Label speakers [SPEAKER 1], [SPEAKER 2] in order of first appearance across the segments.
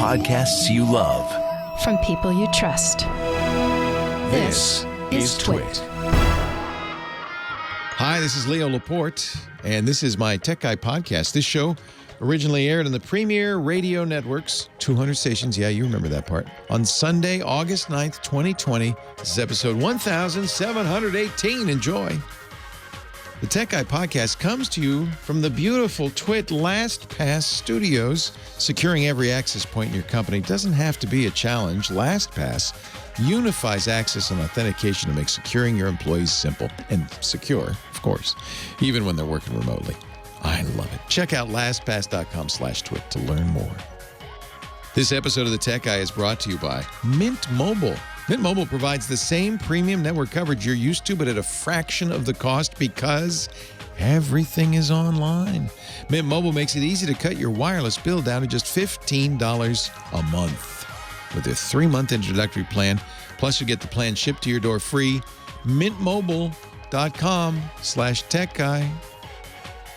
[SPEAKER 1] podcasts you love.
[SPEAKER 2] From people you trust.
[SPEAKER 1] This is TWiT.
[SPEAKER 3] Hi, this is Leo Laporte, and this is my Tech Guy podcast. This show originally aired on the Premier Radio Network's 200 stations. Yeah, you remember that part. On Sunday, August 9th, 2020. This is episode 1718. Enjoy. The Tech Guy podcast comes to you from the beautiful TWiT LastPass studios. Securing every access point in your company doesn't have to be a challenge. LastPass unifies access and authentication to make securing your employees simple and secure, of course, even when they're working remotely. I love it. Check out LastPass.com/TWiT to learn more. This episode of the Tech Guy is brought to you by Mint Mobile. Mint Mobile provides the same premium network coverage you're used to, but at a fraction of the cost because everything is online. Mint Mobile makes it easy to cut your wireless bill down to just $15 a month. With a 3-month introductory plan, plus you get the plan shipped to your door free. MintMobile.com/TechGuy.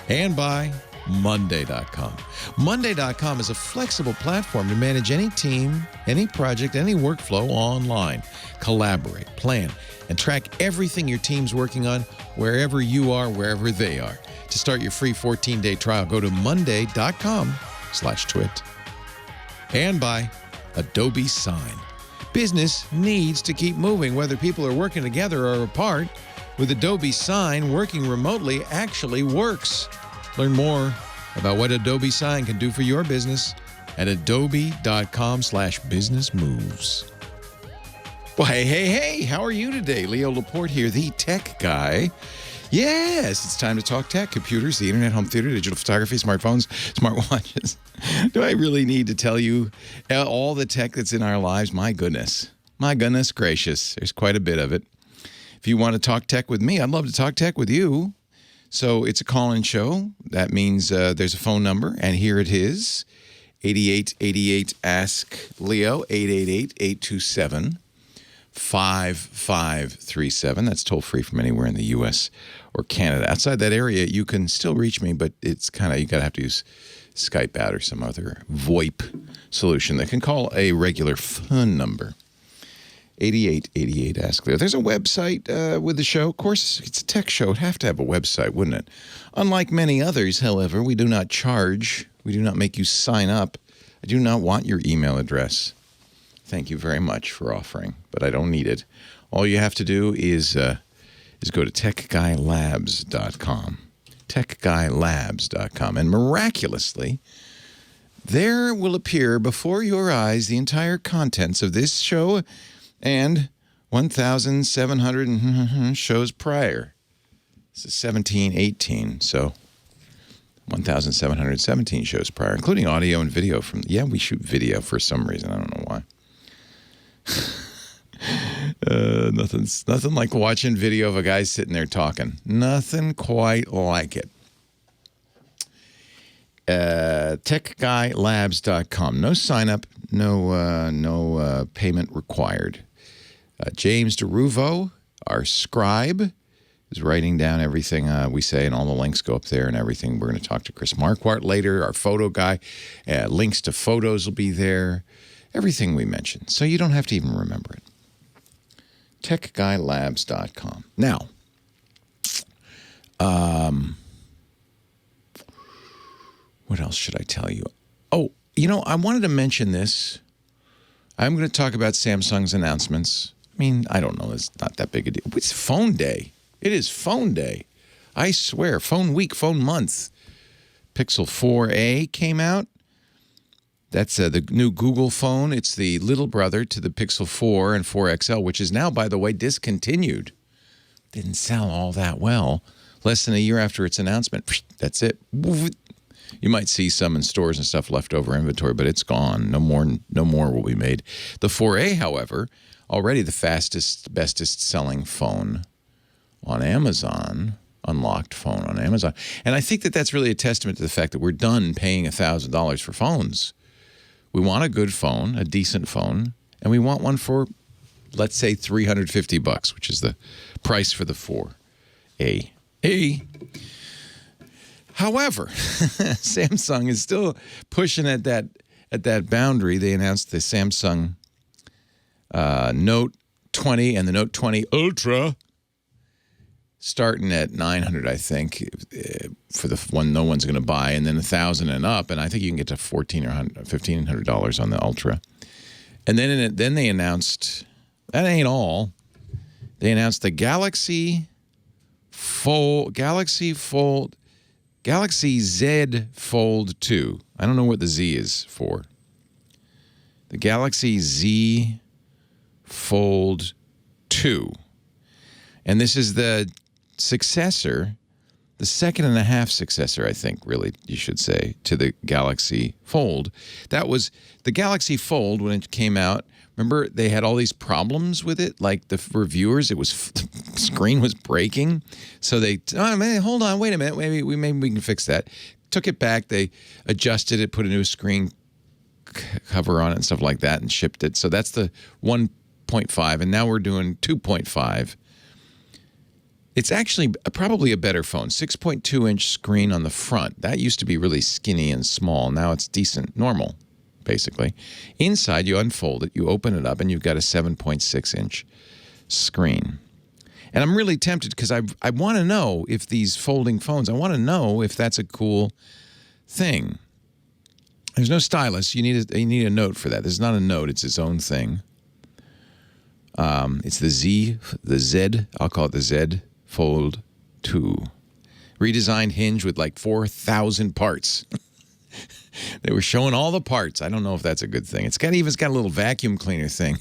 [SPEAKER 3] And by Monday.com. Monday.com is a flexible platform to manage any team, any project, any workflow online. Collaborate, plan, and track everything your team's working on wherever you are, wherever they are. To start your free 14-day trial, go to Monday.com/TWiT. And by Adobe Sign. Business needs to keep moving, whether people are working together or apart. With Adobe Sign, working remotely actually works. Learn more about what Adobe Sign can do for your business at adobe.com/businessmoves. Well, hey, how are you today? Leo Laporte here, the Tech Guy. Yes, it's time to talk tech, computers, the internet, home theater, digital photography, smartphones, smartwatches. Do I really need to tell you all the tech that's in our lives? My goodness gracious, there's quite a bit of it. If you want to talk tech with me, I'd love to talk tech with you. So it's a call-in show. That means there's a phone number, and here it is, 8888-ASK-LEO, 888-827-5537. That's toll-free from anywhere in the U.S. or Canada. Outside that area, you can still reach me, but it's kind of, you got to have to use Skype out or some other VoIP solution that can call a regular phone number. 8888-ASK-LEO. There's a website with the show. Of course, it's a tech show. It'd have to have a website, wouldn't it? Unlike many others, however, we do not charge. We do not make you sign up. I do not want your email address. Thank you very much for offering, but I don't need it. All you have to do is go to techguylabs.com. techguylabs.com. And miraculously, there will appear before your eyes the entire contents of this show and 1,700 shows prior. This is 1718, so 1,717 shows prior, including audio and video from, yeah, we shoot video for some reason. I don't know why. Nothing like watching video of a guy sitting there talking. Nothing quite like it. techguylabs.com. No sign up, no payment required. James DeRuvo, our scribe, is writing down everything we say, and all the links go up there and everything. We're going to talk to Chris Marquardt later, our photo guy. Links to photos will be there. Everything we mentioned, so you don't have to even remember it. techguylabs.com. Now, what else should I tell you? Oh, I wanted to mention this. I'm going to talk about Samsung's announcements. I mean, I don't know. It's not that big a deal. It's phone day. It is phone day. I swear. Phone week, phone month. Pixel 4a came out. That's the new Google phone. It's the little brother to the Pixel 4 and 4 XL, which is now, by the way, discontinued. Didn't sell all that well. Less than a year after its announcement. That's it. You might see some in stores and stuff, leftover inventory, but it's gone. No more will be made. The 4A, however, already the fastest, bestest selling phone on Amazon, unlocked phone on Amazon. And I think that that's really a testament to the fact that we're done paying $1,000 for phones. We want a good phone, a decent phone, and we want one for, let's say, $350, which is the price for the 4A. However, Samsung is still pushing at that at that boundary, they announced the Samsung Note 20 and the Note 20 Ultra starting at $900, I think, for the one no one's going to buy, and then $1,000 and up, and I think you can get to $1,400 or $1,500 on the Ultra. And then they announced, that ain't all. They announced the Galaxy Z Fold 2. I don't know what the Z is for. The Galaxy Z Fold 2. And this is the successor, the second and a half successor, I think, really, you should say, to the Galaxy Fold. That was the Galaxy Fold when it came out. Remember, they had all these problems with it, like the reviewers. The screen was breaking, so they, oh man, hold on, wait a minute, maybe we can fix that. Took it back, they adjusted it, put a new screen cover on it and stuff like that, and shipped it. So that's the 1.5, and now we're doing 2.5. It's actually probably a better phone. 6.2-inch screen on the front. That used to be really skinny and small. Now it's decent, normal, basically. Inside, you unfold it, you open it up, and you've got a 7.6-inch screen. And I'm really tempted because I want to know if these folding phones, I want to know if that's a cool thing. There's no stylus. You need a Note for that. This is not a Note. It's its own thing. It's the Z, I'll call it the Z Fold 2. Redesigned hinge with like 4,000 parts. They were showing all the parts. I don't know if that's a good thing. It's got a little vacuum cleaner thing.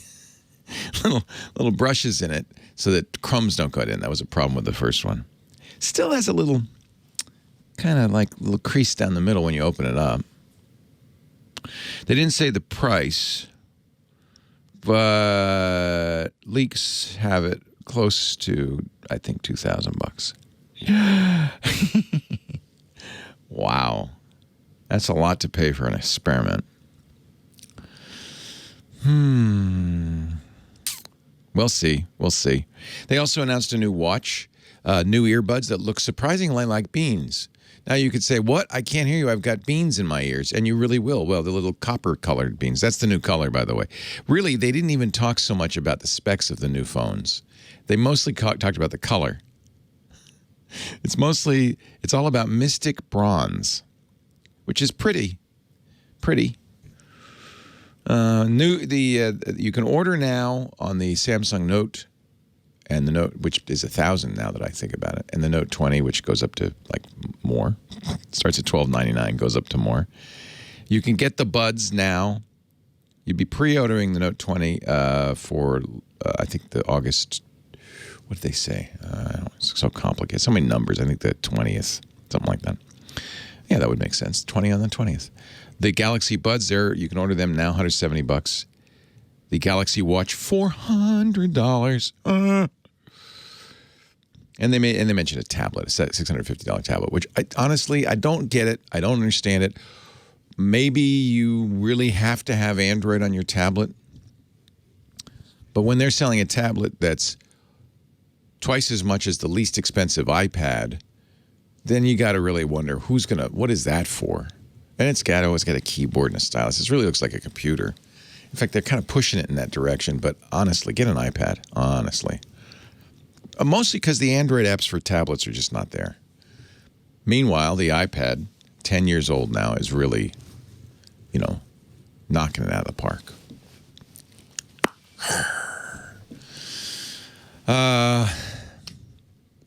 [SPEAKER 3] little brushes in it so that crumbs don't get in. That was a problem with the first one. Still has a little kind of like little crease down the middle when you open it up. They didn't say the price, but leaks have it close to, I think, $2,000. Wow. That's a lot to pay for an experiment. We'll see. We'll see. They also announced a new watch, new earbuds that look surprisingly like beans. Now you could say, what? I can't hear you. I've got beans in my ears. And you really will. Well, the little copper-colored beans. That's the new color, by the way. Really, they didn't even talk so much about the specs of the new phones. They mostly talked about the color. It's all about Mystic Bronze, which is pretty. You can order now on the Samsung Note and the Note, which is $1,000 now that I think about it, and the Note 20, which goes up to like more. Starts at $1,299, goes up to more. You can get the buds now. You'd be pre-ordering the Note 20 for I think the August. What did they say? It's so complicated. So many numbers. I think the 20th, something like that. Yeah, that would make sense. 20 on the 20th. The Galaxy Buds, you can order them now, $170. The Galaxy Watch, $400. And they mentioned a tablet, a $650 tablet, which honestly, I don't get it. I don't understand it. Maybe you really have to have Android on your tablet. But when they're selling a tablet that's twice as much as the least expensive iPad, then you got to really wonder what is that for? And it's got a keyboard and a stylus. It really looks like a computer. In fact, they're kind of pushing it in that direction. But honestly, get an iPad. Honestly, mostly because the Android apps for tablets are just not there. Meanwhile, the iPad, 10 years old now, is really, knocking it out of the park.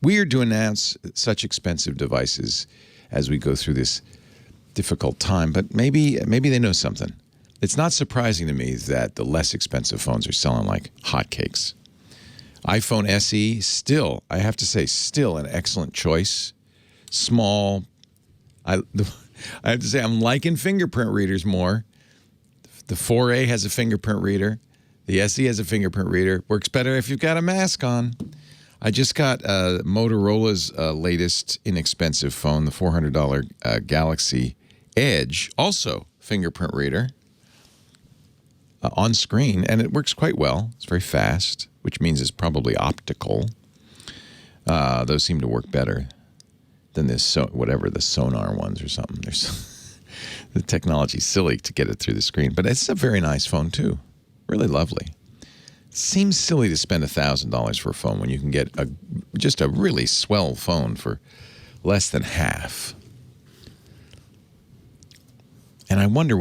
[SPEAKER 3] Weird to announce such expensive devices as we go through this difficult time, but maybe they know something. It's not surprising to me that the less expensive phones are selling like hotcakes. iPhone SE, still, I have to say, still an excellent choice. Small. I have to say, I'm liking fingerprint readers more. The 4A has a fingerprint reader. The SE has a fingerprint reader. Works better if you've got a mask on. I just got Motorola's latest inexpensive phone, the $400 Galaxy Edge, also fingerprint reader on screen, and it works quite well. It's very fast, which means it's probably optical. Those seem to work better than this, whatever the sonar ones or something. The technology's silly to get it through the screen. But it's a very nice phone, too. Really lovely. Seems silly to spend $1,000 for a phone when you can get just a really swell phone for less than half. And I wonder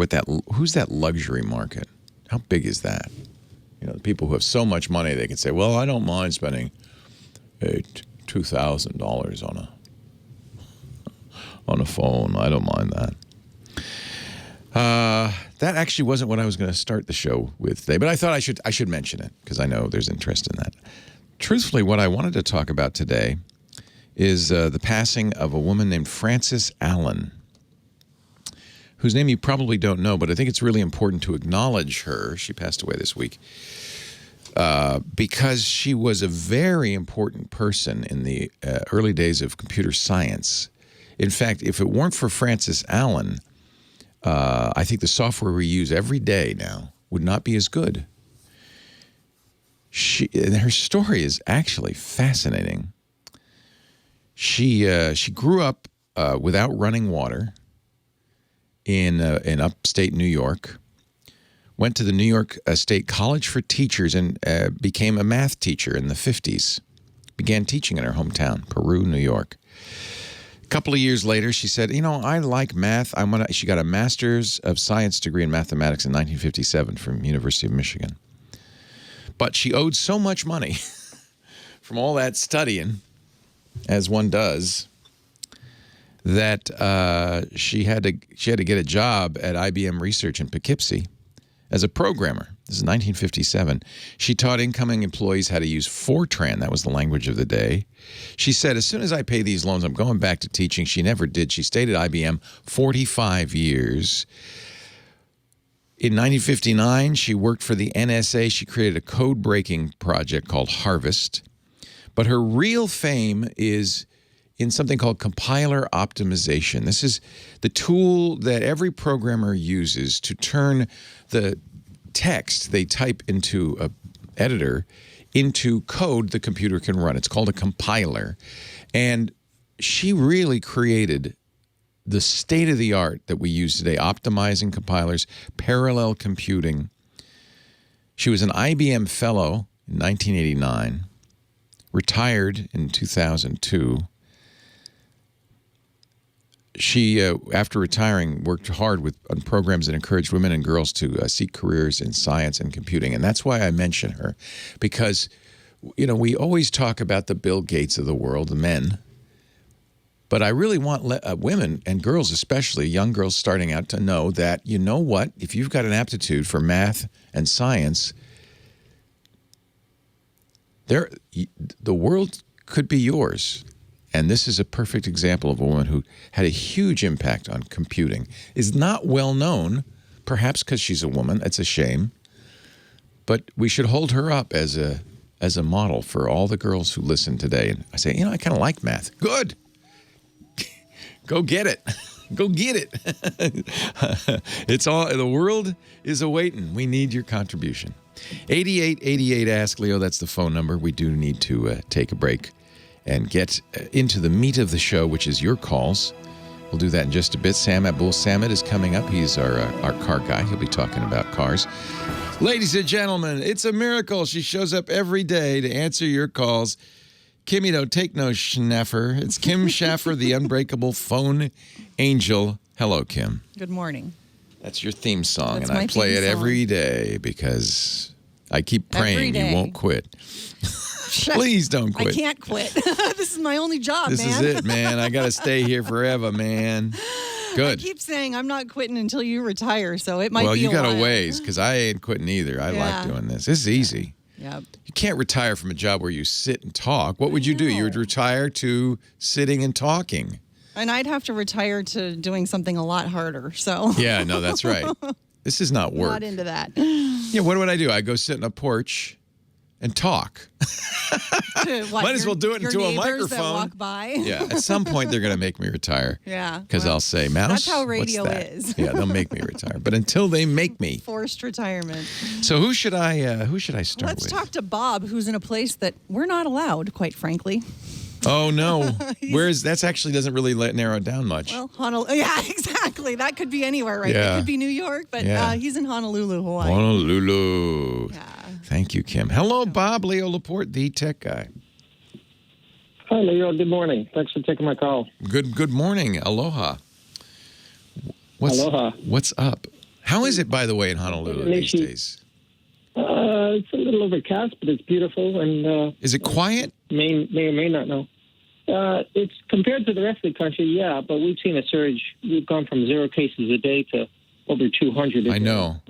[SPEAKER 3] who's that luxury market? How big is that? You know, the people who have so much money, they can say, well, I don't mind spending $2,000 on a phone. I don't mind that. That actually wasn't what I was going to start the show with today, but I thought I should mention it because I know there's interest in that. Truthfully, what I wanted to talk about today is the passing of a woman named Frances Allen, whose name you probably don't know, but I think it's really important to acknowledge her. She passed away this week because she was a very important person in the early days of computer science. In fact, if it weren't for Frances Allen, I think the software we use every day now would not be as good. Her story is actually fascinating. She grew up without running water in upstate New York, went to the New York State College for Teachers and became a math teacher in the 50s. Began teaching in her hometown, Peru, New York. A couple of years later, she said, you know, I like math. She got a Master's of Science degree in mathematics in 1957 from University of Michigan. But she owed so much money from all that studying, as one does, that she had to get a job at IBM Research in Poughkeepsie as a programmer. This is 1957. She taught incoming employees how to use Fortran. That was the language of the day. She said, as soon as I pay these loans, I'm going back to teaching. She never did. She stayed at IBM 45 years. In 1959, she worked for the NSA. She created a code-breaking project called Harvest. But her real fame is in something called compiler optimization. This is the tool that every programmer uses to turn the text they type into an editor into code the computer can run. It's called a compiler. And she really created the state-of-the-art that we use today, optimizing compilers, parallel computing. She was an IBM fellow in 1989, retired in 2002. She, after retiring, worked hard on programs that encouraged women and girls to seek careers in science and computing. And that's why I mention her, because, you know, we always talk about the Bill Gates of the world, the men. But I really want women and girls, especially young girls starting out, to know that, you know what, if you've got an aptitude for math and science, the world could be yours. And this is a perfect example of a woman who had a huge impact on computing. Is not well known, perhaps because she's a woman. It's a shame. But we should hold her up as a model for all the girls who listen today. And I say, you know, I kind of like math. Good. Go get it. Go get it. It's all, the world is awaiting. We need your contribution. 8888 Ask Leo, that's the phone number. We do need to take a break and get into the meat of the show, which is your calls. We'll do that in just a bit. Abuelsamid is coming up. He's our car guy. He'll be talking about cars. Ladies and gentlemen, it's a miracle. She shows up every day to answer your calls. Kimmy, don't take no schnaffer. It's Kim Schaffer, the unbreakable phone angel. Hello, Kim.
[SPEAKER 4] Good morning.
[SPEAKER 3] That's your theme song,
[SPEAKER 4] That's
[SPEAKER 3] and I play it
[SPEAKER 4] song.
[SPEAKER 3] Every day because I keep praying you won't quit. Please don't quit.
[SPEAKER 4] I can't quit. This is my only job,
[SPEAKER 3] This
[SPEAKER 4] man.
[SPEAKER 3] is it, man. I got to stay here forever, man. Good.
[SPEAKER 4] I keep saying I'm not quitting until you retire, so it might
[SPEAKER 3] Well,
[SPEAKER 4] be
[SPEAKER 3] you got
[SPEAKER 4] while.
[SPEAKER 3] a ways because I ain't quitting either. I like doing this. This is easy.
[SPEAKER 4] Yep.
[SPEAKER 3] You can't retire from a job where you sit and talk. What would you do? You would retire to sitting and talking.
[SPEAKER 4] And I'd have to retire to doing something a lot harder, so.
[SPEAKER 3] Yeah, no, that's right. This is not work.
[SPEAKER 4] Not into that.
[SPEAKER 3] Yeah, what would I do? I go sit on a porch and talk. Might as well do it into a microphone.
[SPEAKER 4] That walk by.
[SPEAKER 3] Yeah, at some point they're going to make me retire.
[SPEAKER 4] Yeah.
[SPEAKER 3] Because I'll say, Mouse,
[SPEAKER 4] That's how
[SPEAKER 3] what's
[SPEAKER 4] radio
[SPEAKER 3] that?
[SPEAKER 4] is.
[SPEAKER 3] Yeah, they'll make me retire. But until they make me.
[SPEAKER 4] Forced retirement.
[SPEAKER 3] So who should I start
[SPEAKER 4] Let's
[SPEAKER 3] with?
[SPEAKER 4] talk to Bob, who's in a place that we're not allowed, quite frankly.
[SPEAKER 3] Oh, no. That's actually doesn't really narrow it down much.
[SPEAKER 4] Well, Honolulu. Yeah, exactly. That could be anywhere, right?
[SPEAKER 3] Yeah.
[SPEAKER 4] It could be New York, but he's in Honolulu, Hawaii.
[SPEAKER 3] Honolulu.
[SPEAKER 4] Yeah.
[SPEAKER 3] Thank you, Kim. Hello, Bob, Leo Laporte, the tech guy.
[SPEAKER 5] Hi, Leo. Good morning. Thanks for taking my call.
[SPEAKER 3] Good morning. Aloha.
[SPEAKER 5] Aloha.
[SPEAKER 3] What's up? How is it, by the way, in Honolulu these days?
[SPEAKER 5] It's a little overcast, but it's beautiful. And
[SPEAKER 3] is it quiet?
[SPEAKER 5] May or may not know. It's compared to the rest of the country, yeah, but we've seen a surge. We've gone from 0 cases a day to over 200 a day.
[SPEAKER 3] I know.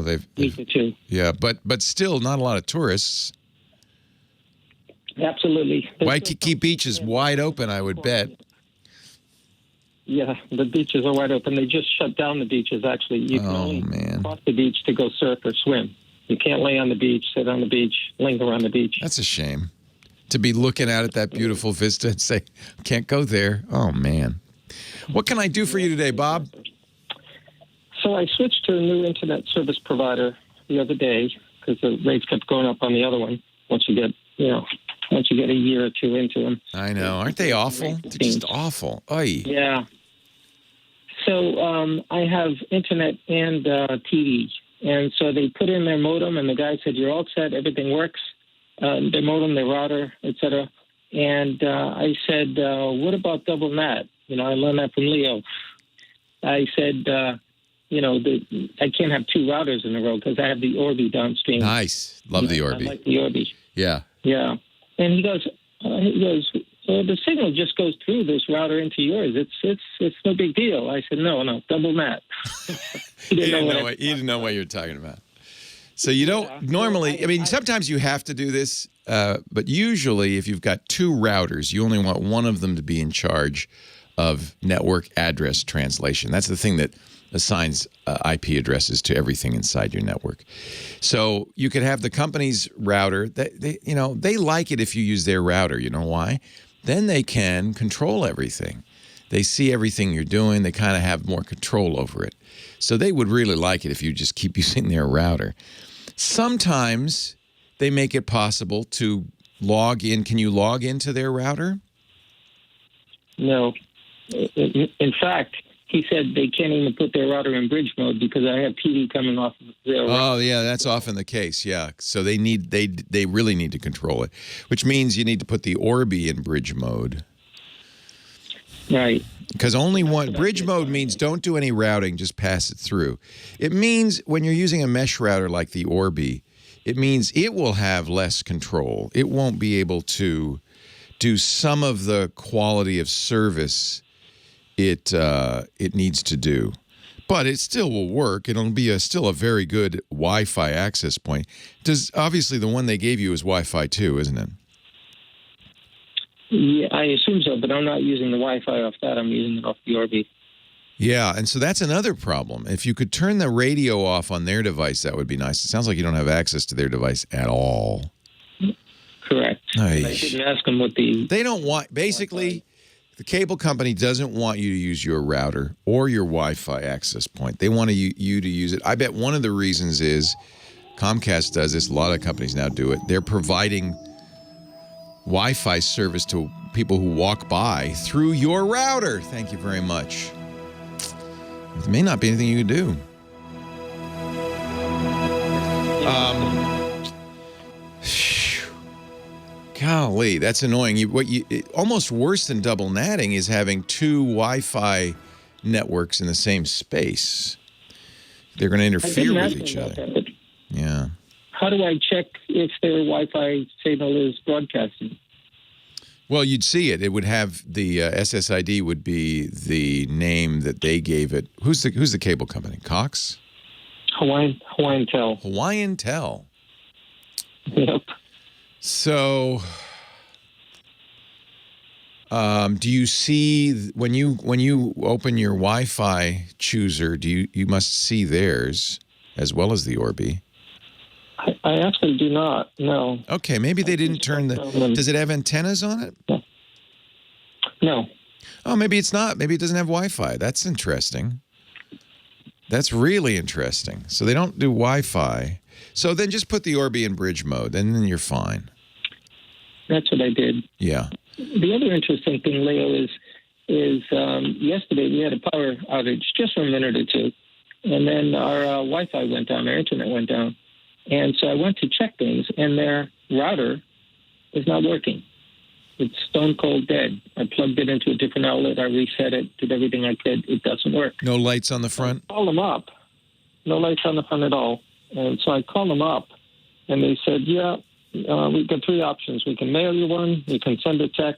[SPEAKER 3] They've
[SPEAKER 5] week or two.
[SPEAKER 3] Yeah, but still not a lot of tourists.
[SPEAKER 5] Absolutely.
[SPEAKER 3] Waikiki Beach is wide open, I would bet.
[SPEAKER 5] Yeah, the beaches are wide open. They just shut down the beaches, actually. You can only cross the beach to go surf or swim. You can't lay on the beach, sit on the beach, linger on the beach.
[SPEAKER 3] That's a shame. To be looking out at that beautiful vista and say, can't go there. Oh, man. What can I do for you today, Bob?
[SPEAKER 5] So I switched to a new internet service provider the other day because the rates kept going up on the other one once you get a year or two into them.
[SPEAKER 3] I know. Aren't they awful? They're just awful. Oy.
[SPEAKER 5] Yeah. So I have internet and TV. And so they put in their modem, and the guy said, you're all set, everything works, their modem, their router, etc. And I said, what about double NAT? I learned that from Leo. I said, I can't have 2 routers in a row because I have the Orbi downstream.
[SPEAKER 3] Nice. Love the Orbi.
[SPEAKER 5] I like the Orbi.
[SPEAKER 3] Yeah.
[SPEAKER 5] Yeah. And he goes, well, the signal just goes through this router into yours. It's no big deal. I said, no, double NAT.
[SPEAKER 3] He didn't know what you were talking about. So you don't normally, sometimes you have to do this, but usually if you've got 2 routers, you only want one of them to be in charge of network address translation. That's the thing that assigns IP addresses to everything inside your network. So you could have the company's router. They like it if you use their router. You know why? Then they can control everything. They see everything you're doing. They kind of have more control over it. So they would really like it if you just keep using their router. Sometimes they make it possible to log in. Can you log into their router?
[SPEAKER 5] No. In fact, he said they can't even put their router in bridge mode because I have TV coming off of their router.
[SPEAKER 3] Oh, yeah, that's often the case, yeah. So they really need to control it, which means you need to put the Orbi in bridge mode.
[SPEAKER 5] Right.
[SPEAKER 3] Because only one bridge mode means don't do any routing, just pass it through. It means when you're using a mesh router like the Orbi, it means it will have less control. It won't be able to do some of the quality of service it needs to do. But it still will work. It'll be still a very good Wi-Fi access point. Obviously, the one they gave you is Wi-Fi 2, isn't it?
[SPEAKER 5] Yeah, I assume so, but I'm not using the Wi-Fi off that. I'm using it off the Orbi.
[SPEAKER 3] Yeah, and so that's another problem. If you could turn the radio off on their device, that would be nice. It sounds like you don't have access to their device at all.
[SPEAKER 5] Correct. I didn't ask them what the...
[SPEAKER 3] They don't want... Basically, the cable company doesn't want you to use your router or your Wi-Fi access point. They want you to use it. I bet one of the reasons is Comcast does this. A lot of companies now do it. They're providing Wi-Fi service to people who walk by through your router. Thank you very much. There may not be anything you can do. Golly, that's annoying. Almost worse than double natting is having 2 Wi-Fi networks in the same space. They're going to interfere with each other. Yeah.
[SPEAKER 5] How do I check if their Wi-Fi signal is broadcasting?
[SPEAKER 3] Well, you'd see it. It would have the SSID would be the name that they gave it. Who's the cable company? Cox?
[SPEAKER 5] Hawaiian Tel.
[SPEAKER 3] Hawaiian Tel.
[SPEAKER 5] Yep.
[SPEAKER 3] So, do you see when you open your Wi-Fi chooser? You must see theirs as well as the Orbi?
[SPEAKER 5] I actually do not. No.
[SPEAKER 3] Okay, maybe they didn't turn the. Does it have antennas on it?
[SPEAKER 5] No.
[SPEAKER 3] Oh, maybe it's not. Maybe it doesn't have Wi-Fi. That's interesting. That's really interesting. So they don't do Wi-Fi. So then just put the Orbi in bridge mode, and then you're fine.
[SPEAKER 5] That's what I did.
[SPEAKER 3] Yeah.
[SPEAKER 5] the other interesting thing, Leo, is yesterday we had a power outage just for a minute or two, and then our Wi-Fi went down, our internet went down, and so I went to check things, and their router is not working. It's stone cold dead. I plugged it into a different outlet. I reset it, did everything I could. It doesn't work.
[SPEAKER 3] No lights on the front?
[SPEAKER 5] I called them up. No lights on the front at all. And so I called them up, and they said, we've got 3 options. We can mail you one, we can send a tech,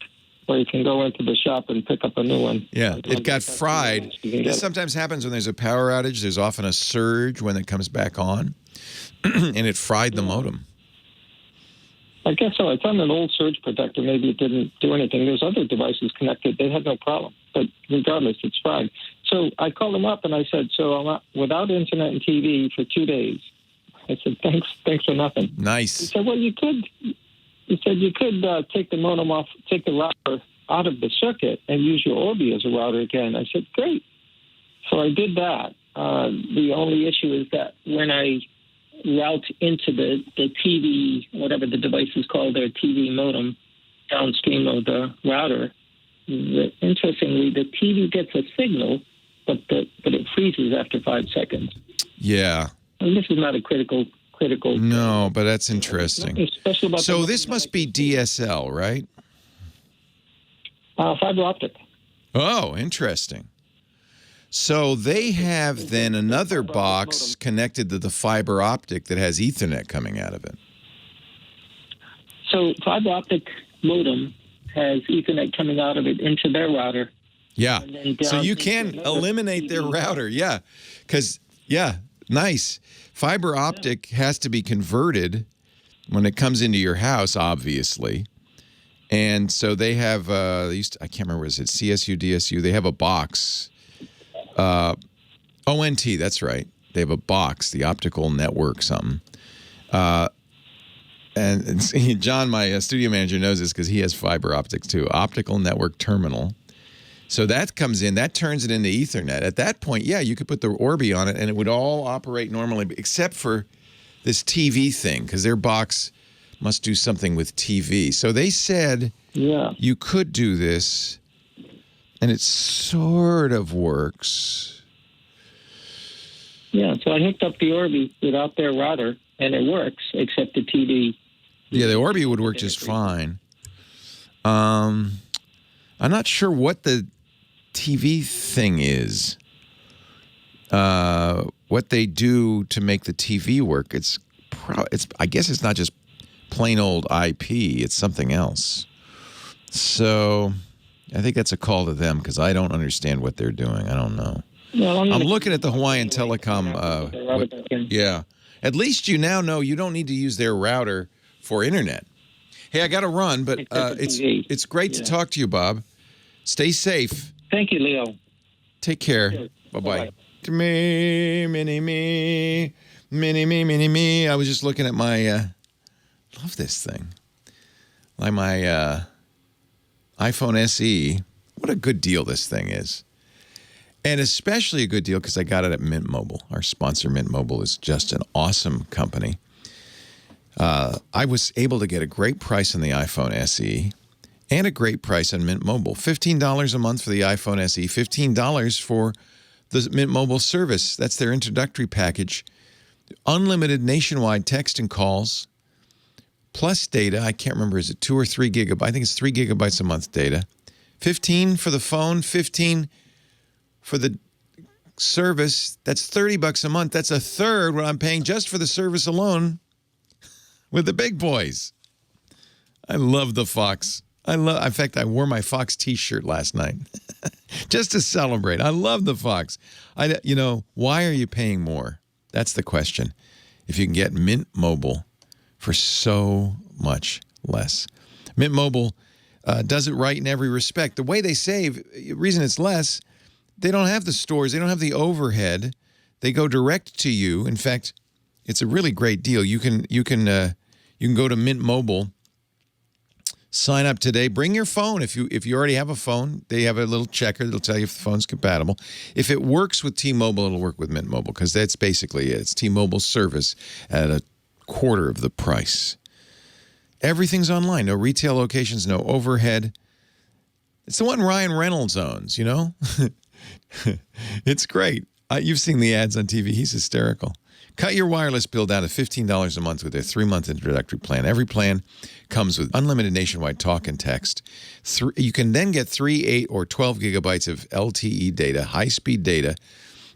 [SPEAKER 5] or you can go into the shop and pick up a new one.
[SPEAKER 3] Yeah, it got fried. This sometimes happens when there's a power outage. There's often a surge when it comes back on, and it fried the modem.
[SPEAKER 5] I guess so. It's on an old surge protector. Maybe it didn't do anything. There's other devices connected. They had no problem. But regardless, it's fried. So I called them up and I said, so I'm without internet and TV for 2 days. I said, thanks for nothing.
[SPEAKER 3] Nice.
[SPEAKER 5] He said, well, you could. He said you could take the modem off, take the router out of the circuit, and use your Orbi as a router again. I said, great. So I did that. The only issue is that when I route into the TV, whatever the device is called, their TV modem, downstream of the router, interestingly, the TV gets a signal, but it freezes after 5 seconds.
[SPEAKER 3] Yeah.
[SPEAKER 5] And this is not a critical.
[SPEAKER 3] No, but that's interesting.
[SPEAKER 5] Special about
[SPEAKER 3] so this must be DSL, right?
[SPEAKER 5] Fiber optic.
[SPEAKER 3] Oh, interesting. So they have then another box connected to the fiber optic that has Ethernet coming out of it.
[SPEAKER 5] So fiber optic modem has Ethernet coming out of it into their router.
[SPEAKER 3] Yeah. So you can eliminate their router. Yeah. Because, nice. Fiber optic has to be converted when it comes into your house, obviously. And so they have, I can't remember, is it CSU, DSU? They have a box. ONT, that's right. They have a box, the optical network something. And John, my studio manager, knows this because he has fiber optics too. Optical network terminal. So that comes in, that turns it into Ethernet. At that point, you could put the Orbi on it and it would all operate normally, except for this TV thing, because their box must do something with TV. So they said you could do this, and it sort of works.
[SPEAKER 5] Yeah, so I hooked up the Orbi without their router, and it works, except the TV.
[SPEAKER 3] Yeah, the Orbi would work just fine. I'm not sure what the TV thing is. What they do to make the TV work. I guess it's not just plain old IP. It's something else. So I think that's a call to them because I don't understand what they're doing. I don't know. Well, I'm looking at the Hawaiian Telecom. At least you now know you don't need to use their router for internet. Hey, I got to run, but it's great to talk to you, Bob. Stay safe.
[SPEAKER 5] Thank you, Leo.
[SPEAKER 3] Take care. Bye-bye. Me, mini me, mini me, mini me. I was just looking at my, love this thing. Like my iPhone SE. What a good deal this thing is. And especially a good deal because I got it at Mint Mobile. Our sponsor, Mint Mobile, is just an awesome company. I was able to get a great price on the iPhone SE and a great price on Mint Mobile. $15 a month for the iPhone SE, $15 for the Mint Mobile service. That's their introductory package. Unlimited nationwide text and calls, plus data. I can't remember, is it 2 or 3 gigabytes? I think it's 3 gigabytes a month data. 15 for the phone, 15 for the service. That's $30 a month. That's a third what I'm paying just for the service alone with the big boys. I love the Fox. In fact, I wore my Fox t-shirt last night just to celebrate. I love the Fox. Why are you paying more? That's the question. If you can get Mint Mobile for so much less. Mint Mobile does it right in every respect. The way they save, the reason it's less, they don't have the stores. They don't have the overhead. They go direct to you. In fact, it's a really great deal. You can go to Mint Mobile, sign up today. Bring your phone if you already have a phone. They have a little checker that'll tell you if the phone's compatible. If it works with T-Mobile, it'll work with Mint Mobile because that's basically it. It's T-Mobile's service at a quarter of the price. Everything's online. No retail locations, no overhead. It's the one Ryan Reynolds owns, you know? It's great. You've seen the ads on TV. He's hysterical. Cut your wireless bill down to $15 a month with their 3-month introductory plan. Every plan comes with unlimited nationwide talk and text. You can then get 3, 8, or 12 gigabytes of LTE data, high-speed data.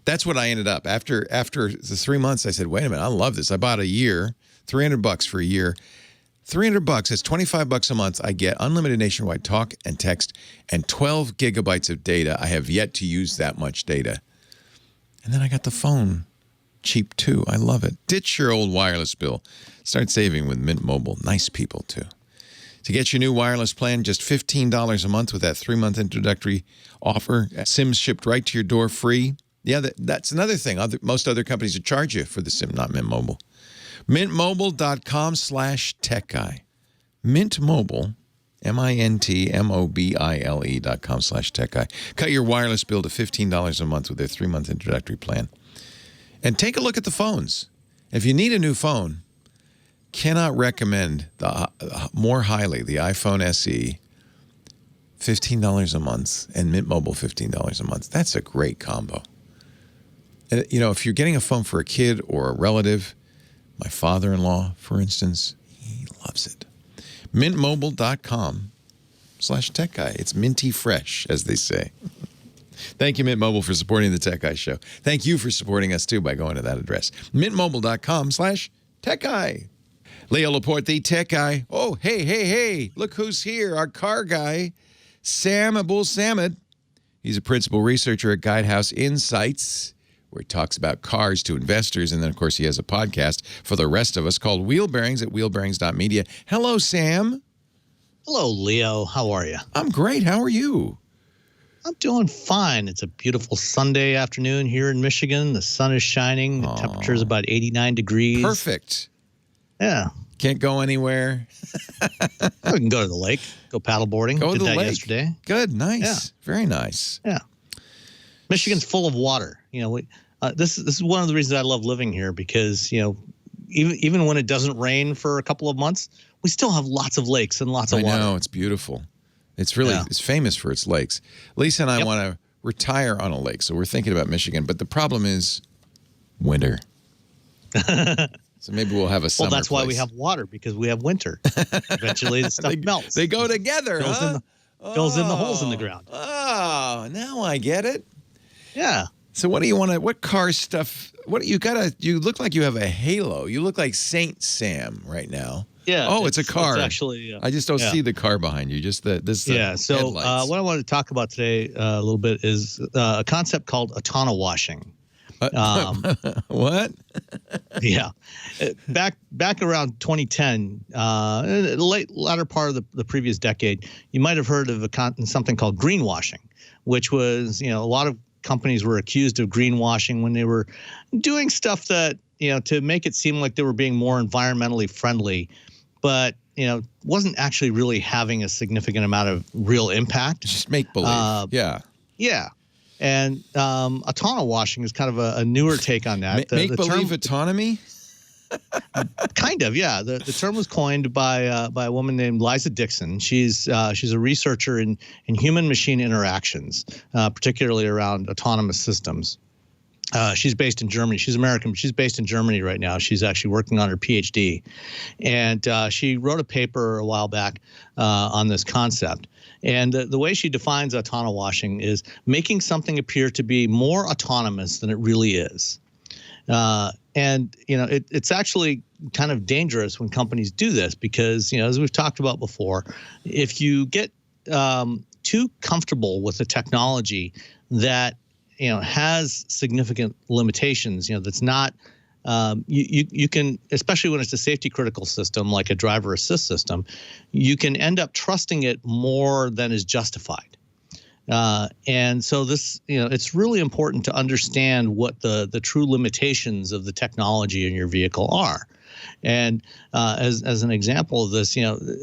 [SPEAKER 3] That's what I ended up. After the 3 months, I said, wait a minute, I love this. I bought a year, $300 for a year. $300, that's $25 a month. I get unlimited nationwide talk and text and 12 gigabytes of data. I have yet to use that much data. And then I got the phone. Cheap too. I love it. Ditch your old wireless bill. Start saving with Mint Mobile. Nice people too. To get your new wireless plan, just $15 a month with that 3-month introductory offer. SIMs shipped right to your door free. Yeah, that's another thing. Most other companies would charge you for the SIM, not Mint Mobile. MintMobile.com/TechGuy. Mint Mobile, MintMobile.com/TechGuy. Cut your wireless bill to $15 a month with their 3-month introductory plan. And take a look at the phones. If you need a new phone, cannot recommend more highly the iPhone SE, $15 a month, and Mint Mobile, $15 a month. That's a great combo. And, you know, if you're getting a phone for a kid or a relative, my father-in-law, for instance, he loves it. MintMobile.com/TechGuy. It's minty fresh, as they say. Thank you, Mint Mobile, for supporting the Tech Guy Show. Thank you for supporting us, too, by going to that address. MintMobile.com/TechGuy. Leo Laporte, the Tech Guy. Oh, hey. Look who's here, our car guy, Sam Abuelsamid. He's a principal researcher at Guidehouse Insights, where he talks about cars to investors. And then, of course, he has a podcast for the rest of us called Wheel Bearings at wheelbearings.media. Hello, Sam.
[SPEAKER 6] Hello, Leo. How are you?
[SPEAKER 3] I'm great. How are you?
[SPEAKER 6] I'm doing fine. It's a beautiful Sunday afternoon here in Michigan. The sun is shining. The temperature is about 89 degrees.
[SPEAKER 3] Perfect.
[SPEAKER 6] Yeah.
[SPEAKER 3] Can't go anywhere.
[SPEAKER 6] We can go to the lake, go paddleboarding.
[SPEAKER 3] Go to
[SPEAKER 6] Did
[SPEAKER 3] the
[SPEAKER 6] that
[SPEAKER 3] lake.
[SPEAKER 6] yesterday.
[SPEAKER 3] Good. Nice.
[SPEAKER 6] Yeah.
[SPEAKER 3] Very nice.
[SPEAKER 6] Yeah. Michigan's full of water. You know, this is one of the reasons I love living here because, you know, even when it doesn't rain for a couple of months, we still have lots of lakes and lots of water.
[SPEAKER 3] I know. It's beautiful. It's really it's famous for its lakes. Lisa and I want to retire on a lake, so we're thinking about Michigan. But the problem is winter. So maybe we'll have a summer
[SPEAKER 6] Well, that's
[SPEAKER 3] place.
[SPEAKER 6] why we have water, because we have winter. Eventually, the stuff melts.
[SPEAKER 3] They go together,
[SPEAKER 6] Goes in the holes in the ground.
[SPEAKER 3] Oh, now I get it.
[SPEAKER 6] Yeah.
[SPEAKER 3] So what do you want to? What car stuff? What you got? You look like you have a halo. You look like Saint Sam right now.
[SPEAKER 6] Yeah.
[SPEAKER 3] Oh, it's a car.
[SPEAKER 6] It's actually.
[SPEAKER 3] I just don't see the car behind you. Just this.
[SPEAKER 6] Yeah. So what I wanted to talk about today a little bit is a concept called autonowashing.
[SPEAKER 3] What?
[SPEAKER 6] Yeah. Back around 2010, latter part of the previous decade, you might have heard of something called greenwashing, which was, you know, a lot of companies were accused of greenwashing when they were doing stuff that, you know, to make it seem like they were being more environmentally friendly, but, you know, wasn't actually really having a significant amount of real impact.
[SPEAKER 3] Just make believe. Yeah.
[SPEAKER 6] Yeah. And autonowashing is kind of a newer take on that.
[SPEAKER 3] Make believe autonomy?
[SPEAKER 6] Kind of, yeah. The term was coined by a woman named Liza Dixon. She's a researcher in human machine interactions, particularly around autonomous systems. She's based in Germany. She's American, but she's based in Germany right now. She's actually working on her PhD. And she wrote a paper a while back on this concept. And the way she defines autonowashing is making something appear to be more autonomous than it really is. And, you know, it's actually kind of dangerous when companies do this because, you know, as we've talked about before, if you get too comfortable with a technology that, you know, has significant limitations, you know, that's not you can, especially when it's a safety critical system like a driver assist system, you can end up trusting it more than is justified. And so this, you know, it's really important to understand what the true limitations of the technology in your vehicle are. And as an example of this,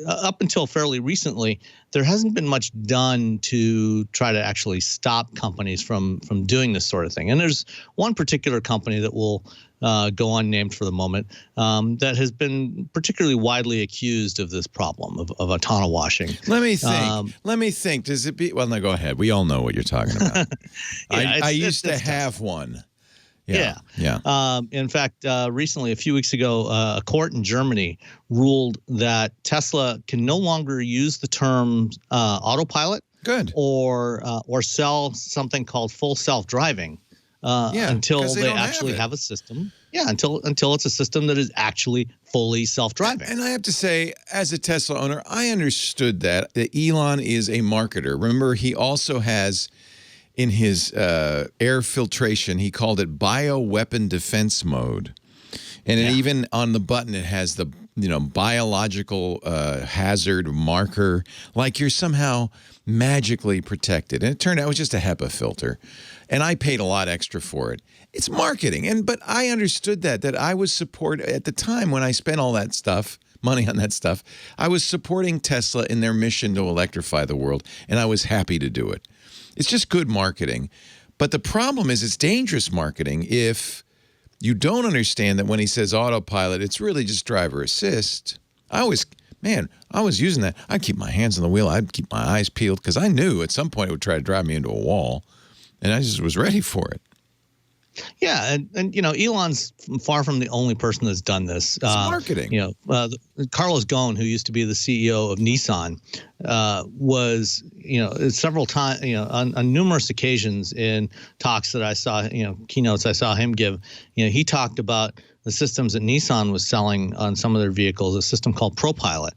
[SPEAKER 6] up until fairly recently, there hasn't been much done to try to actually stop companies from doing this sort of thing. And there's one particular company that will go unnamed for the moment that has been particularly widely accused of this problem of autonowashing.
[SPEAKER 3] Let me think. Does it be? Well, no, go ahead. We all know what you're talking about. I used to have one. Yeah.
[SPEAKER 6] In fact, recently, a few weeks ago, a court in Germany ruled that Tesla can no longer use the term autopilot.
[SPEAKER 3] Good.
[SPEAKER 6] Or sell something called full self-driving until they actually have a system. Yeah, until it's a system that is actually fully self-driving.
[SPEAKER 3] And I have to say, as a Tesla owner, I understood that Elon is a marketer. Remember, he also has in his air filtration, he called it bioweapon defense mode. And even on the button, it has the biological hazard marker, like you're somehow magically protected. And it turned out it was just a HEPA filter. And I paid a lot extra for it. It's marketing. But I understood that I was at the time when I spent all that stuff, money on that stuff, I was supporting Tesla in their mission to electrify the world. And I was happy to do it. It's just good marketing. But the problem is it's dangerous marketing if you don't understand that when he says autopilot, it's really just driver assist. I was using that. I'd keep my hands on the wheel. I'd keep my eyes peeled because I knew at some point it would try to drive me into a wall. And I just was ready for it.
[SPEAKER 6] Yeah, and Elon's far from the only person that's done this.
[SPEAKER 3] It's marketing.
[SPEAKER 6] Carlos Ghosn, who used to be the CEO of Nissan, was several times on numerous occasions in talks that I saw, keynotes I saw him give. He talked about the systems that Nissan was selling on some of their vehicles, a system called ProPilot.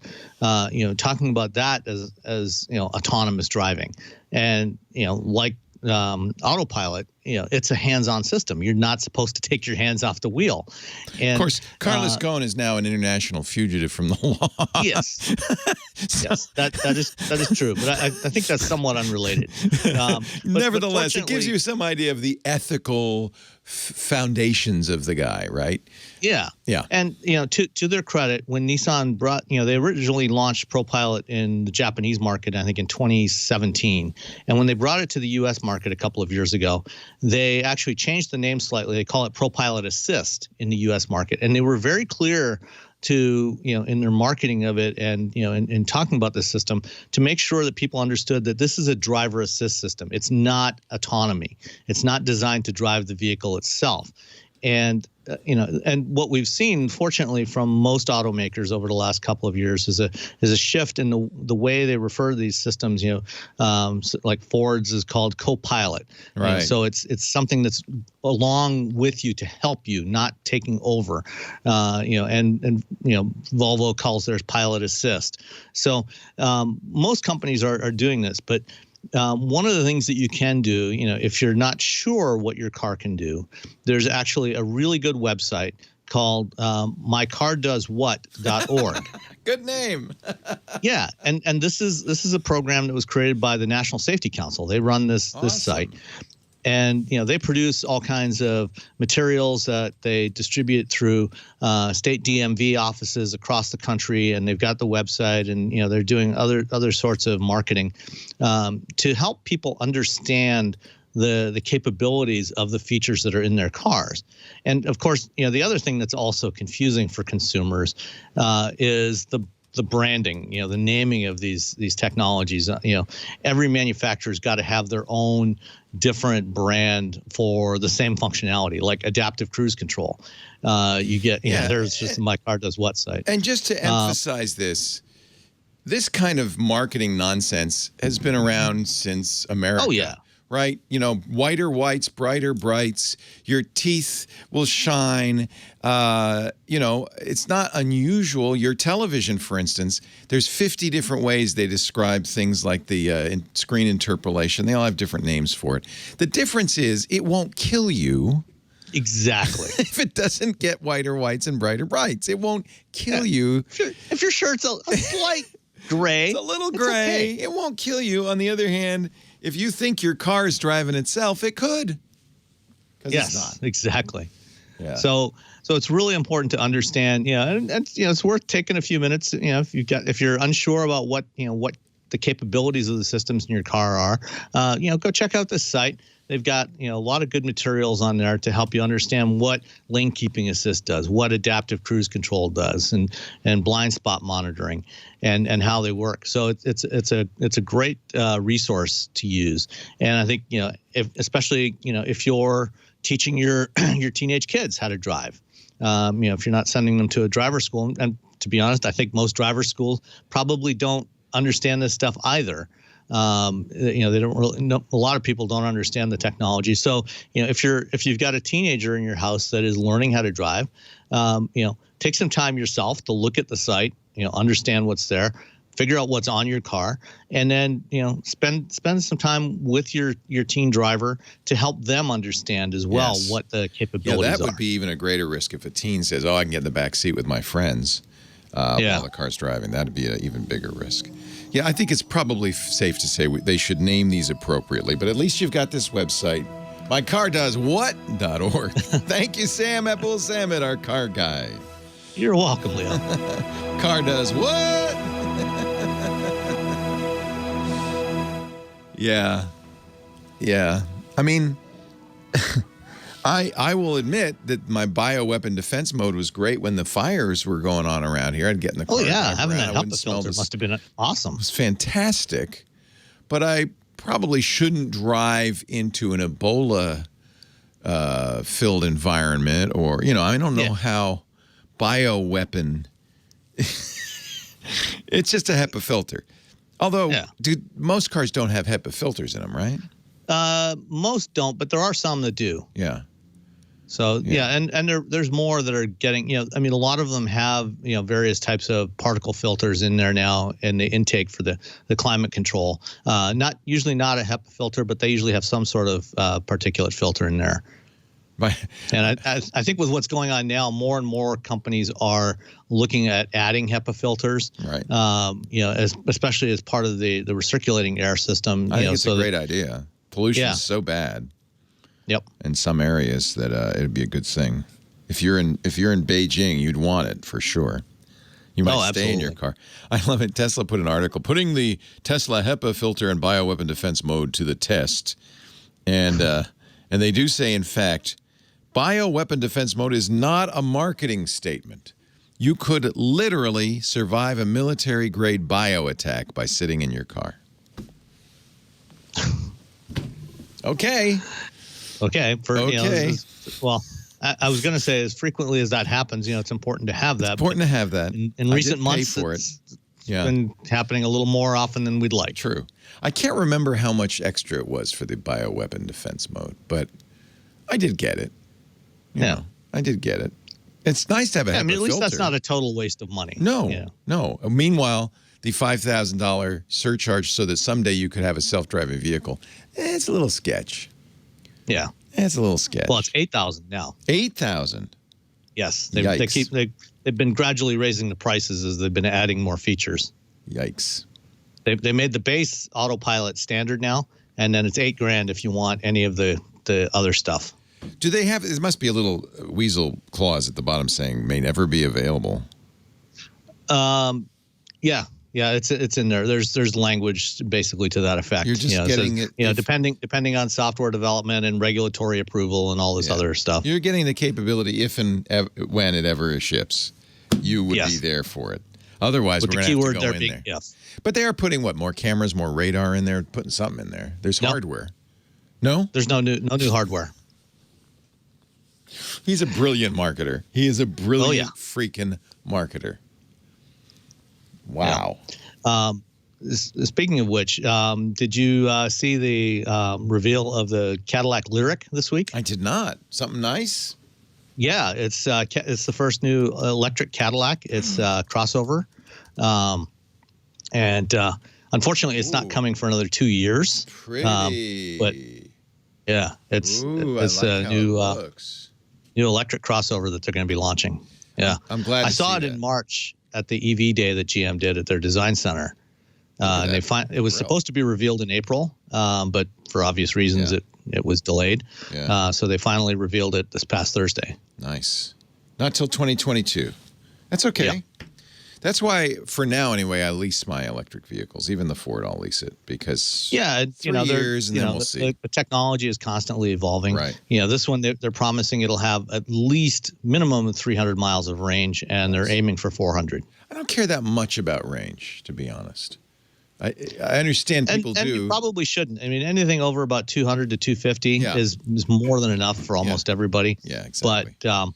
[SPEAKER 6] Talking about that as autonomous driving, and like autopilot, it's a hands-on system. You're not supposed to take your hands off the wheel. And
[SPEAKER 3] of course, Carlos Ghosn is now an international fugitive from the law.
[SPEAKER 6] Yes, yes, that is true. But I think that's somewhat unrelated.
[SPEAKER 3] Nevertheless, it gives you some idea of the ethical foundations of the guy, right?
[SPEAKER 6] Yeah. And to their credit, when Nissan brought, they originally launched ProPilot in the Japanese market, I think in 2017, and when they brought it to the U.S. market a couple of years ago, they actually changed the name slightly. They call it ProPilot Assist in the U.S. market, and they were very clear to in their marketing of it and in talking about this system to make sure that people understood that this is a driver assist system. It's not autonomy. It's not designed to drive the vehicle itself. And and what we've seen, fortunately, from most automakers over the last couple of years is a shift in the way they refer to these systems. Like Ford's is called Copilot,
[SPEAKER 3] right?
[SPEAKER 6] And so it's something that's along with you to help you, not taking over. And Volvo calls theirs Pilot Assist. So most companies are doing this, but one of the things that you can do, if you're not sure what your car can do, there's actually a really good website called mycardoeswhat.org.
[SPEAKER 3] Good name.
[SPEAKER 6] Yeah, and this is a program that was created by the National Safety Council. They run this site. And they produce all kinds of materials that they distribute through state DMV offices across the country, and they've got the website, and they're doing other sorts of marketing to help people understand the capabilities of the features that are in their cars. And of course, the other thing that's also confusing for consumers is the branding, the naming of these technologies. Every manufacturer's got to have their own different brand for the same functionality, like adaptive cruise control. There's just My Car Does What site.
[SPEAKER 3] And just to emphasize this kind of marketing nonsense has been around since America.
[SPEAKER 6] Oh, yeah.
[SPEAKER 3] Right? Whiter whites, brighter brights, your teeth will shine. It's not unusual. Your television, for instance, there's 50 different ways they describe things like the screen interpolation. They all have different names for it. The difference is it won't kill you.
[SPEAKER 6] Exactly.
[SPEAKER 3] If it doesn't get whiter whites and brighter brights, it won't kill you.
[SPEAKER 6] If your shirt's a slight gray.
[SPEAKER 3] It's a little gray. Okay. It won't kill you. On the other hand, if you think your car is driving itself, it could.
[SPEAKER 6] Yes, it's not. Exactly.
[SPEAKER 3] Yeah.
[SPEAKER 6] So it's really important to understand, and it's worth taking a few minutes, if you're unsure about what the capabilities of the systems in your car are, go check out this site. They've got, a lot of good materials on there to help you understand what lane keeping assist does, what adaptive cruise control does, and blind spot monitoring, and how they work. So it's a great resource to use. And I think, especially if you're teaching your teenage kids how to drive, if you're not sending them to a driver school, and to be honest, I think most driver schools probably don't understand this stuff either. They don't really know, a lot of people don't understand the technology. So, if you've got a teenager in your house that is learning how to drive, take some time yourself to look at the site, understand what's there, figure out what's on your car, and then, spend some time with your teen driver to help them understand as well what the capabilities are.
[SPEAKER 3] That would be even a greater risk if a teen says, "Oh, I can get in the back seat with my friends." While the car's driving. That'd be an even bigger risk. Yeah, I think it's probably safe to say they should name these appropriately, but at least you've got this website, mycardoeswhat.org. Thank you, Sam Abuelsamid, our car guy.
[SPEAKER 6] You're welcome, Leo.
[SPEAKER 3] Car does what? Yeah. I mean, I will admit that my bioweapon defense mode was great when the fires were going on around here. I'd get in the car.
[SPEAKER 6] Oh, yeah. Having that HEPA filter must have been awesome.
[SPEAKER 3] It was fantastic. But I probably shouldn't drive into an Ebola filled environment, or, I don't know how bioweapon. It's just a HEPA filter. Although, most cars don't have HEPA filters in them, right?
[SPEAKER 6] Most don't, but there are some that do.
[SPEAKER 3] Yeah.
[SPEAKER 6] So and there's more that are getting, a lot of them have, various types of particle filters in there now in the intake for the climate control. Usually not a HEPA filter, but they usually have some sort of particulate filter in there. And I think with what's going on now, more and more companies are looking at adding HEPA filters,
[SPEAKER 3] right?
[SPEAKER 6] Especially as part of the recirculating air system.
[SPEAKER 3] I think it's a great idea. Pollution is so bad.
[SPEAKER 6] Yep.
[SPEAKER 3] In some areas that it'd be a good thing. If you're in Beijing, you'd want it for sure. You might stay in your car. I love it. Tesla put an article putting the Tesla HEPA filter and bioweapon defense mode to the test, and they do say, in fact, bioweapon defense mode is not a marketing statement. You could literally survive a military-grade bio attack by sitting in your car. Okay.
[SPEAKER 6] Well, I was going to say, as frequently as that happens, it's important to have that.
[SPEAKER 3] It's important to have that.
[SPEAKER 6] In recent months, it's been happening a little more often than we'd like.
[SPEAKER 3] True. I can't remember how much extra it was for the bioweapon defense mode, but I did get it. I did get it. It's nice to have a HEPA
[SPEAKER 6] at least
[SPEAKER 3] filter.
[SPEAKER 6] That's not a total waste of money.
[SPEAKER 3] No. Meanwhile, the $5,000 surcharge so that someday you could have a self-driving vehicle, it's a little sketch.
[SPEAKER 6] Yeah.
[SPEAKER 3] It's a little sketch.
[SPEAKER 6] Well, it's 8,000 now.
[SPEAKER 3] 8,000.
[SPEAKER 6] Yes. They've been gradually raising the prices as they've been adding more features.
[SPEAKER 3] Yikes.
[SPEAKER 6] They made the base autopilot standard now, and then it's $8,000 if you want any of the other stuff.
[SPEAKER 3] Do they have? There must be a little weasel clause at the bottom saying may never be available.
[SPEAKER 6] Yeah, it's in there. There's language basically to that effect.
[SPEAKER 3] You're just getting it.
[SPEAKER 6] Depending on software development and regulatory approval and all this other stuff.
[SPEAKER 3] You're getting the capability if and when it ever ships. You would be there for it. Otherwise, we're going to have to go in there.
[SPEAKER 6] Yes.
[SPEAKER 3] But they are putting more cameras, more radar in there, putting something in there. There's hardware. No?
[SPEAKER 6] There's no new hardware.
[SPEAKER 3] He's a brilliant marketer. He is a brilliant freaking marketer. Wow.
[SPEAKER 6] Yeah. Speaking of which, did you see the reveal of the Cadillac Lyric this week?
[SPEAKER 3] I did not. Something nice?
[SPEAKER 6] Yeah, it's the first new electric Cadillac. It's crossover, and unfortunately, it's not coming for another 2 years.
[SPEAKER 3] Pretty.
[SPEAKER 6] But yeah, it's a new electric crossover that they're going to be launching. Yeah,
[SPEAKER 3] I'm glad
[SPEAKER 6] I saw it in March at the EV Day that GM did at their design center. And it was supposed to be revealed in April, but for obvious reasons, it it was delayed.
[SPEAKER 3] Yeah.
[SPEAKER 6] So they finally revealed it this past Thursday.
[SPEAKER 3] Nice. Not till 2022. That's okay.
[SPEAKER 6] Yeah.
[SPEAKER 3] That's why, for now anyway, I lease my electric vehicles. Even the Ford, I'll lease it because 3 years and then we'll see.
[SPEAKER 6] The technology is constantly evolving.
[SPEAKER 3] Right.
[SPEAKER 6] This one they're promising it'll have at least minimum of 300 miles of range, and they're aiming for 400.
[SPEAKER 3] I don't care that much about range, to be honest. I understand people
[SPEAKER 6] and
[SPEAKER 3] do.
[SPEAKER 6] you probably shouldn't. I mean, anything over about 200 to 250 is more than enough for almost everybody.
[SPEAKER 3] Yeah, exactly.
[SPEAKER 6] But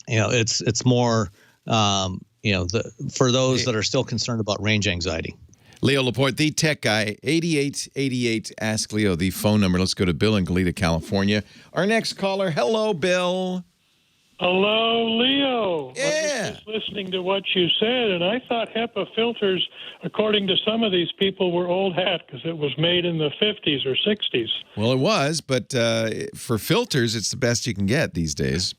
[SPEAKER 6] it's more. For those that are still concerned about range anxiety.
[SPEAKER 3] Leo Laporte, the tech guy, 8888 Ask Leo, the phone number. Let's go to Bill in Goleta, California. Our next caller. Hello, Bill.
[SPEAKER 7] Hello, Leo.
[SPEAKER 3] Yeah.
[SPEAKER 7] I was just listening to what you said, and I thought HEPA filters, according to some of these people, were old hat because it was made in the 50s or 60s.
[SPEAKER 3] Well, it was, but for filters, it's the best you can get these days.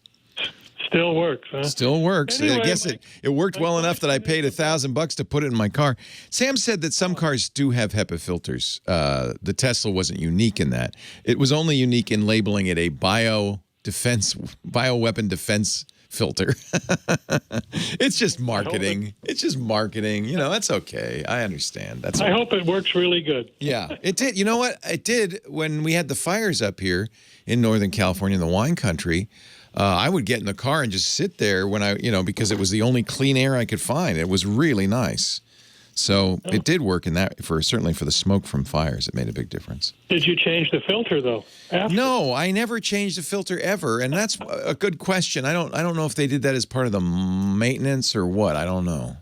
[SPEAKER 7] Still works, huh?
[SPEAKER 3] Still works.
[SPEAKER 7] Anyway,
[SPEAKER 3] I guess it worked well enough that I paid $1,000 to put it in my car. Sam said that some cars do have HEPA filters. The Tesla wasn't unique in that. It was only unique in labeling it a bioweapon defense filter. It's just marketing. It's just marketing. That's okay. I understand.
[SPEAKER 7] I hope it works really good.
[SPEAKER 3] Yeah, it did. You know what? It did when we had the fires up here in Northern California in the wine country. I would get in the car and just sit there because it was the only clean air I could find. It was really nice. So it did work in that certainly for the smoke from fires. It made a big difference.
[SPEAKER 7] Did you change the filter though? After?
[SPEAKER 3] No, I never changed the filter ever, and that's a good question. I don't know if they did that as part of the maintenance or what. I don't know.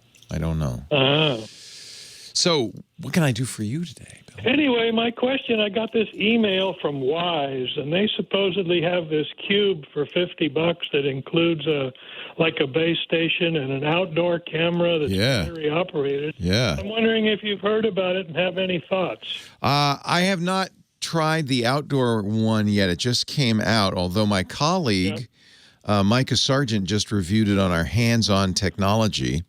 [SPEAKER 3] So what can I do for you today, Bill?
[SPEAKER 7] Anyway, my question, I got this email from Wyze, and they supposedly have this cube for $50 that includes a base station and an outdoor camera that's battery operated.
[SPEAKER 3] Yeah.
[SPEAKER 7] I'm wondering if you've heard about it and have any thoughts.
[SPEAKER 3] I have not tried the outdoor one yet. It just came out, although my colleague, Micah Sargent, just reviewed it on our hands-on technology.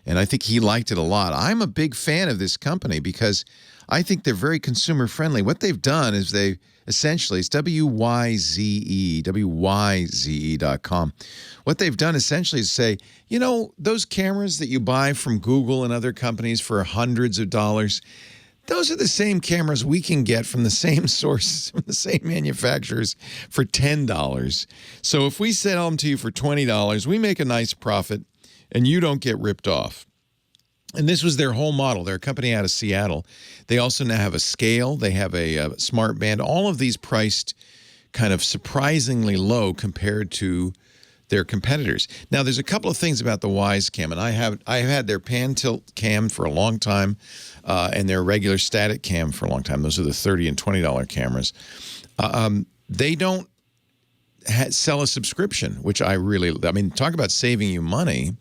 [SPEAKER 3] And I think he liked it a lot. I'm a big fan of this company because I think they're very consumer friendly. What they've done is it's WYZE.com. What they've done essentially is say, those cameras that you buy from Google and other companies for hundreds of dollars, those are the same cameras we can get from the same sources, from the same manufacturers for $10. So if we sell them to you for $20, we make a nice profit and you don't get ripped off. And this was their whole model. They're a company out of Seattle. They also now have a scale. They have a smart band. All of these priced kind of surprisingly low compared to their competitors. Now, there's a couple of things about the Wyzecam, and I have had their pan tilt cam for a long time and their regular static cam for a long time. Those are the $30 and $20 cameras. They don't sell a subscription, which talk about saving you money.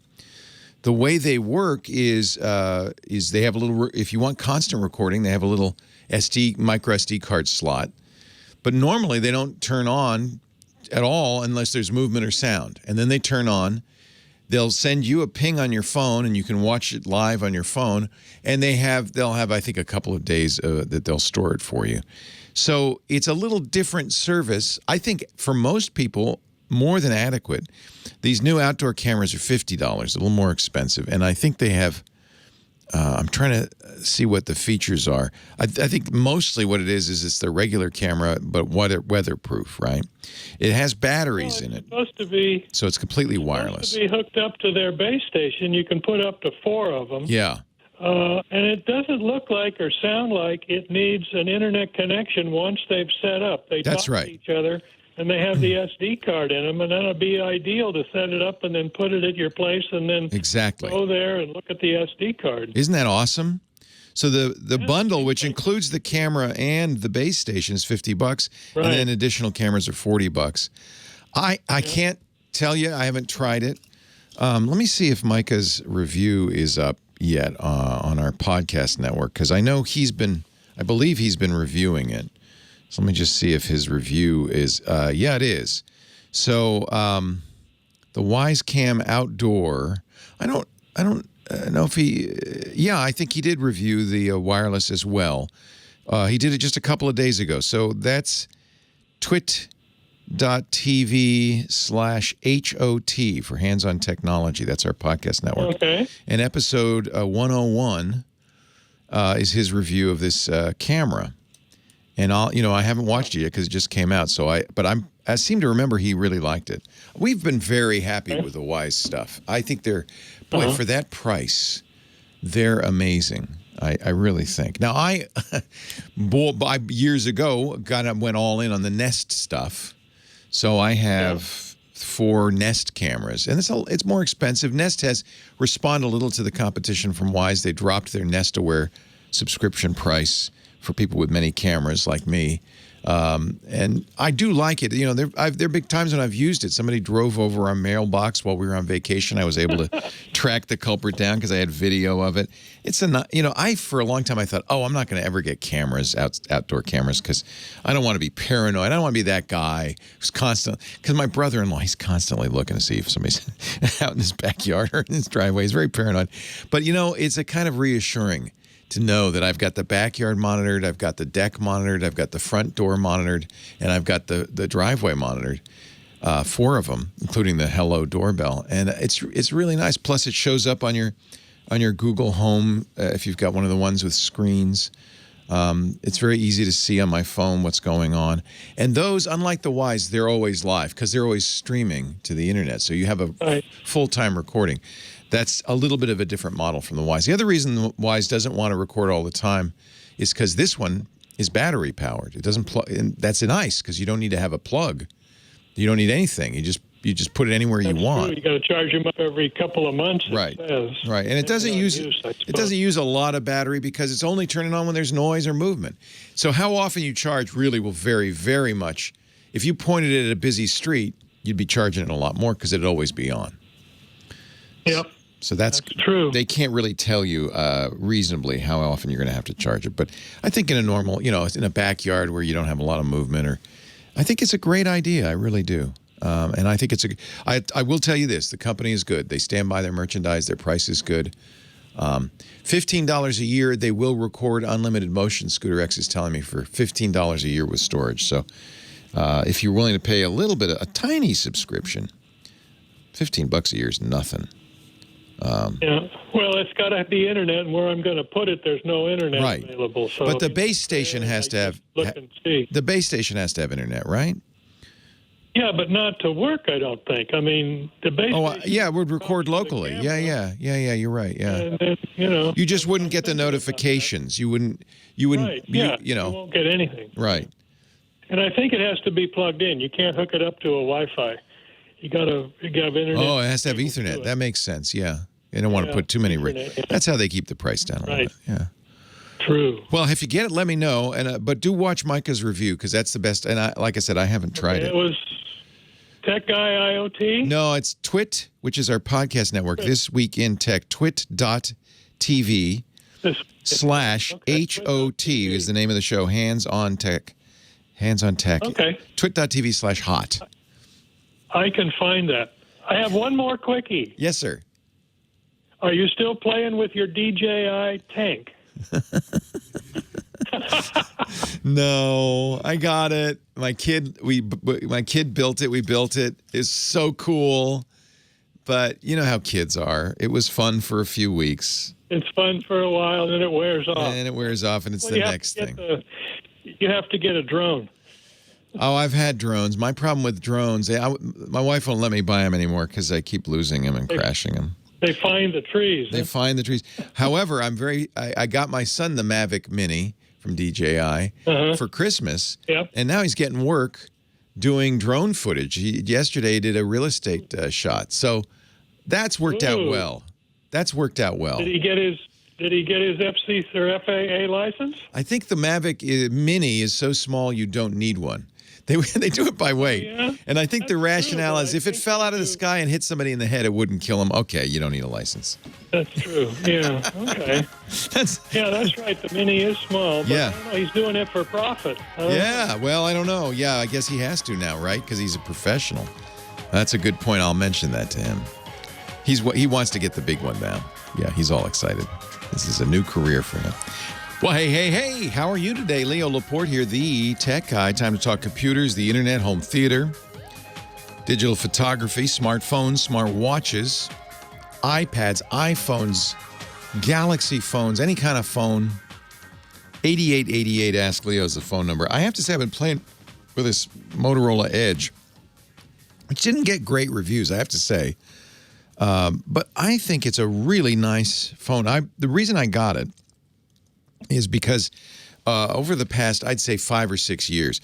[SPEAKER 3] The way they work is they have a little, if you want constant recording, they have a little micro SD card slot. But normally they don't turn on at all unless there's movement or sound. And then they turn on. They'll send you a ping on your phone, and you can watch it live on your phone. And they'll have, I think, a couple of days that they'll store it for you. So it's a little different service. I think for most people, more than adequate. These new outdoor cameras are $50, a little more expensive. And I think they have, I'm trying to see what the features are. I think mostly what it is it's the regular camera, but weatherproof, right? It has batteries in it.
[SPEAKER 7] Supposed to be.
[SPEAKER 3] So it's completely wireless.
[SPEAKER 7] Supposed to be hooked up to their base station. You can put up to 4 of them.
[SPEAKER 3] Yeah.
[SPEAKER 7] And it doesn't look like or sound like it needs an internet connection once they've set up. They talk to each other, and they have the SD card in them, and then it'd be ideal to set it up and then put it at your place and then go there and look at the SD card.
[SPEAKER 3] Isn't that awesome? So the bundle, which includes the camera and the base station, is $50, and then additional cameras are $40. I can't tell you. I haven't tried it. Let me see if Micah's review is up yet on our podcast network, because I know I believe he's been reviewing it. So let me just see if his review is, yeah, it is. So the Wyzecam Outdoor, I don't know if I think he did review the wireless as well. He did it just a couple of days ago. So that's twit.tv/HOT for Hands on Technology. That's our podcast network.
[SPEAKER 7] Okay.
[SPEAKER 3] And episode 101 is his review of this camera. And I haven't watched it yet because it just came out. But I seem to remember he really liked it. We've been very happy with the Wyze stuff. I think they're, for that price, they're amazing. I really think. Now, I years ago went all in on the Nest stuff. So I have 4 Nest cameras, and it's more expensive. Nest has responded a little to the competition from Wyze. They dropped their Nest Aware subscription price for people with many cameras like me. And I do like it. There are big times when I've used it. Somebody drove over our mailbox while we were on vacation. I was able to track the culprit down because I had video of it. For a long time I thought, I'm not going to ever get outdoor cameras because I don't want to be paranoid. I don't want to be that guy who's because my brother-in-law, he's constantly looking to see if somebody's out in his backyard or in his driveway. He's very paranoid. But, it's a kind of reassuring to know that I've got the backyard monitored, I've got the deck monitored, I've got the front door monitored, and I've got the driveway monitored, 4 of them, including the Hello doorbell. And it's really nice. Plus, it shows up on your Google Home if you've got one of the ones with screens. It's very easy to see on my phone what's going on. And those, unlike the Wyze, they're always live because they're always streaming to the internet. So you have a full-time recording. That's a little bit of a different model from the Wyze. The other reason the Wyze doesn't want to record all the time is because this one is battery powered. It doesn't plug, and that's nice because you don't need to have a plug. You don't need anything. You just put it anywhere you want.
[SPEAKER 7] True. You got to charge them up every couple of months.
[SPEAKER 3] Right. Right. And it doesn't use a lot of battery because it's only turning on when there's noise or movement. So how often you charge really will vary very much. If you pointed it at a busy street, you'd be charging it a lot more because it'd always be on.
[SPEAKER 7] Yep.
[SPEAKER 3] So that's
[SPEAKER 7] true.
[SPEAKER 3] They can't really tell you reasonably how often you're going to have to charge it. But I think in a normal, in a backyard where you don't have a lot of movement, I think it's a great idea. I really do. And I think I will tell you this, the company is good. They stand by their merchandise. Their price is good. $15 a year, they will record unlimited motion. Scooter X is telling me for $15 a year with storage. So if you're willing to pay a little bit, a tiny subscription, $15 a year is nothing.
[SPEAKER 7] Well, it's got to be internet, and where I'm going to put it, there's no internet available. So
[SPEAKER 3] but the base station has to have the base station has to have internet, right?
[SPEAKER 7] Yeah, but not to work, I don't think. I mean, the base.
[SPEAKER 3] It would record locally. Yeah. You're right. Yeah.
[SPEAKER 7] And then,
[SPEAKER 3] you just wouldn't get the notifications. You wouldn't.
[SPEAKER 7] Right. You won't get anything.
[SPEAKER 3] Right.
[SPEAKER 7] And I think it has to be plugged in. You can't hook it up to a Wi-Fi. You got to have internet.
[SPEAKER 3] Oh, it has to have Ethernet. That makes sense. Yeah. You don't want to put too many. That's how they keep the price down a little bit. Yeah.
[SPEAKER 7] True.
[SPEAKER 3] Well, if you get it, let me know. And but do watch Micah's review because that's the best. And like I said, I haven't tried it.
[SPEAKER 7] It was Tech Guy IoT?
[SPEAKER 3] No, it's TWiT, which is our podcast network. This Week in Tech, twit.tv/HOT is the name of the show. Hands on Tech. Okay. Twit.tv/hot.
[SPEAKER 7] I can find that. I have one more quickie.
[SPEAKER 3] Yes, sir.
[SPEAKER 7] Are you still playing with your DJI tank?
[SPEAKER 3] No, I got it. My kid built it. We built it. It's so cool. But you know how kids are. It was fun for a few weeks.
[SPEAKER 7] It's fun for a while, and then it wears off.
[SPEAKER 3] And it's the next thing.
[SPEAKER 7] You have to get a drone.
[SPEAKER 3] Oh, I've had drones. My problem with drones, my wife won't let me buy them anymore because I keep losing them and crashing them.
[SPEAKER 7] They find the trees.
[SPEAKER 3] They find the trees. However, I got my son the Mavic Mini from DJI for Christmas, and now he's getting work doing drone footage. He yesterday did a real estate shot, so that's worked out well. Did he get his FC or FAA license? I think the Mavic Mini is so small you don't need one. They do it by weight. And I think the rationale is if it fell out of the sky and hit somebody in the head, it wouldn't kill them. Okay, you don't need a license.
[SPEAKER 7] That's true. Yeah. Okay. That's right. The Mini is small. But I don't know, he's doing it for profit.
[SPEAKER 3] Well, I don't know. Yeah, I guess he has to now, right? Because he's a professional. That's a good point. I'll mention that to him. He wants to get the big one now. Yeah, he's all excited. This is a new career for him. Well, hey, how are you today? Leo Laporte here, the tech guy. Time to talk computers, the internet, home theater, digital photography, smartphones, smart watches, iPads, iPhones, Galaxy phones, any kind of phone. 8888 Ask Leo is the phone number. I have to say I've been playing with this Motorola Edge, which didn't get great reviews, I have to say. But I think it's a really nice phone. The reason I got it is because over the past, I'd say 5 or 6 years,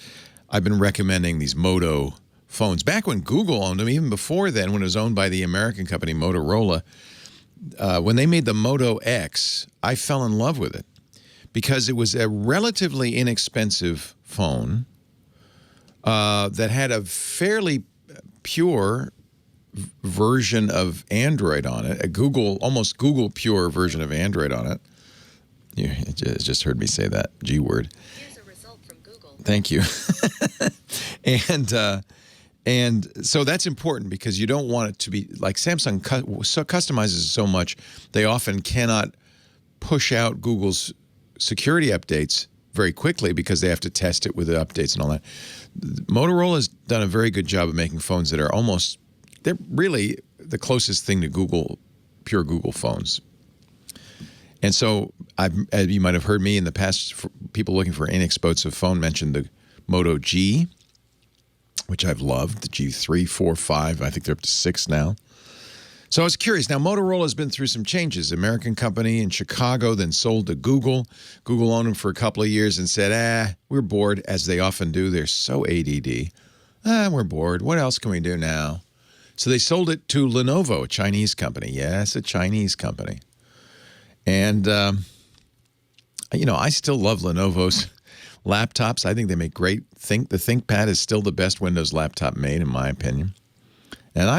[SPEAKER 3] I've been recommending these Moto phones. Back when Google owned them, even before then, when it was owned by the American company Motorola, when they made the Moto X, I fell in love with it because it was a relatively inexpensive phone that had a fairly pure version of Android on it, almost Google pure version of Android on it. You just heard me say that G word.
[SPEAKER 8] Here's a result from Google.
[SPEAKER 3] Thank you. And so that's important because you don't want it to be like Samsung customizes so much, they often cannot push out Google's security updates very quickly because they have to test it with the updates and all that. Motorola's done a very good job of making phones that are they're really the closest thing to pure Google phones. And so you might have heard me in the past, people looking for an inexpensive phone mention the Moto G, which I've loved, the G3, 4, 5. I think they're up to 6 now. So I was curious. Now, Motorola has been through some changes. American company in Chicago, then sold to Google. Google owned them for a couple of years and said, we're bored, as they often do. They're so ADD. We're bored. What else can we do now? So they sold it to Lenovo, a Chinese company. Yes, a Chinese company. And, I still love Lenovo's laptops. I think they make great. The ThinkPad is still the best Windows laptop made, in my opinion. And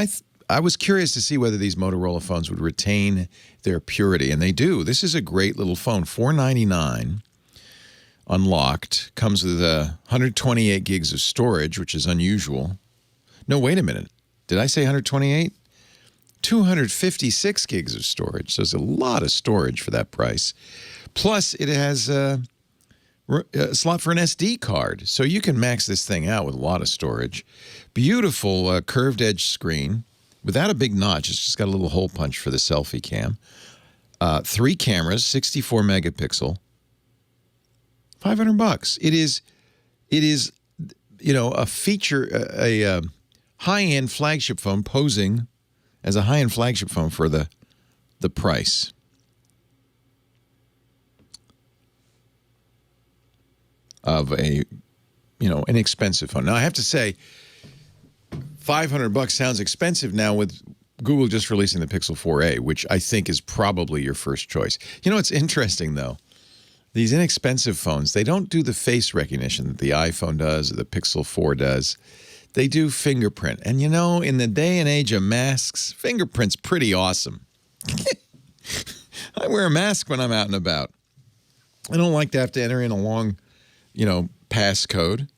[SPEAKER 3] I was curious to see whether these Motorola phones would retain their purity, and they do. This is a great little phone, $499, unlocked. Comes with 128 gigs of storage, which is unusual. No, wait a minute. Did I say 128? 256 gigs of storage. So it's a lot of storage for that price. Plus, it has a slot for an SD card. So you can max this thing out with a lot of storage. Beautiful curved edge screen without a big notch. It's just got a little hole punch for the selfie cam. 3 cameras, 64 megapixel. $500. It is, a feature, a high-end flagship phone posing as a high-end flagship phone for the price. Of an expensive phone. Now, I have to say, $500 sounds expensive now with Google just releasing the Pixel 4a, which I think is probably your first choice. It's interesting, though. These inexpensive phones, they don't do the face recognition that the iPhone does or the Pixel 4 does. They do fingerprint. And, in the day and age of masks, fingerprint's pretty awesome. I wear a mask when I'm out and about. I don't like to have to enter in a long, passcode.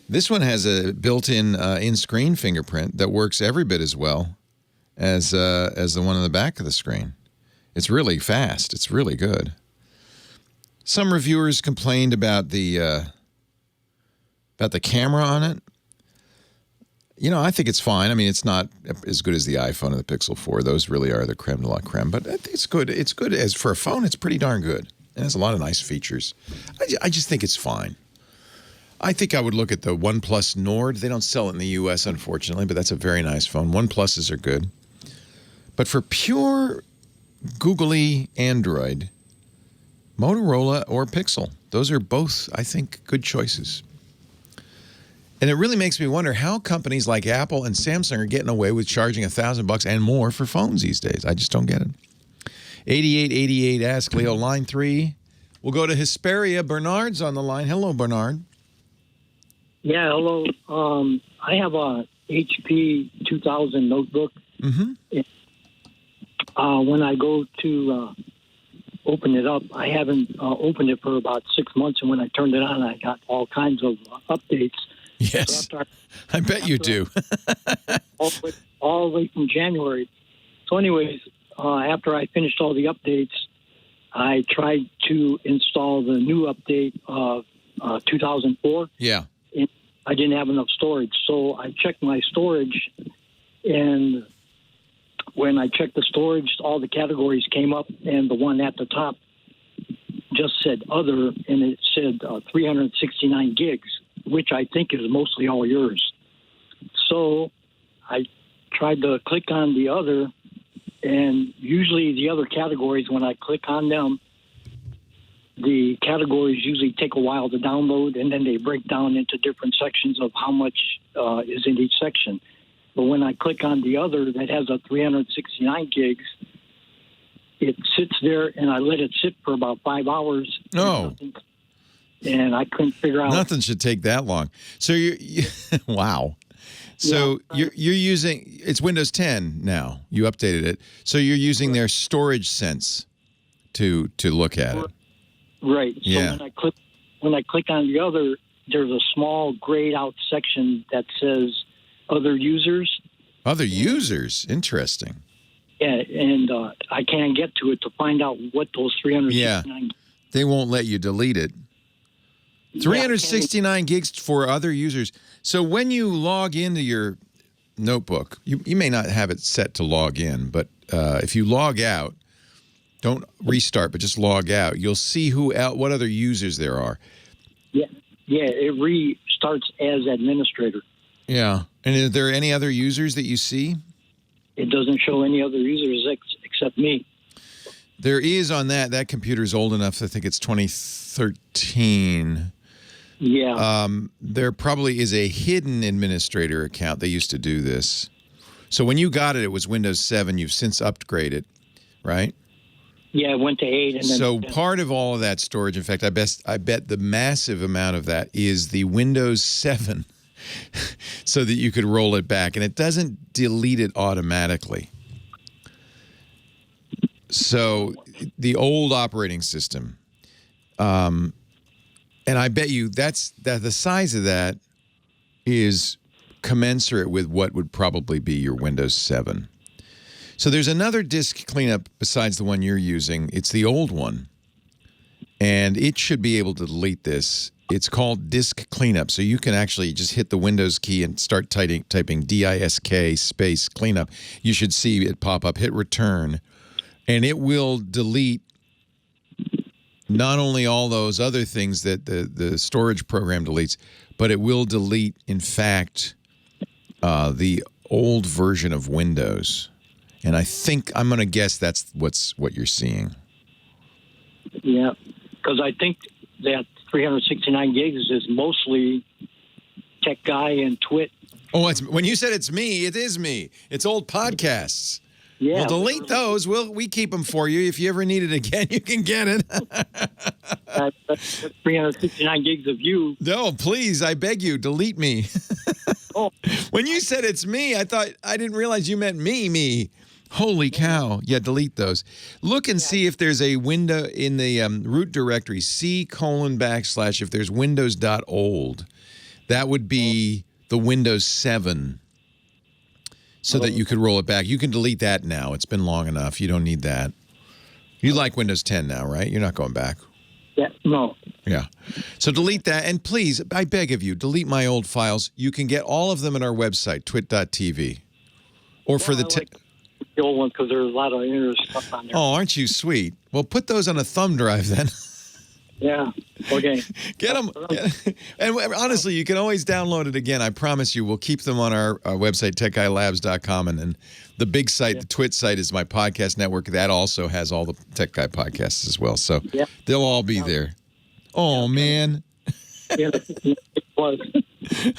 [SPEAKER 3] This one has a built-in in-screen fingerprint that works every bit as well as the one on the back of the screen. It's really fast. It's really good. Some reviewers complained about the camera on it. I think it's fine. I mean, it's not as good as the iPhone or the Pixel 4. Those really are the creme de la creme. But it's good. It's good. As for a phone, it's pretty darn good. It has a lot of nice features. I just think it's fine. I think I would look at the OnePlus Nord. They don't sell it in the U.S., unfortunately, but that's a very nice phone. OnePluses are good. But for pure googly Android, Motorola or Pixel, those are both, I think, good choices. And it really makes me wonder how companies like Apple and Samsung are getting away with charging $1,000 and more for phones these days. I just don't get it. 8888 Ask Leo, line 3. We'll go to Hesperia. Bernard's on the line. Hello, Bernard.
[SPEAKER 9] Yeah, hello. I have a HP 2000 notebook. Mm-hmm. When I go to open it up, I haven't opened it for about 6 months, and when I turned it on, I got all kinds of updates.
[SPEAKER 3] Yes, so I bet you do.
[SPEAKER 9] all the way from January. So anyways, after I finished all the updates, I tried to install the new update of 2004.
[SPEAKER 3] Yeah.
[SPEAKER 9] And I didn't have enough storage. So I checked my storage, and when I checked the storage, all the categories came up, and the one at the top just said other, and it said 369 gigs, which I think is mostly all yours. So I tried to click on the other, and usually the other categories, when I click on them, the categories usually take a while to download, and then they break down into different sections of how much is in each section. But when I click on the other that has a 369 gigs, it sits there, and I let it sit for about 5 hours.
[SPEAKER 3] Oh.
[SPEAKER 9] And I couldn't figure out.
[SPEAKER 3] Nothing should take that long. So you wow. So you're using, it's Windows 10 now. You updated it. So you're using their storage sense to look at it.
[SPEAKER 9] Right. So
[SPEAKER 3] yeah.
[SPEAKER 9] when I click on the other, there's a small grayed out section that says other users.
[SPEAKER 3] Other users? Interesting.
[SPEAKER 9] Yeah, and I can't get to it to find out what those 369.
[SPEAKER 3] Yeah. They won't let you delete it. 369 gigs for other users. So when you log into your notebook, you may not have it set to log in, but if you log out, don't restart, but just log out, you'll see what other users there are.
[SPEAKER 9] Yeah, it restarts as administrator.
[SPEAKER 3] Yeah. And are there any other users that you see?
[SPEAKER 9] It doesn't show any other users except me.
[SPEAKER 3] There is on that computer's old enough, I think it's 2013.
[SPEAKER 9] Yeah.
[SPEAKER 3] There probably is a hidden administrator account. They used to do this. So when you got it, it was Windows 7. You've since upgraded, right?
[SPEAKER 9] Yeah, it went to 8. And then
[SPEAKER 3] so part of all of that storage, in fact, I bet the massive amount of that is the Windows 7 so that you could roll it back. And it doesn't delete it automatically. So the old operating system, and I bet you that the size of that is commensurate with what would probably be your Windows 7. So there's another disk cleanup besides the one you're using. It's the old one, and it should be able to delete this. It's called disk cleanup, so you can actually just hit the Windows key and start typing DISK space cleanup. You should see it pop up. Hit return, and it will delete not only all those other things that the storage program deletes, but it will delete, in fact, the old version of Windows. And I think, I'm going to guess that's what you're seeing.
[SPEAKER 9] Yeah, because I think that 369 gigs is mostly Tech Guy and TWiT.
[SPEAKER 3] Oh, when you said it's me, it is me. It's old podcasts.
[SPEAKER 9] Yeah.
[SPEAKER 3] We'll delete those. We keep them for you. If you ever need it again, you can get it.
[SPEAKER 9] That's 369 gigs of you.
[SPEAKER 3] No, please, I beg you, delete me.
[SPEAKER 9] Oh.
[SPEAKER 3] When you said it's me, I didn't realize you meant me. Holy cow. Yeah, delete those. Look and see if there's a window in the root directory, C:// if there's windows.old. That would be the Windows 7 so that you could roll it back. You can delete that now. It's been long enough. You don't need that. You like Windows 10 now, right? You're not going back.
[SPEAKER 9] Yeah, no.
[SPEAKER 3] Yeah. So delete that. And please, I beg of you, delete my old files. You can get all of them at our website, twit.tv. Or for the
[SPEAKER 9] old one because there's a lot of interesting stuff on there.
[SPEAKER 3] Oh, aren't you sweet? Well, put those on a thumb drive then.
[SPEAKER 9] Yeah. Okay.
[SPEAKER 3] Get them. And honestly, you can always download it again. I promise you. We'll keep them on our website, techguylabs.com. And then the big site, the TWiT site, is my podcast network. That also has all the Tech Guy podcasts as well. So they'll all be there. Oh, man.
[SPEAKER 9] Yeah, it was.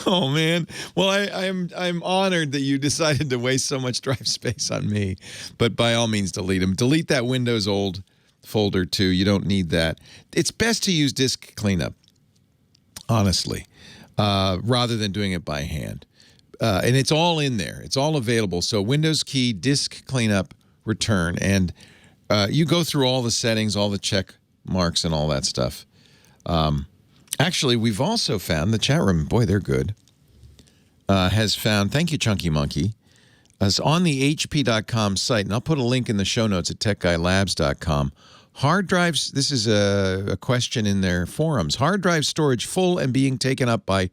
[SPEAKER 3] Oh, man. Well, I'm honored that you decided to waste so much drive space on me. But by all means, delete them. Delete that Windows old folder, too. You don't need that. It's best to use disk cleanup, honestly, rather than doing it by hand. And it's all in there. It's all available. So Windows key, disk cleanup, return. And you go through all the settings, all the check marks, and all that stuff. Actually, we've also found, the chat room, boy, they're good, has found, thank you, Chunky Monkey, is on the HP.com site, and I'll put a link in the show notes at techguylabs.com, Hard drives, this is a question in their forums. Hard drive storage full and being taken up by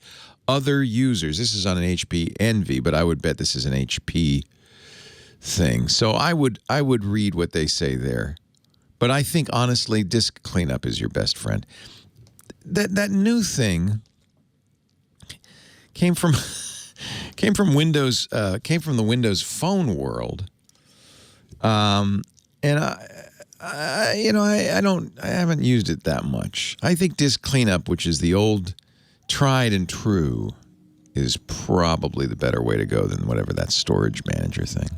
[SPEAKER 3] other users. This is on an HP Envy, but I would bet this is an HP thing. So I would read what they say there. But I think, honestly, disk cleanup is your best friend. That new thing came from Windows, came from the Windows Phone world. And I haven't used it that much. I think disk cleanup, which is the old tried and true, is probably the better way to go than whatever that storage manager thing.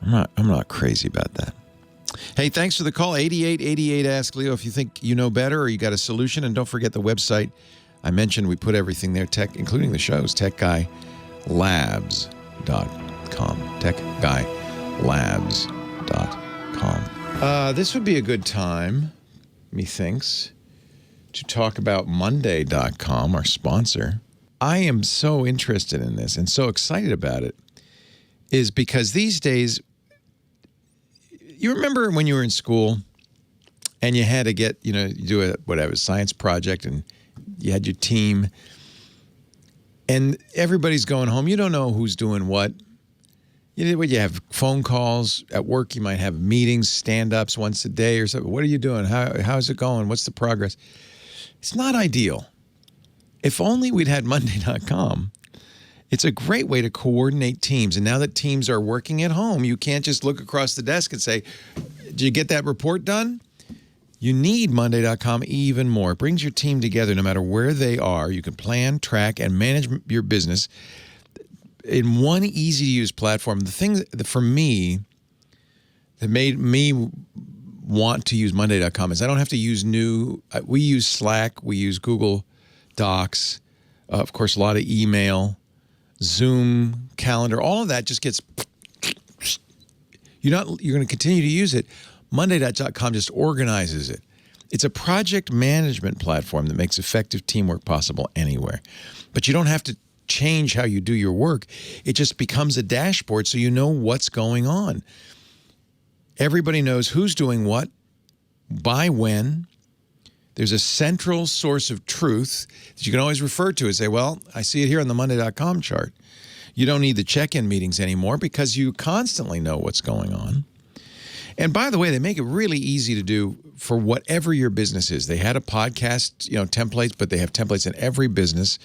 [SPEAKER 3] I'm not crazy about that. Hey, thanks for the call. 8888 Ask Leo if you think you know better or you got a solution. And don't forget the website. I mentioned we put everything there, tech, including the shows, techguylabs.com. techguylabs.com. This would be a good time, methinks, to talk about Monday.com, our sponsor. I am so interested in this and so excited about it is because these days, you remember when you were in school and you had to get, you do a science project and you had your team and everybody's going home. You don't know who's doing what. You have phone calls at work. You might have meetings, stand-ups once a day or something. What are you doing? How's it going? What's the progress? It's not ideal. If only we'd had Monday.com. It's a great way to coordinate teams. And now that teams are working at home, you can't just look across the desk and say, did you get that report done? You need Monday.com even more. It brings your team together no matter where they are. You can plan, track, and manage your business in one easy-to-use platform. The thing that, for me, that made me want to use Monday.com is I don't have to use we use Slack, we use Google Docs, of course, a lot of email, Zoom, calendar, all of that just gets, you're going to continue to use it. Monday.com just organizes it. It's a project management platform that makes effective teamwork possible anywhere. But you don't have to change how you do your work. It just becomes a dashboard so you know what's going on. Everybody knows who's doing what, by when. There's a central source of truth that you can always refer to and say, well, I see it here on the Monday.com chart. You don't need the check-in meetings anymore because you constantly know what's going on. And by the way, they make it really easy to do for whatever your business is. They had a podcast, templates, but they have templates in every business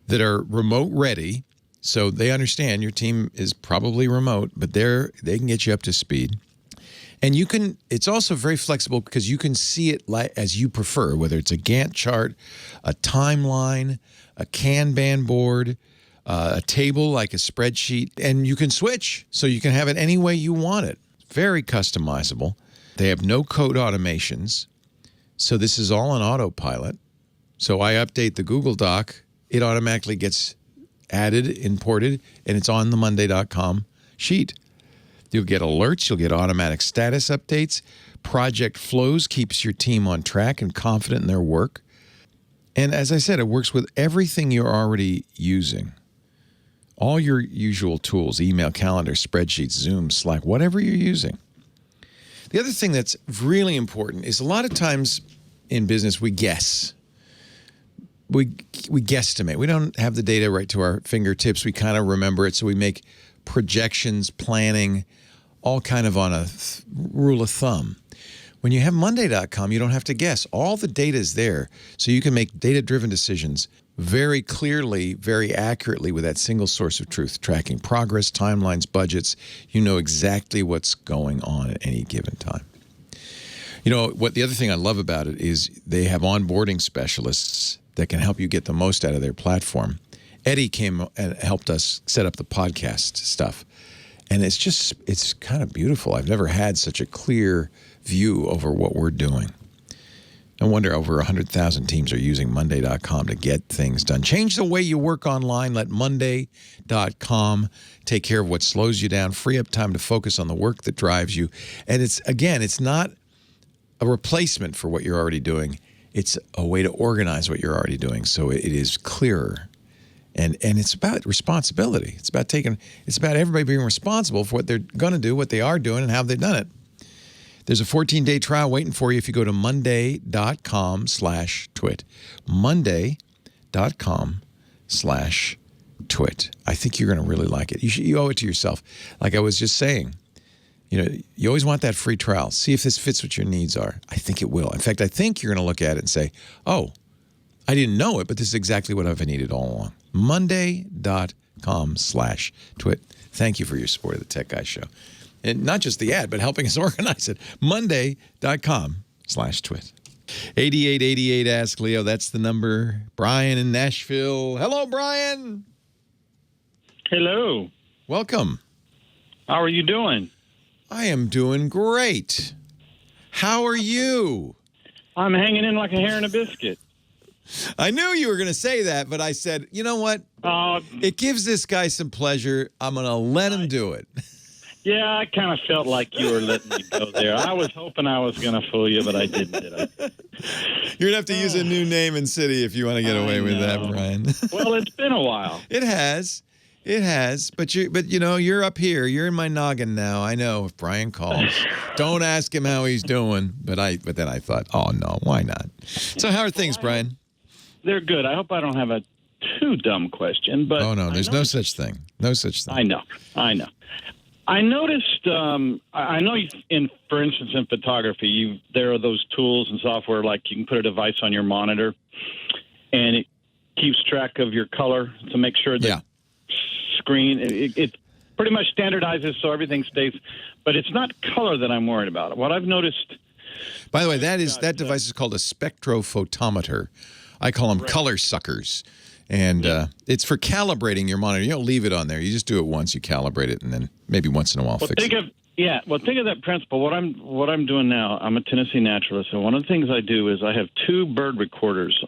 [SPEAKER 3] that are remote ready. So they understand your team is probably remote, but they can get you up to speed. And it's also very flexible because you can see it as you prefer, whether it's a Gantt chart, a timeline, a Kanban board, a table like a spreadsheet, and you can switch so you can have it any way you want it. Very customizable. They have no code automations. So this is all on autopilot. So I update the Google Doc, it automatically gets added, imported, and it's on the Monday.com sheet. You'll get alerts. You'll get automatic status updates. Project flows keeps your team on track and confident in their work. And as I said, it works with everything you're already using. All your usual tools, email, calendar, spreadsheets, Zoom, Slack, whatever you're using. The other thing that's really important is a lot of times in business we guess. We guesstimate. We don't have the data right to our fingertips. We kind of remember it, so we make projections, planning, all kind of on a rule of thumb. When you have Monday.com, you don't have to guess. All the data is there, so you can make data-driven decisions very clearly, very accurately with that single source of truth, tracking progress, timelines, budgets. You know exactly what's going on at any given time. The other thing I love about it is they have onboarding specialists that can help you get the most out of their platform. Eddie came and helped us set up the podcast stuff. And it's kind of beautiful. I've never had such a clear view over what we're doing. No wonder over 100,000 teams are using Monday.com to get things done. Change the way you work online. Let Monday.com take care of what slows you down. Free up time to focus on the work that drives you. And it's not a replacement for what you're already doing. It's a way to organize what you're already doing so it is clearer. And it's about responsibility. It's about everybody being responsible for what they're going to do, what they are doing, and how they've done it. There's a 14-day trial waiting for you if you go to monday.com/twit. monday.com/twit. I think you're going to really like it. You owe it to yourself. Like I was just saying, you always want that free trial. See if this fits what your needs are. I think it will. In fact, I think you're going to look at it and say, oh, I didn't know it, but this is exactly what I've needed all along. monday.com/twit. Thank you for your support of the Tech Guy Show. And not just the ad, but helping us organize it. monday.com/twit. 8888 Ask Leo. That's the number. Brian in Nashville. Hello, Brian.
[SPEAKER 10] Hello.
[SPEAKER 3] Welcome.
[SPEAKER 10] How are you doing?
[SPEAKER 3] I am doing great. How are you?
[SPEAKER 10] I'm hanging in like a hair in a biscuit.
[SPEAKER 3] I knew you were going to say that, but I said, you know what? It gives this guy some pleasure. I'm going to let him do it.
[SPEAKER 10] Yeah, I kind of felt like you were letting me go there. I was hoping I was going to fool you, but I didn't, did I?
[SPEAKER 3] You're going to have to use a new name and city if you want to get away with that, Brian.
[SPEAKER 10] Well, it's been a while.
[SPEAKER 3] It has. It has. But you're up here. You're in my noggin now. I know if Brian calls, don't ask him how he's doing. But then I thought, oh, no, why not? So how are things, Brian?
[SPEAKER 10] They're good. I hope I don't have a too dumb question. But
[SPEAKER 3] oh, no, there's no such thing. No such thing.
[SPEAKER 10] I know. I noticed, I know, for instance, in photography, there are those tools and software like you can put a device on your monitor, and it keeps track of your color to make sure that screen, it pretty much standardizes so everything stays. But it's not color that I'm worried about. What I've noticed.
[SPEAKER 3] By the way, that device is called a spectrophotometer. I call them color suckers. And it's for calibrating your monitor. You don't leave it on there. You just do it once. You calibrate it, and then maybe once in a while fix it.
[SPEAKER 10] Think of that principle. What I'm doing now, I'm a Tennessee naturalist, and one of the things I do is I have 2 bird recorders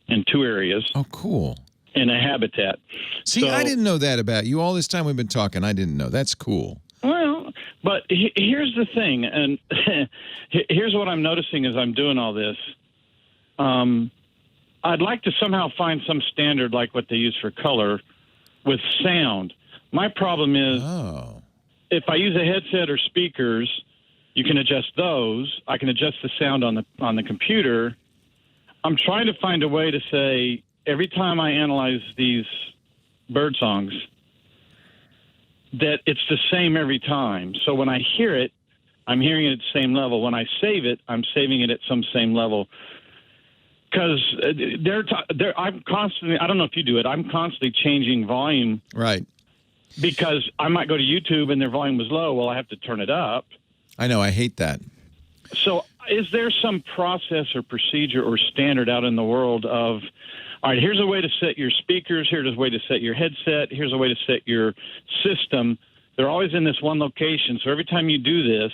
[SPEAKER 10] in 2 areas.
[SPEAKER 3] Oh, cool.
[SPEAKER 10] In a habitat.
[SPEAKER 3] See, I didn't know that about you. All this time we've been talking, I didn't know. That's cool.
[SPEAKER 10] Well, but here's the thing, and here's what I'm noticing as I'm doing all this. I'd like to somehow find some standard like what they use for color with sound. My problem is if I use a headset or speakers, you can adjust those. I can adjust the sound on the computer. I'm trying to find a way to say every time I analyze these bird songs that it's the same every time. So when I hear it, I'm hearing it at the same level. When I save it, I'm saving it at some same level. Because I'm constantly, I don't know if you do it, I'm constantly changing volume.
[SPEAKER 3] Right.
[SPEAKER 10] Because I might go to YouTube and their volume was low. Well, I have to turn it up.
[SPEAKER 3] I know. I hate that.
[SPEAKER 10] So is there some process or procedure or standard out in the world of, all right, here's a way to set your speakers, here's a way to set your headset, here's a way to set your system. They're always in this one location. So every time you do this,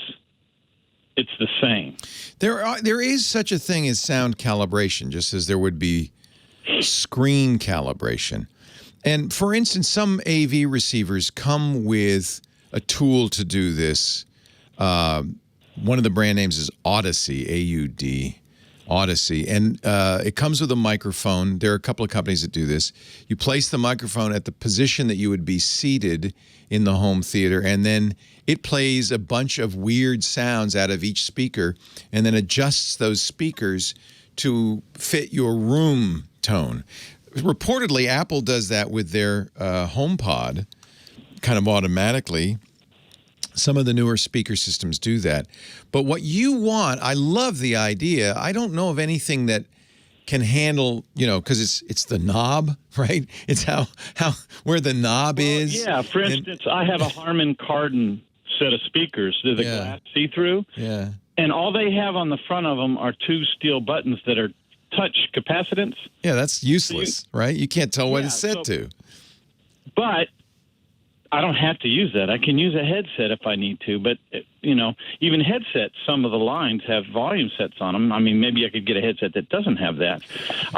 [SPEAKER 10] it's the same.
[SPEAKER 3] There is such a thing as sound calibration, just as there would be screen calibration. And for instance, some AV receivers come with a tool to do this. One of the brand names is Odyssey, A-U-D, Odyssey. And it comes with a microphone. There are a couple of companies that do this. You place the microphone at the position that you would be seated in the home theater, and then it plays a bunch of weird sounds out of each speaker and then adjusts those speakers to fit your room tone. Reportedly, Apple does that with their HomePod kind of automatically. Some of the newer speaker systems do that. But what you want, I love the idea. I don't know of anything that can handle, because it's the knob, right? It's where the knob is.
[SPEAKER 10] Yeah, for instance, I have a Harman Kardon set of speakers. They're the glass see-through.
[SPEAKER 3] Yeah.
[SPEAKER 10] And all they have on the front of them are 2 steel buttons that are touch capacitance.
[SPEAKER 3] Yeah, that's useless, right? You can't tell what it's set to.
[SPEAKER 10] But I don't have to use that. I can use a headset if I need to. But, even headsets, some of the lines have volume sets on them. I mean, maybe I could get a headset that doesn't have that.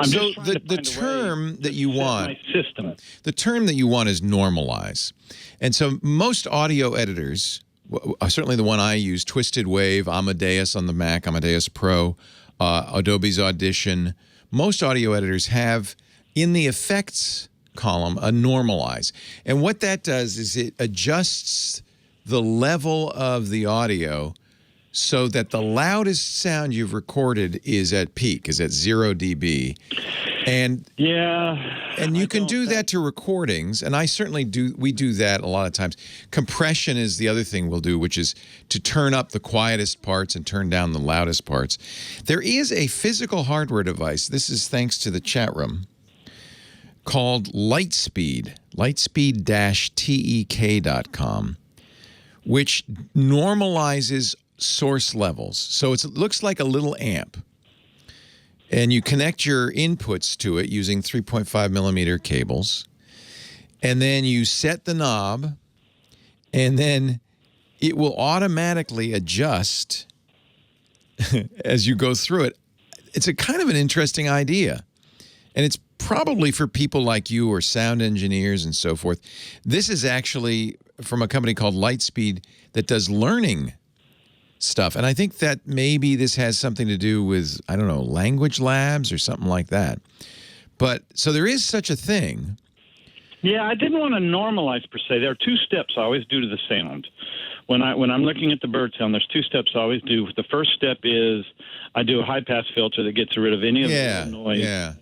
[SPEAKER 3] So the term that you want, the term that you want is normalize. And so most audio editors, certainly the one I use, Twisted Wave, Amadeus on the Mac, Amadeus Pro, Adobe's Audition, most audio editors have in the effects column a normalize. And what that does is it adjusts the level of the audio so that the loudest sound you've recorded is at peak, is at 0 dB. And you can do that to recordings, and I certainly do. We do that a lot of times. Compression is the other thing we'll do, which is to turn up the quietest parts and turn down the loudest parts. There is a physical hardware device, this is thanks to the chat room, called Lightspeed, lightspeed-tek.com, which normalizes source levels. So it looks like a little amp. And you connect your inputs to it using 3.5 millimeter cables. And then you set the knob, and then it will automatically adjust as you go through it. It's a kind of an interesting idea. And it's probably for people like you or sound engineers and so forth. This is actually from a company called Lightspeed that does learning stuff. And I think that maybe this has something to do with, I don't know, language labs or something like that. But so there is such a thing.
[SPEAKER 10] Yeah, I didn't want to normalize per se. There are two steps I always do to the sound. When I'm looking at the bird sound, there's two steps I always do. The first step is I do a high pass filter that gets rid of any of the noise.
[SPEAKER 3] Yeah.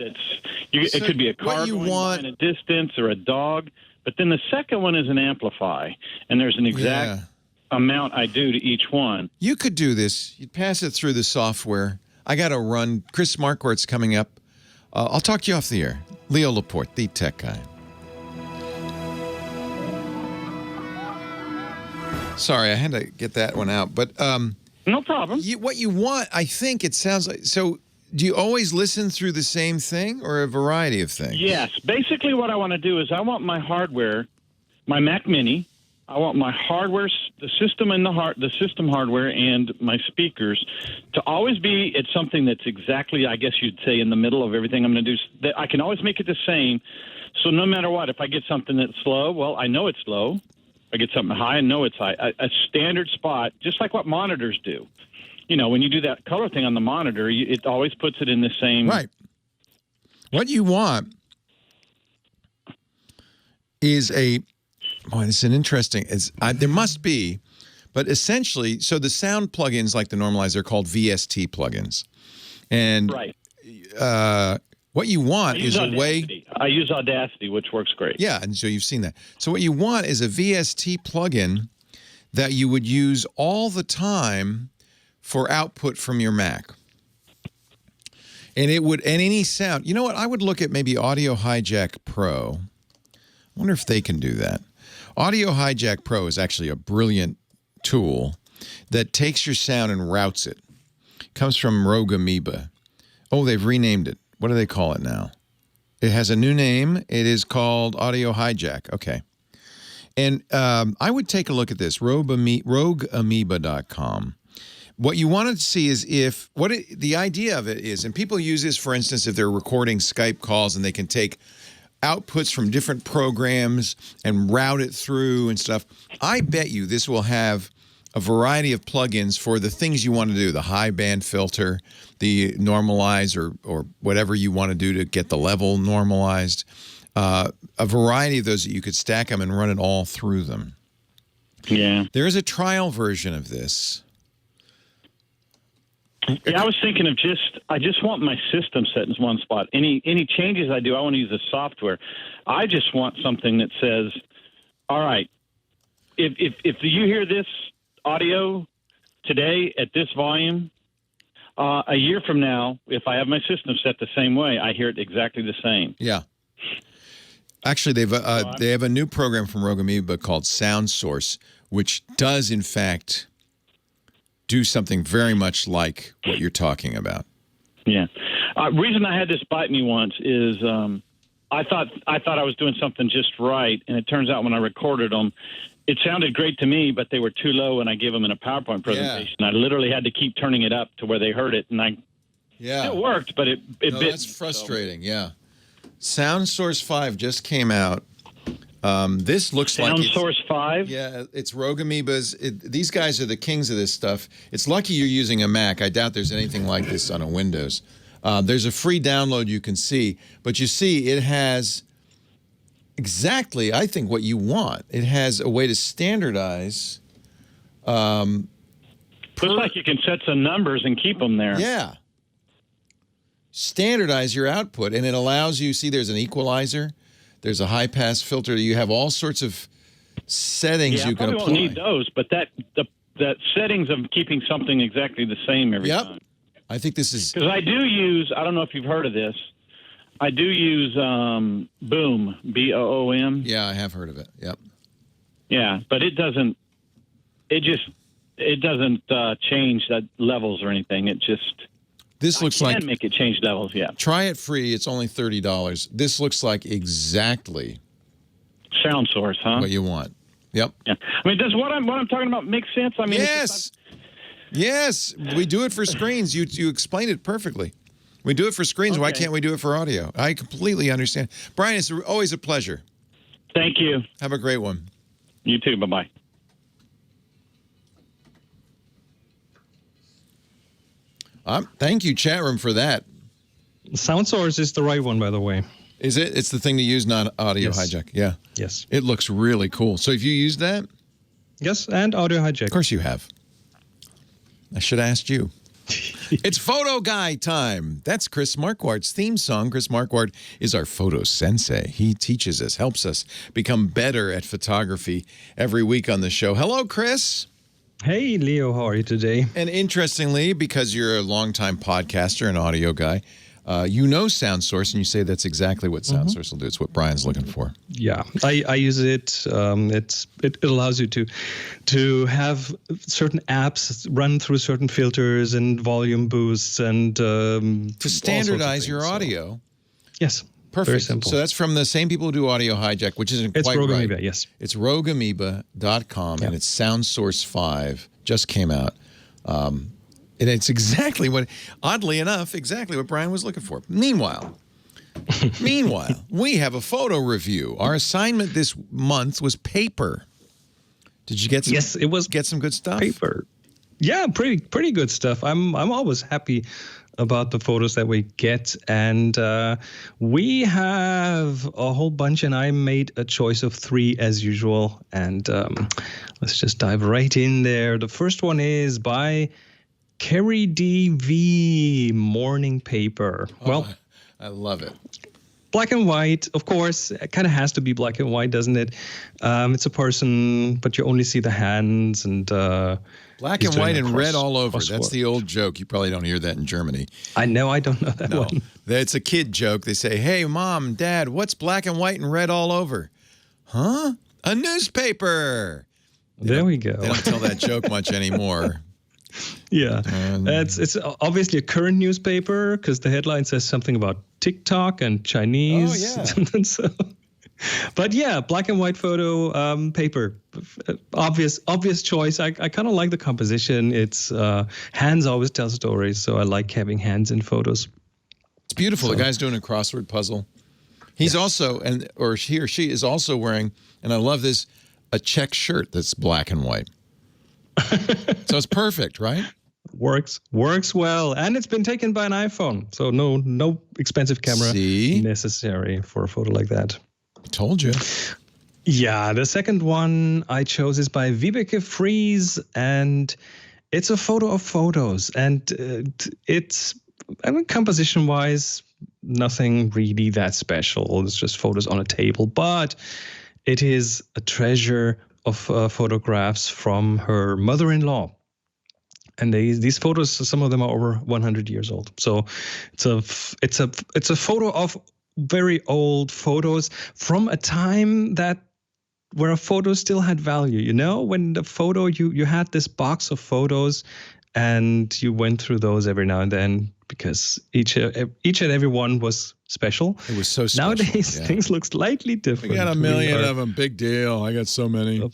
[SPEAKER 10] It could be a car going by in a distance or a dog. But then the second one is an amplify, and there's an exact amount I do to each one.
[SPEAKER 3] You could do this. You'd pass it through the software. I got to run. Chris Marquardt's coming up. I'll talk to you off the air. Leo Laporte, the tech guy. Sorry, I had to get that one out. But
[SPEAKER 10] no problem.
[SPEAKER 3] What you want, I think it sounds like. So do you always listen through the same thing or a variety of things?
[SPEAKER 10] Yes. Basically what I want to do is I want my hardware, my Mac Mini, I want my hardware, the system and the system hardware and my speakers to always be at something that's exactly, I guess you'd say, in the middle of everything I'm going to do. That I can always make it the same. So no matter what, if I get something that's slow, well, I know it's slow. If I get something high, I know it's high. A standard spot, just like what monitors do. You know, when you do that color thing on the monitor, it always puts it in the same.
[SPEAKER 3] Right. What you want is it's an interesting. There must be, but essentially, so the sound plugins like the normalizer are called VST plugins, and what you want is a way.
[SPEAKER 10] I use Audacity, which works great.
[SPEAKER 3] Yeah, and so you've seen that. So what you want is a VST plugin that you would use all the time for output from your Mac. And any sound. You know what? I would look at maybe Audio Hijack Pro. I wonder if they can do that. Audio Hijack Pro is actually a brilliant tool that takes your sound and routes it. Comes from Rogue Amoeba. Oh, they've renamed it. What do they call it now? It has a new name. It is called Audio Hijack. Okay. And I would take a look at this, rogueamoeba.com. What you want to see is the idea of it is, and people use this, for instance, if they're recording Skype calls and they can take outputs from different programs and route it through and stuff. I bet you this will have a variety of plugins for the things you want to do, the high band filter, the normalize or whatever you want to do to get the level normalized. A variety of those that you could stack them and run it all through them.
[SPEAKER 10] Yeah.
[SPEAKER 3] There is a trial version of this.
[SPEAKER 10] Yeah, I was thinking of I just want my system set in one spot. Any changes I do, I want to use the software. I just want something that says, all right, if you hear this audio today at this volume, a year from now, if I have my system set the same way, I hear it exactly the same.
[SPEAKER 3] Yeah. Actually, they have a new program from Rogue Amoeba called Sound Source, which does, in fact, do something very much like what you're talking about.
[SPEAKER 10] Yeah. Reason I had this bite me once is I thought I was doing something just right, and it turns out when I recorded them, it sounded great to me, but they were too low, and I gave them in a PowerPoint presentation. Yeah. I literally had to keep turning it up to where they heard it, and it worked, but it bit.
[SPEAKER 3] That's frustrating. So. Yeah. Sound Source 5 just came out. This looks like
[SPEAKER 10] Sound Source 5?
[SPEAKER 3] Yeah, it's Rogue Amoebas. These guys are the kings of this stuff. It's lucky you're using a Mac. I doubt there's anything like this on a Windows. There's a free download you can see, but you see it has exactly, I think, what you want. It has a way to standardize
[SPEAKER 10] Looks like you can set some numbers and keep them there.
[SPEAKER 3] Yeah. Standardize your output, and it allows you, see, there's an equalizer, there's a high-pass filter. You have all sorts of settings you can apply.
[SPEAKER 10] I probably won't need those, but that settings of keeping something exactly the same every time.
[SPEAKER 3] I think this is...
[SPEAKER 10] Because I do use, I don't know if you've heard of this, I do use Boom, B-O-O-M.
[SPEAKER 3] Yeah, I have heard of it. Yep.
[SPEAKER 10] Yeah, but it doesn't change the levels or anything. It just...
[SPEAKER 3] This looks
[SPEAKER 10] I
[SPEAKER 3] like...
[SPEAKER 10] can make it change levels, yeah.
[SPEAKER 3] Try it free. It's only $30. This looks like exactly...
[SPEAKER 10] Sound source, huh?
[SPEAKER 3] What you want. Yep.
[SPEAKER 10] Yeah. I mean, does what I'm talking about make sense? I mean,
[SPEAKER 3] yes. Yes. We do it for screens. You explained it perfectly. We do it for screens. Okay. Why can't we do it for audio? I completely understand. Brian, it's always a pleasure.
[SPEAKER 10] Thank you.
[SPEAKER 3] Have a great one.
[SPEAKER 10] You too. Bye-bye.
[SPEAKER 3] Thank you, chat room, for that.
[SPEAKER 11] Sound source is the right one, by the way.
[SPEAKER 3] Is it? It's the thing to use, not audio hijack. Yeah.
[SPEAKER 11] Yes.
[SPEAKER 3] It looks really cool. So have you used that?
[SPEAKER 11] Yes, and audio hijack.
[SPEAKER 3] Of course you have. I should have asked you. It's Photo Guy time. That's Chris Marquardt's theme song. Chris Marquardt is our photo sensei. He teaches us, helps us become better at photography every week on the show. Hello, Chris.
[SPEAKER 11] Hey, Leo. How are you today?
[SPEAKER 3] And interestingly, because you're a longtime podcaster and audio guy, you know Sound Source, and you say that's exactly what Sound Source will do. It's what Brian's looking for.
[SPEAKER 11] Yeah, I use it. It allows you to have certain apps run through certain filters and volume boosts and
[SPEAKER 3] to standardize your audio.
[SPEAKER 11] Yes.
[SPEAKER 3] Perfect.
[SPEAKER 11] Very simple.
[SPEAKER 3] So that's from the same people who do Audio Hijack, which isn't quite
[SPEAKER 11] Rogue
[SPEAKER 3] right.
[SPEAKER 11] Amoeba, yes.
[SPEAKER 3] It's rogueamoeba.com, and it's Sound Source 5. Just came out. And it's exactly what, oddly enough, exactly what Brian was looking for. Meanwhile, we have a photo review. Our assignment this month was paper. Did you get some?
[SPEAKER 11] Yes, it was.
[SPEAKER 3] Get some good stuff.
[SPEAKER 11] Paper. Yeah, pretty good stuff. I'm always happy about the photos that we get, and we have a whole bunch, and I made a choice of 3 as usual, and let's just dive right in there. The first one is by Carrie DV, Morning Paper. Well,
[SPEAKER 3] I love it.
[SPEAKER 11] Black and white, of course. It kind of has to be black and white, doesn't it? It's a person, but you only see the hands and.
[SPEAKER 3] Black and white and red all over. That's the old joke. You probably don't hear that in Germany.
[SPEAKER 11] I know. I don't know that one.
[SPEAKER 3] It's a kid joke. They say, hey, Mom, Dad, what's black and white and red all over? Huh? A newspaper.
[SPEAKER 11] There we go.
[SPEAKER 3] They don't tell that joke much anymore.
[SPEAKER 11] Yeah. It's obviously a current newspaper because the headline says something about TikTok and Chinese.
[SPEAKER 3] Oh, yeah.
[SPEAKER 11] So, but yeah, black and white photo paper. Obvious choice. I kind of like the composition. It's hands always tell stories, so I like having hands in photos.
[SPEAKER 3] It's beautiful. The guy's doing a crossword puzzle. He's also, or he or she is also wearing, and I love this, a check shirt that's black and white. So it's perfect, right?
[SPEAKER 11] Works well, and it's been taken by an iPhone, so no expensive camera necessary for a photo like that.
[SPEAKER 3] I told you.
[SPEAKER 11] Yeah, the second one I chose is by Vibeke Fries, and it's a photo of photos, and it's, composition-wise, nothing really that special. It's just photos on a table, but it is a treasure of photographs from her mother-in-law. And these photos, some of them are over 100 years old. So it's a photo of very old photos from a time where a photo still had value. You know, when the photo, you had this box of photos and you went through those every now and then because each and every one was special.
[SPEAKER 3] It was so special.
[SPEAKER 11] Nowadays, things look slightly different.
[SPEAKER 3] We got a million of them. Big deal. I got so many.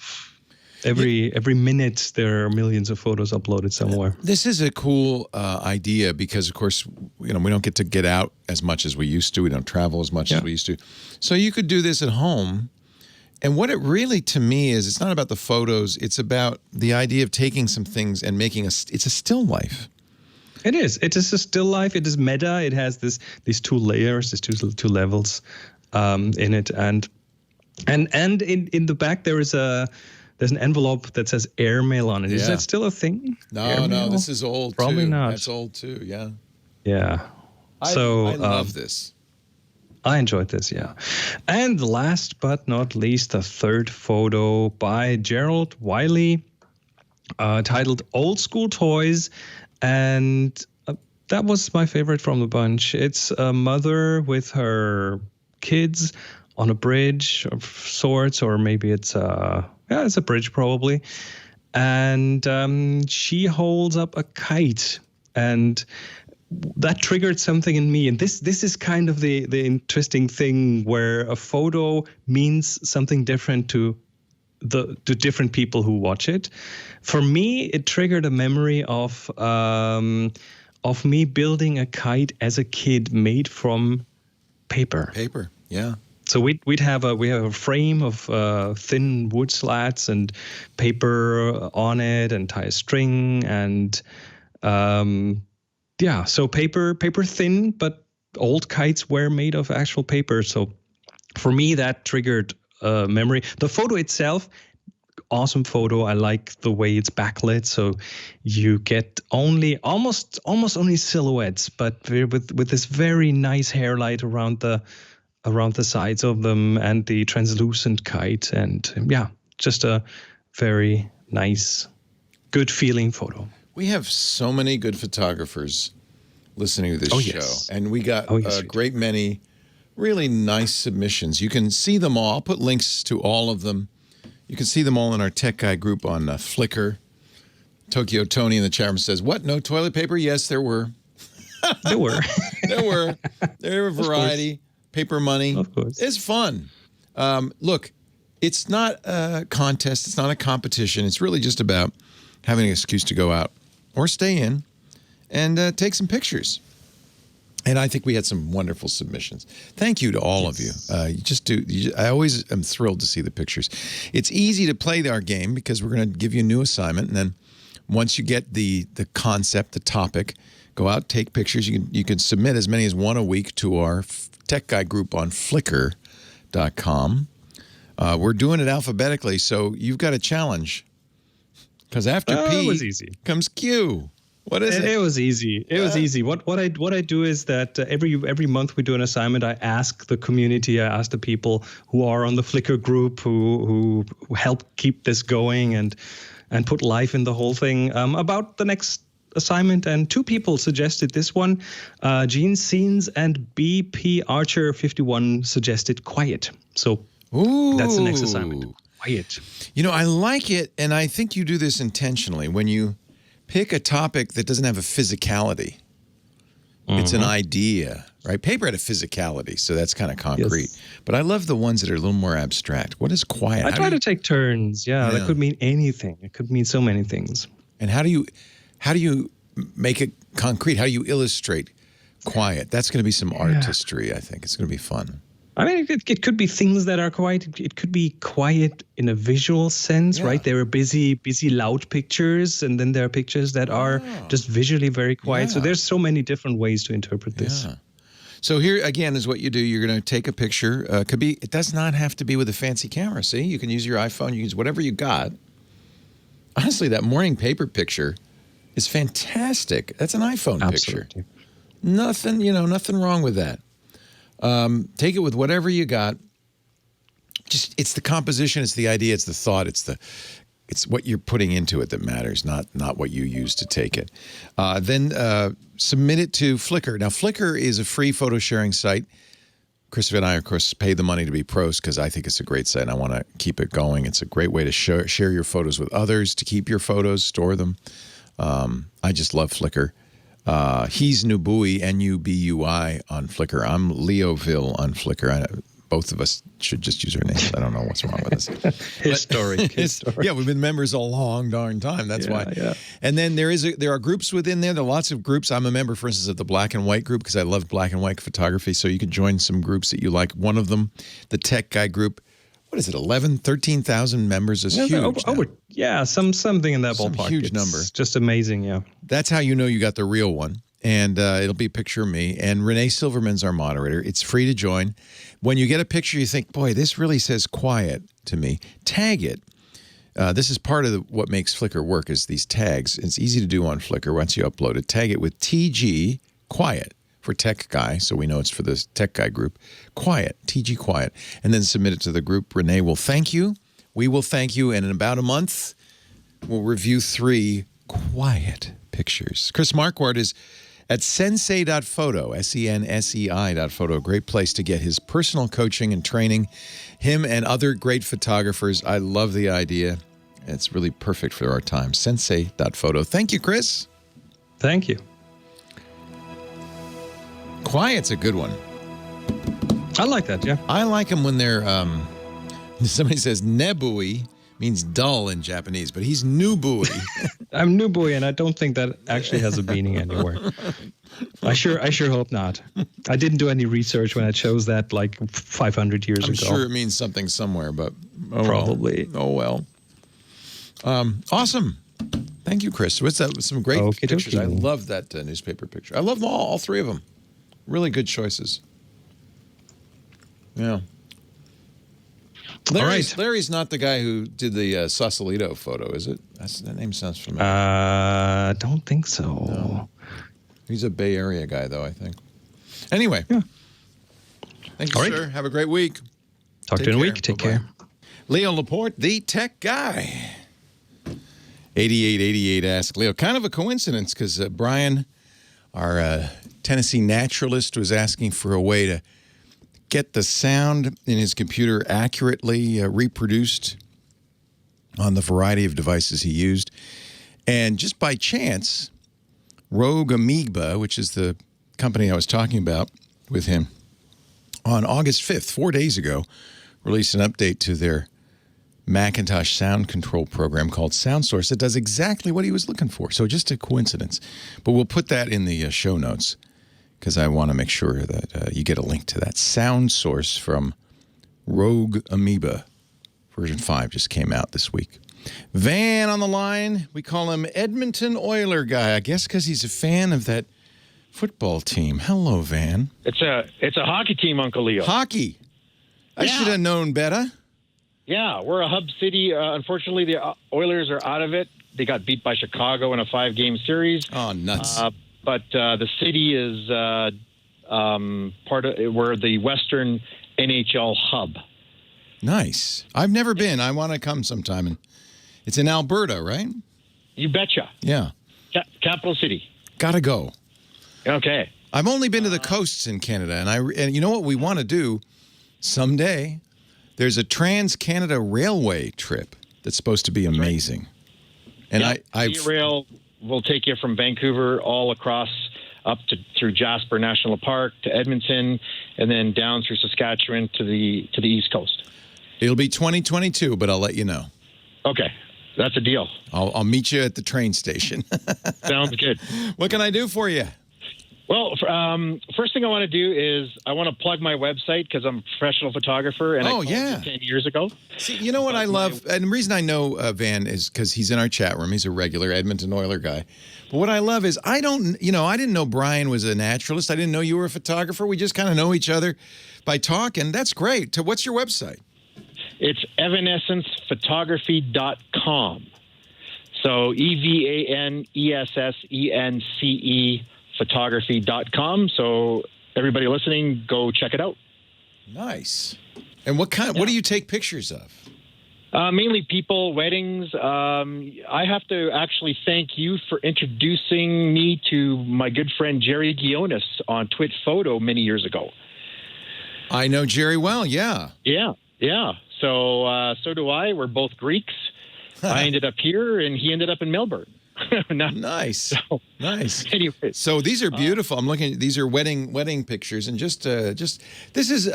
[SPEAKER 11] Every minute, there are millions of photos uploaded somewhere.
[SPEAKER 3] This is a cool idea because, of course, we don't get out as much as we used to. We don't travel as much as we used to. So you could do this at home. And what it really, to me, is, it's not about the photos. It's about the idea of taking some things and making it's a still life.
[SPEAKER 11] It is. It is a still life. It is meta. It has these 2 layers, these two levels in it, and in the back there is there's an envelope that says airmail on it. Is that still a thing?
[SPEAKER 3] No, this is old
[SPEAKER 11] Probably
[SPEAKER 3] too.
[SPEAKER 11] not.
[SPEAKER 3] That's old too, yeah.
[SPEAKER 11] Yeah.
[SPEAKER 3] I love this.
[SPEAKER 11] I enjoyed this, yeah. And last but not least, the third photo by Gerald Wiley, titled Old School Toys. And that was my favorite from the bunch. It's a mother with her kids on a bridge of sorts, or maybe it's a bridge probably. And she holds up a kite, and that triggered something in me. And this is kind of the interesting thing, where a photo means something different to different people who watch it. For me, it triggered a memory of me building a kite as a kid made from paper.
[SPEAKER 3] Paper, yeah.
[SPEAKER 11] So we'd have a frame of thin wood slats and paper on it, and tie a string, and so paper thin, but old kites were made of actual paper. So for me, that triggered a memory. The photo itself, awesome photo. I like the way it's backlit, so you get almost only silhouettes, but with this very nice hairlight around the sides of them, and the translucent kite, and just a very nice, good feeling photo.
[SPEAKER 3] We have so many good photographers listening to this show, and we got a great many really nice submissions. You can see them all. I'll put links to all of them. You can see them all in our Tech Guy group on Flickr. Tokyo Tony in the chat room says, "What? No toilet paper?" Yes, there were.
[SPEAKER 11] There were.
[SPEAKER 3] There were a variety. Paper money.
[SPEAKER 11] Of course.
[SPEAKER 3] It's fun. Look, it's not a contest. It's not a competition. It's really just about having an excuse to go out or stay in and take some pictures. And I think we had some wonderful submissions. Thank you to all of you. I always am thrilled to see the pictures. It's easy to play our game because we're going to give you a new assignment. And then once you get the concept, the topic, go out, take pictures. You can submit as many as one a week to our Tech Guy group on Flickr.com. We're doing it alphabetically, so you've got a challenge. Because after P
[SPEAKER 11] was easy.
[SPEAKER 3] Comes Q. What is it?
[SPEAKER 11] It was easy. It was easy. What I do is that every month we do an assignment. I ask the community, I ask the people who are on the Flickr group who help keep this going and put life in the whole thing about the next assignment. And two people suggested this one. Gene Scenes and BP Archer 51 suggested Quiet. So that's the next assignment. Quiet.
[SPEAKER 3] You know, I like it, and I think you do this intentionally. When you pick a topic that doesn't have a physicality, it's an idea, right? Paper had a physicality, so that's kind of concrete. Yes. But I love the ones that are a little more abstract. What is Quiet?
[SPEAKER 11] I try to take turns. Yeah, that could mean anything. It could mean so many things.
[SPEAKER 3] And how do you make it concrete? How do you illustrate Quiet? That's going to be some artistry, I think. It's going to be fun.
[SPEAKER 11] I mean, it could be things that are quiet. It could be quiet in a visual sense, right? There are busy, loud pictures, and then there are pictures that are just visually very quiet. Yeah. So there's so many different ways to interpret this. Yeah.
[SPEAKER 3] So here, again, is what you do. You're going to take a picture. It does not have to be with a fancy camera, see? You can use your iPhone. You can use whatever you got. Honestly, that morning paper picture is fantastic. That's an iPhone picture. Nothing wrong with that. Take it with whatever you got. Just it's the composition, it's the idea, it's the thought, it's what you're putting into it that matters, not what you use to take it. Then submit it to Flickr. Now, Flickr is a free photo sharing site. Chris and I, of course, pay the money to be pros because I think it's a great site and I want to keep it going. It's a great way to share your photos with others, to keep your photos, store them. I just love Flickr. He's Nubui, N-U-B-U-I on Flickr. I'm Leoville on Flickr. Both of us should just use our names. I don't know what's wrong with us.
[SPEAKER 11] Historic.
[SPEAKER 3] Yeah, we've been members a long darn time. That's why. Yeah. And then there are groups within there. There are lots of groups. I'm a member, for instance, of the Black and White group because I love black and white photography. So you can join some groups that you like. One of them, the Tech Guy group. What is it, 13,000 members is huge.
[SPEAKER 11] Something in that ballpark.
[SPEAKER 3] Huge number.
[SPEAKER 11] Just amazing, yeah.
[SPEAKER 3] That's how you know you got the real one. And it'll be a picture of me. And Renee Silverman's our moderator. It's free to join. When you get a picture, you think, boy, this really says Quiet to me. Tag it. This is part of what makes Flickr work is these tags. It's easy to do on Flickr once you upload it. Tag it with TG Quiet for Tech Guy, so we know it's for the Tech Guy group. Quiet, TG Quiet, and then submit it to the group. Renee will thank you. We will thank you, and in about a month, we'll review 3 quiet pictures. Chris Marquardt is at sensei.photo, SENSEI.photo, a great place to get his personal coaching and training. Him and other great photographers. I love the idea. It's really perfect for our time. Sensei.photo. Thank you, Chris.
[SPEAKER 11] Thank you.
[SPEAKER 3] Quiet's a good one.
[SPEAKER 11] I like that, yeah.
[SPEAKER 3] I like them when they're, somebody says nebui means dull in Japanese, but he's nubui.
[SPEAKER 11] I'm nubui, and I don't think that actually has a meaning anywhere. I sure hope not. I didn't do any research when I chose that like 500 years ago.
[SPEAKER 3] I'm sure it means something somewhere, but
[SPEAKER 11] probably.
[SPEAKER 3] Well. Awesome. Thank you, Chris. What's that? Some great pictures. I love that newspaper picture. I love them all 3 of them. Really good choices. Yeah. Larry's not the guy who did the Sausalito photo, is it? That name sounds familiar.
[SPEAKER 11] I don't think so.
[SPEAKER 3] No. He's a Bay Area guy, though, I think. Anyway. Yeah. Thank you, sir. Have a great week.
[SPEAKER 11] Talk to you in a week. Take care.
[SPEAKER 3] Leo Laporte, the tech guy. 8888 asked Leo. Kind of a coincidence because Brian, our Tennessee naturalist, was asking for a way to get the sound in his computer accurately reproduced on the variety of devices he used. And just by chance, Rogue Amoeba, which is the company I was talking about with him, on August 5th, 4 days ago, released an update to their Macintosh sound control program called Sound Source that does exactly what he was looking for. So just a coincidence. But we'll put that in the show notes because I want to make sure that you get a link to that. Sound Source from Rogue Amoeba. Version 5 just came out this week. Van on the line. We call him Edmonton Oiler guy, I guess because he's a fan of that football team. Hello, Van.
[SPEAKER 12] It's a hockey team, Uncle Leo.
[SPEAKER 3] Hockey? I should have known better.
[SPEAKER 12] Yeah, we're a hub city. Unfortunately, the Oilers are out of it. They got beat by Chicago in a 5-game series.
[SPEAKER 3] Oh, nuts.
[SPEAKER 12] But the city is we're the Western NHL hub.
[SPEAKER 3] Nice. I've never been. I want to come sometime. And it's in Alberta, right?
[SPEAKER 12] You betcha.
[SPEAKER 3] Yeah.
[SPEAKER 12] Capital city.
[SPEAKER 3] Gotta go.
[SPEAKER 12] Okay.
[SPEAKER 3] I've only been to the coasts in Canada, and you know what we want to do someday? There's a Trans-Canada Railway trip that's supposed to be amazing. And
[SPEAKER 12] Rail will take you from Vancouver all across through Jasper National Park to Edmonton, and then down through Saskatchewan to the East Coast.
[SPEAKER 3] It'll be 2022, but I'll let you know.
[SPEAKER 12] Okay, that's a deal.
[SPEAKER 3] I'll meet you at the train station.
[SPEAKER 12] Sounds good.
[SPEAKER 3] What can I do for you?
[SPEAKER 12] Well, first thing I want to do is I want to plug my website because I'm a professional photographer, and I closed it 10 years ago.
[SPEAKER 3] See, you know what I love? And the reason I know Van is because he's in our chat room. He's a regular Edmonton Oiler guy. But what I love is I didn't know Brian was a naturalist. I didn't know you were a photographer. We just kind of know each other by talking. That's great. So what's your website?
[SPEAKER 12] It's evanescencephotography.com. So EVANESSENCE photography.com. So everybody listening, go check it out.
[SPEAKER 3] Nice. And what do you take pictures of?
[SPEAKER 12] Mainly people, weddings. I have to actually thank you for introducing me to my good friend Jerry Guionis on TWiT Photo many years ago.
[SPEAKER 3] I know Jerry well, yeah.
[SPEAKER 12] Yeah. So do I. We're both Greeks. I ended up here, and he ended up in Melbourne.
[SPEAKER 3] Nice. Nice.
[SPEAKER 12] Anyway,
[SPEAKER 3] so these are beautiful. I'm looking at these are wedding pictures, and just this is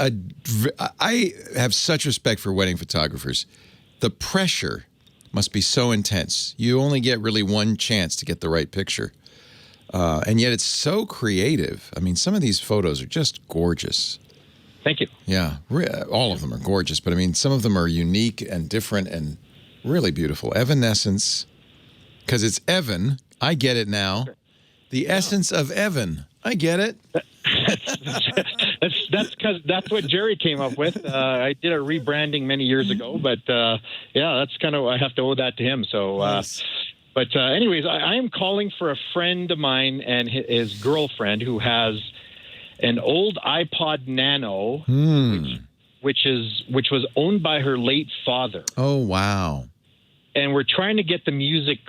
[SPEAKER 3] I have such respect for wedding photographers. The pressure must be so intense. You only get really one chance to get the right picture, and yet it's so creative. I mean, some of these photos are just gorgeous.
[SPEAKER 12] Thank you.
[SPEAKER 3] Yeah, all of them are gorgeous, but I mean, some of them are unique and different and really beautiful. Evanescence. Because it's Evan. I get it now. The essence of Evan. I get it.
[SPEAKER 12] That's what Jerry came up with. I did a rebranding many years ago, but that's kind of, I have to owe that to him. So, but anyways, I am calling for a friend of mine and his girlfriend who has an old iPod Nano, which was owned by her late father.
[SPEAKER 3] Oh, wow.
[SPEAKER 12] And we're trying to get the music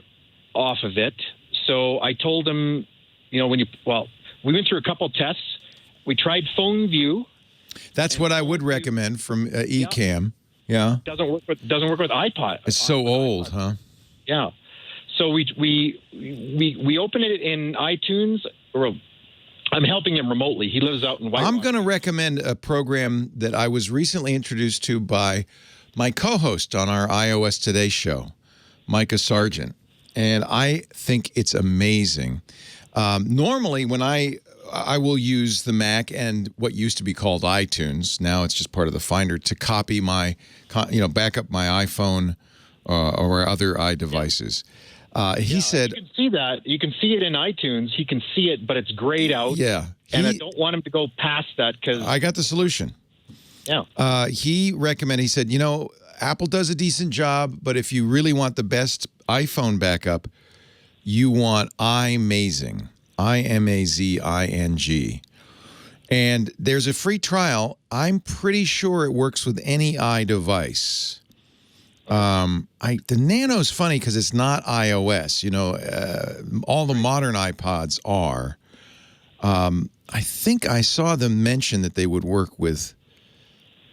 [SPEAKER 12] off of it. So I told him, we went through a couple tests. We tried Phone View.
[SPEAKER 3] That's what I would recommend from Ecamm. Yeah.
[SPEAKER 12] Doesn't work with iPod.
[SPEAKER 3] It's so old, huh?
[SPEAKER 12] Yeah. So we open it in iTunes. Or I'm helping him remotely. He lives out in White.
[SPEAKER 3] I'm going to recommend a program that I was recently introduced to by my co-host on our iOS Today show, Micah Sargent, and I think it's amazing. Normally, when I will use the Mac and what used to be called iTunes, now it's just part of the Finder, to copy my, back up my iPhone or other iDevices. He said,
[SPEAKER 12] you can see that. You can see it in iTunes. He can see it, but it's grayed out.
[SPEAKER 3] Yeah.
[SPEAKER 12] And I don't want him to go past that because
[SPEAKER 3] I got the solution.
[SPEAKER 12] Yeah.
[SPEAKER 3] He recommended, he said, Apple does a decent job, but if you really want the best iPhone backup, you want iMazing. IMAZING. And there's a free trial. I'm pretty sure it works with any iDevice. The Nano's funny because it's not iOS. All the modern iPods are. I think I saw them mention that they would work with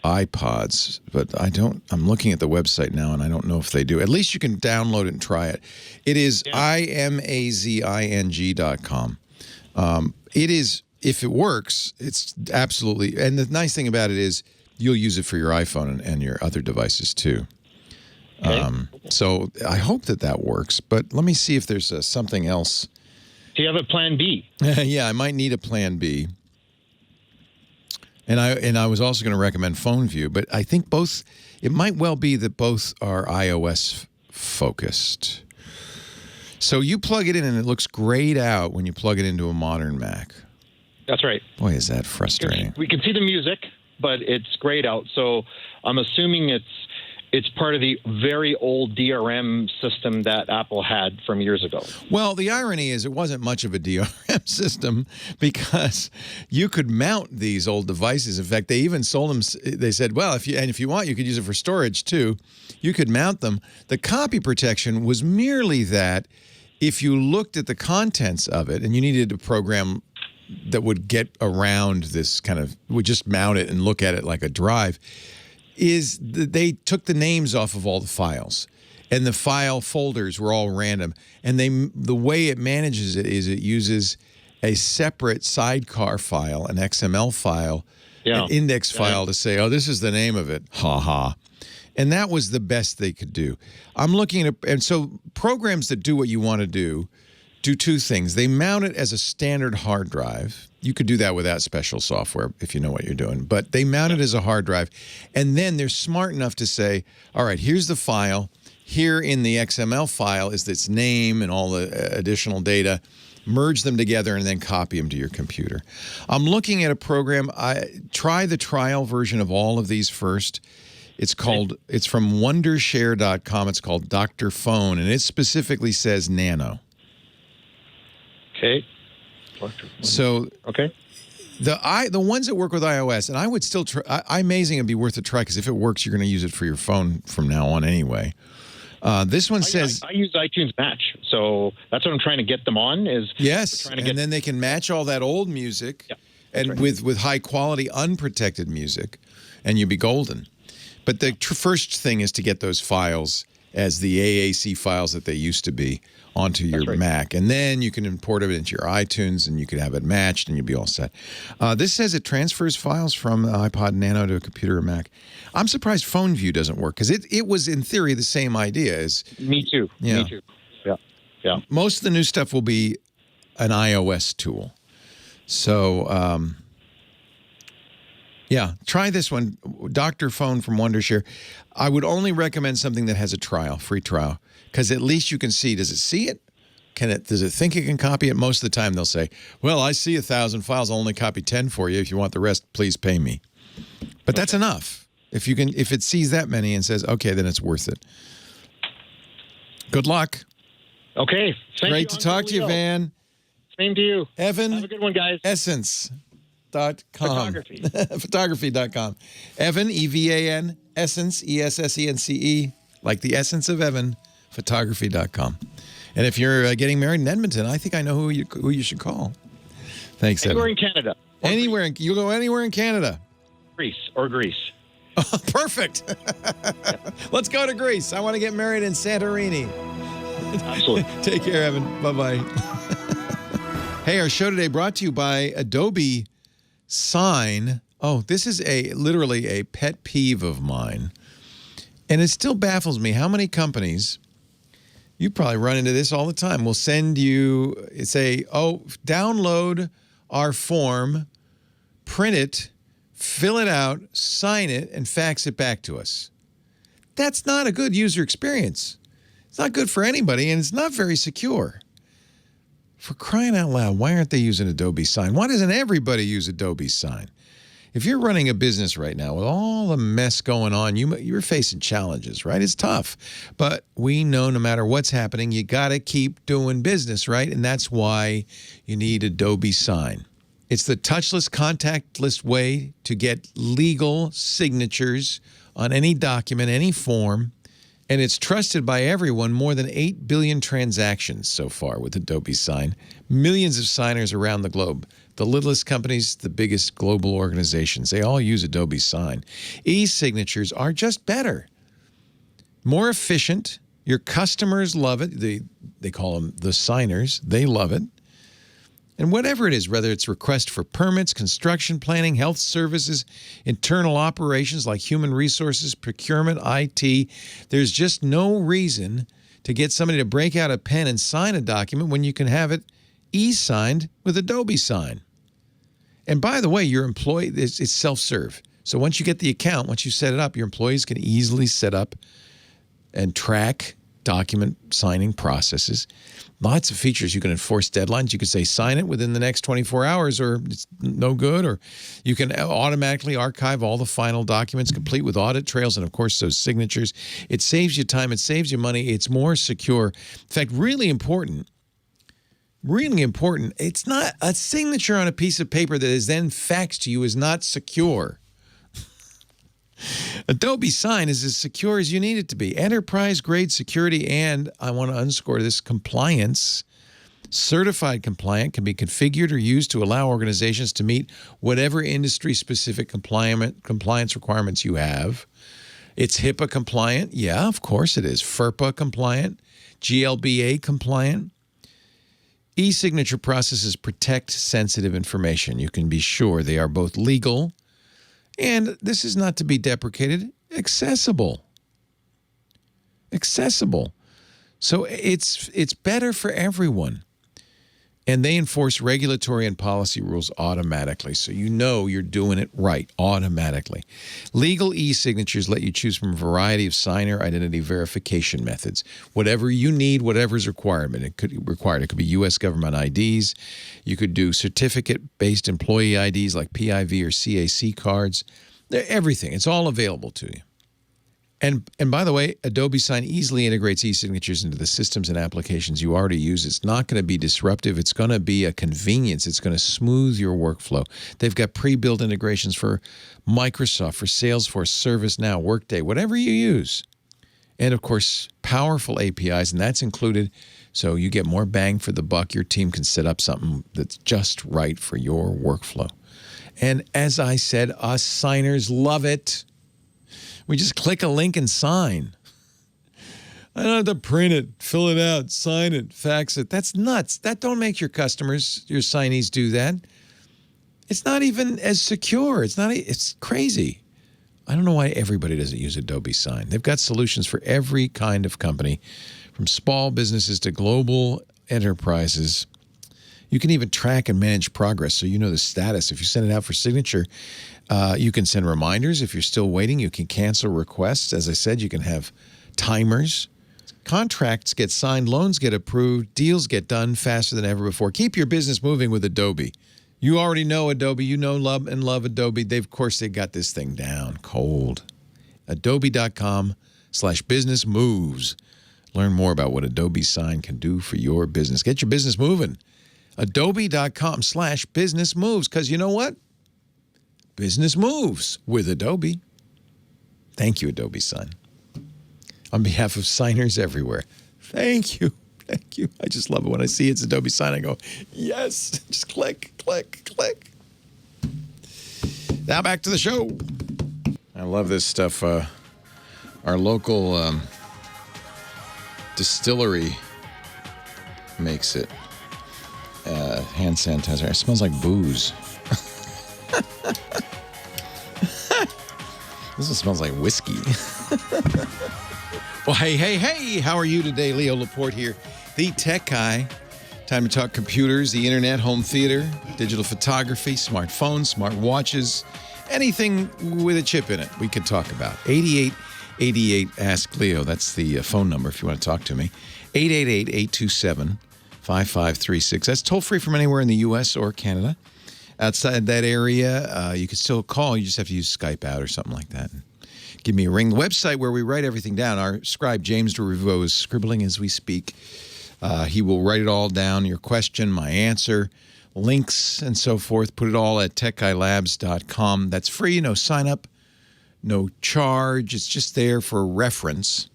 [SPEAKER 3] iPods, but I'm looking at the website now and I don't know if they do. At least you can download it and try it. It is imazing.com. It is, if it works, it's absolutely, and the nice thing about it is you'll use it for your iPhone and your other devices too. Okay. So I hope that works, but let me see if there's something else.
[SPEAKER 12] Do you have a plan B?
[SPEAKER 3] Yeah, I might need a plan B. And I was also going to recommend Phone View, but I think it might well be that both are iOS focused. So you plug it in and it looks grayed out when you plug it into a modern Mac.
[SPEAKER 12] That's right.
[SPEAKER 3] Boy, is that frustrating.
[SPEAKER 12] We can see the music, but it's grayed out. So I'm assuming it's part of the very old DRM system that Apple had from years ago.
[SPEAKER 3] Well, the irony is it wasn't much of a DRM system because you could mount these old devices. In fact, they even sold them. They said, well, if you want, you could use it for storage too. You could mount them. The copy protection was merely that if you looked at the contents of it and you needed a program that would get around this would just mount it and look at it like a drive, they took the names off of all the files, and the file folders were all random. And the way it manages it is it uses a separate sidecar file, an XML file, an index file to say, oh, this is the name of it. Ha ha. And that was the best they could do. I'm looking at, and so programs that do what you want to do two things. They mount it as a standard hard drive. You could do that without special software if you know what you're doing. But they mount it as a hard drive. And then they're smart enough to say, all right, here's the file. Here in the XML file is its name and all the additional data. Merge them together and then copy them to your computer. I'm looking at a program. Try the trial version of all of these first. It's from Wondershare.com. It's called Dr. Phone, and it specifically says Nano.
[SPEAKER 12] Okay.
[SPEAKER 3] So the ones that work with iOS, and I would still try. iMazing would be worth a try because if it works, you're going to use it for your phone from now on anyway. This one says
[SPEAKER 12] I use iTunes Match, so that's what I'm trying to get them on.
[SPEAKER 3] Then they can match all that old music, and with high quality unprotected music, and you'll be golden. But the first thing is to get those files as the AAC files that they used to be onto your Mac. And then you can import it into your iTunes and you can have it matched and you'll be all set. This says it transfers files from the iPod Nano to a computer or Mac. I'm surprised Phone View doesn't work because it was in theory the same idea as...
[SPEAKER 12] Me too.
[SPEAKER 3] Yeah.
[SPEAKER 12] Me too. Yeah.
[SPEAKER 3] Most of the new stuff will be an iOS tool. So... yeah, try this one, Dr. Phone from Wondershare. I would only recommend something that has a free trial, because at least you can see, does it see it? Does it think it can copy it? Most of the time they'll say, well, I see 1,000 files. I'll only copy 10 for you. If you want the rest, please pay me. But that's enough. If it sees that many and says, okay, then it's worth it. Good luck.
[SPEAKER 12] Okay.
[SPEAKER 3] Great to talk to you, Van.
[SPEAKER 12] Same to you.
[SPEAKER 3] Evan.
[SPEAKER 12] Have a good one, guys.
[SPEAKER 3] Essence.com.
[SPEAKER 12] Photography.
[SPEAKER 3] Photography.com. Evan, EVAN, Essence, ESSENCE, like the essence of Evan, photography.com. And if you're getting married in Edmonton, I think I know who you should call. Thanks,
[SPEAKER 12] Anywhere
[SPEAKER 3] Evan.
[SPEAKER 12] in Canada.
[SPEAKER 3] You go anywhere in Canada.
[SPEAKER 12] Greece.
[SPEAKER 3] Oh, perfect. Let's go to Greece. I want to get married in Santorini.
[SPEAKER 12] Absolutely.
[SPEAKER 3] Take care, Evan. Bye-bye. Hey, our show today brought to you by Adobe Sign. Oh, this is literally a pet peeve of mine. And it still baffles me how many companies, you probably run into this all the time, will send you, download our form, print it, fill it out, sign it, and fax it back to us. That's not a good user experience. It's not good for anybody, and it's not very secure. For crying out loud, why aren't they using Adobe Sign? Why doesn't everybody use Adobe Sign? If you're running a business right now with all the mess going on, you're facing challenges, right? It's tough. But we know no matter what's happening, you got to keep doing business, right? And that's why you need Adobe Sign. It's the touchless, contactless way to get legal signatures on any document, any form. And it's trusted by everyone. More than 8 billion transactions so far with Adobe Sign. Millions of signers around the globe. The littlest companies, the biggest global organizations, they all use Adobe Sign. E-signatures are just better. More efficient. Your customers love it. They call them the signers. They love it. And whatever it is, whether it's request for permits, construction planning, health services, internal operations like human resources, procurement, IT, there's just no reason to get somebody to break out a pen and sign a document when you can have it e-signed with Adobe Sign. And by the way, your employee, it's self-serve. So once you get the account, once you set it up, your employees can easily set up and track document signing processes. Lots of features. You can enforce deadlines. You can say sign it within the next 24 hours or it's no good. Or you can automatically archive all the final documents complete with audit trails and, of course, those signatures. It saves you time. It saves you money. It's more secure. In fact, really important, it's not a signature on a piece of paper that is then faxed to you is not secure. Adobe Sign is as secure as you need it to be. Enterprise-grade security and, I want to underscore this, compliance. Certified compliant can be configured or used to allow organizations to meet whatever industry-specific compliance requirements you have. It's HIPAA compliant. Yeah, of course it is. FERPA compliant. GLBA compliant. E-signature processes protect sensitive information. You can be sure they are both legal and, this is not to be deprecated, accessible. Accessible. So it's better for everyone. And they enforce regulatory and policy rules automatically. So you know you're doing it right automatically. Legal e-signatures let you choose from a variety of signer identity verification methods. Whatever you need, whatever's required. It could be U.S. government IDs. You could do certificate-based employee IDs like PIV or CAC cards. Everything. It's all available to you. And by the way, Adobe Sign easily integrates e-signatures into the systems and applications you already use. It's not going to be disruptive. It's going to be a convenience. It's going to smooth your workflow. They've got pre-built integrations for Microsoft, for Salesforce, ServiceNow, Workday, whatever you use. And, of course, powerful APIs, and that's included so you get more bang for the buck. Your team can set up something that's just right for your workflow. And as I said, us signers love it. We just click a link and sign. I don't have to print it, fill it out, sign it, fax it. That's nuts. That don't make your customers, your signees do that. It's not even as secure. It's crazy. I don't know why everybody doesn't use Adobe Sign. They've got solutions for every kind of company, from small businesses to global enterprises. You can even track and manage progress so you know the status. If you send it out for signature, you can send reminders. If you're still waiting, you can cancel requests. As I said, you can have timers. Contracts get signed, loans get approved, deals get done faster than ever before. Keep your business moving with Adobe. You already know Adobe. You know, love Adobe. Of course, they got this thing down cold. Adobe.com/business moves. Learn more about what Adobe Sign can do for your business. Get your business moving. Adobe.com/business moves. Because you know what? Business moves with Adobe. Thank you, Adobe Sign. On behalf of signers everywhere, thank you. Thank you. I just love it when I see it's Adobe Sign. I go, yes. Just click, click, click. Now back to the show. I love this stuff. Our local distillery makes it. Hand sanitizer. It smells like booze. This one smells like whiskey. Well, hey. How are you today? Leo Laporte here, the tech guy. Time to talk computers, the internet, home theater, digital photography, smartphones, smart watches, anything with a chip in it we could talk about. 8888 Ask Leo. That's the phone number if you want to talk to me. 888-827-5536. That's toll free from anywhere in the U.S. or Canada. Outside that area, you can still call. You just have to use Skype out or something like that. Give me a ring. The website where we write everything down, our scribe, James DeRivo, is scribbling as we speak. He will write it all down, your question, my answer, links, and so forth. Put it all at techguylabs.com. That's free, no sign up, no charge. It's just there for reference.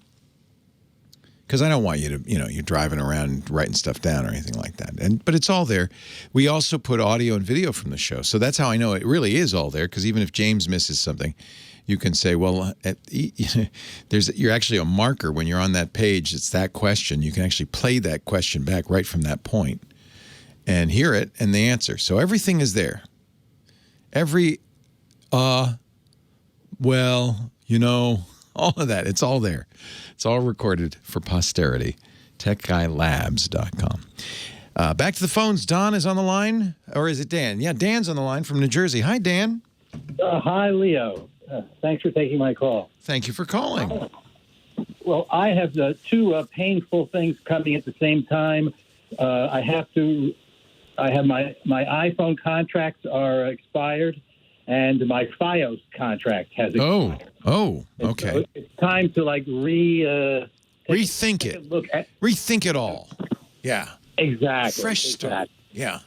[SPEAKER 3] Because I don't want you to, you're driving around writing stuff down or anything like that. But it's all there. We also put audio and video from the show. So that's how I know it really is all there. Because even if James misses something, you can say, well, you're actually a marker when you're on that page. It's that question. You can actually play that question back right from that point and hear it and the answer. So everything is there. Every, all of that. It's all there. It's all recorded for posterity. TechGuyLabs.com. Back to the phones. Don is on the line. Or is it Dan? Yeah, Dan's on the line from New Jersey. Hi, Dan.
[SPEAKER 13] Hi, Leo. Thanks for taking my call.
[SPEAKER 3] Thank you for calling.
[SPEAKER 13] Well, I have two painful things coming at the same time. I have my iPhone contracts are expired, and my FiOS contract has expired.
[SPEAKER 3] Oh, okay.
[SPEAKER 13] So it's time to
[SPEAKER 3] rethink it. Rethink it all. Yeah.
[SPEAKER 13] Exactly.
[SPEAKER 3] Fresh start. Yeah.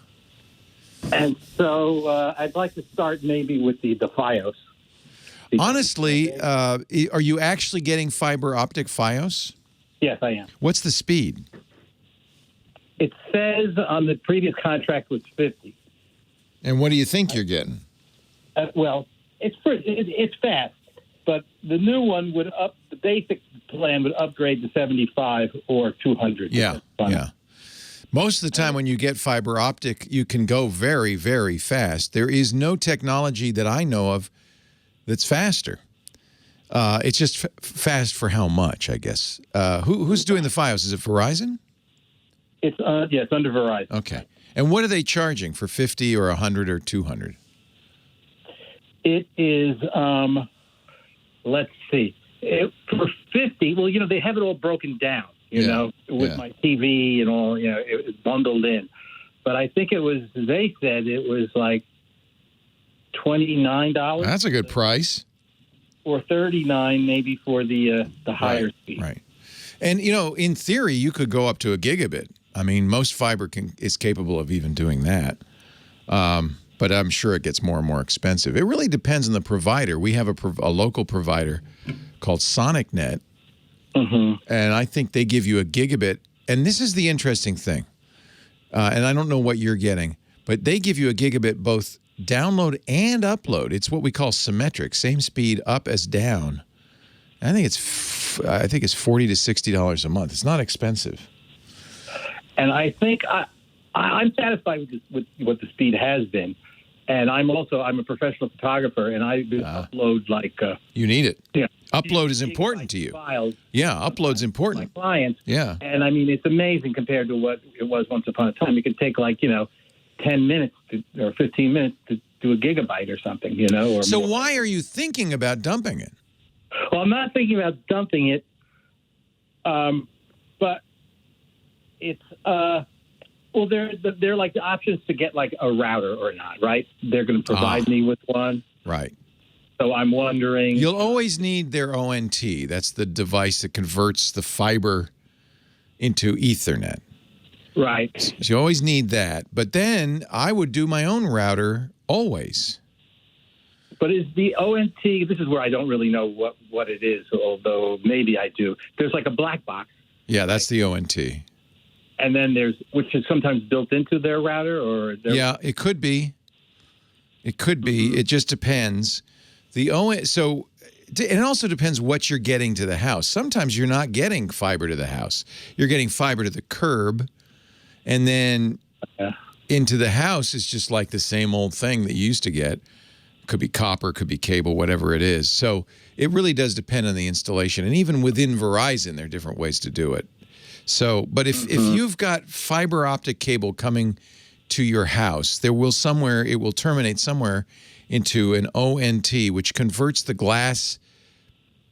[SPEAKER 13] And so I'd like to start maybe with the FiOS.
[SPEAKER 3] Honestly, are you actually getting fiber optic FiOS?
[SPEAKER 13] Yes, I am.
[SPEAKER 3] What's the speed?
[SPEAKER 13] It says on the previous contract was 50.
[SPEAKER 3] And what do you think you're getting?
[SPEAKER 13] Well, it's fast, but the new one the basic plan would upgrade to 75 or 200.
[SPEAKER 3] Yeah. Most of the time when you get fiber optic, you can go very, very fast. There is no technology that I know of that's faster. It's just fast for how much, I guess. Who's doing the FiOS? Is it Verizon?
[SPEAKER 13] It's under Verizon.
[SPEAKER 3] Okay. And what are they charging for 50 or 100 or 200?
[SPEAKER 13] It is, let's see. For 50, well, they have it all broken down, with my TV and all, it was bundled in. But I think they said it was like $29.
[SPEAKER 3] That's a good price.
[SPEAKER 13] Or $39 maybe for the higher speed.
[SPEAKER 3] Right. And, in theory, you could go up to a gigabit. I mean, most fiber is capable of even doing that. But I'm sure it gets more and more expensive. It really depends on the provider. We have a local provider called SonicNet. Mm-hmm. And I think they give you a gigabit. And this is the interesting thing. And I don't know what you're getting, but they give you a gigabit both download and upload. It's what we call symmetric, same speed up as down. I think it's $40 to $60 a month. It's not expensive.
[SPEAKER 13] And I think I'm satisfied with what the speed has been. And I'm a professional photographer, and I do upload
[SPEAKER 3] you need it. Yeah, upload is important to you.
[SPEAKER 13] Files.
[SPEAKER 3] Yeah, upload's important.
[SPEAKER 13] My clients.
[SPEAKER 3] Yeah.
[SPEAKER 13] And I mean, it's amazing compared to what it was once upon a time. It can take 10 minutes or 15 minutes to do a gigabyte or something, or
[SPEAKER 3] so
[SPEAKER 13] more.
[SPEAKER 3] Why are you thinking about dumping it?
[SPEAKER 13] Well, I'm not thinking about dumping it. it's well, they're like the options to get like a router or not, right? They're going to provide me with one,
[SPEAKER 3] right?
[SPEAKER 13] So I'm wondering.
[SPEAKER 3] You'll always need their ONT. That's the device that converts the fiber into Ethernet.
[SPEAKER 13] Right.
[SPEAKER 3] So you always need that. But then I would do my own router always.
[SPEAKER 13] But is the ONT, this is where I don't really know what it is, although maybe I do. There's like a black box.
[SPEAKER 3] Yeah, that's the ONT.
[SPEAKER 13] And then which is sometimes built into their router or?
[SPEAKER 3] Yeah, it could be. It could be. It just depends. So it also depends what you're getting to the house. Sometimes you're not getting fiber to the house. You're getting fiber to the curb, and then into the house is just like the same old thing that you used to get. Could be copper, could be cable, whatever it is. So it really does depend on the installation. And even within Verizon, there are different ways to do it. So, but if you've got fiber optic cable coming to your house, it will terminate somewhere into an ONT, which converts the glass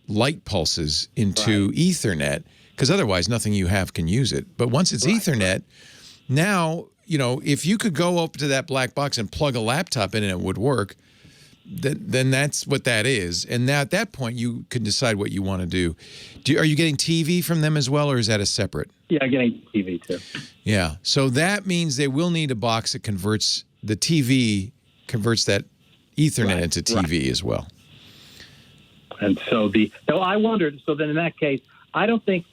[SPEAKER 3] light pulses into Ethernet, because otherwise nothing you have can use it. But once it's Ethernet, now, if you could go up to that black box and plug a laptop in and it would work, then that's what that is. And now at that point, you can decide what you want to do. Are you getting TV from them as well, or is that a separate?
[SPEAKER 13] Yeah, I'm getting TV too.
[SPEAKER 3] Yeah. So that means they will need a box that converts that Ethernet into TV as well.
[SPEAKER 13] And so I wondered, so then in that case, I don't think,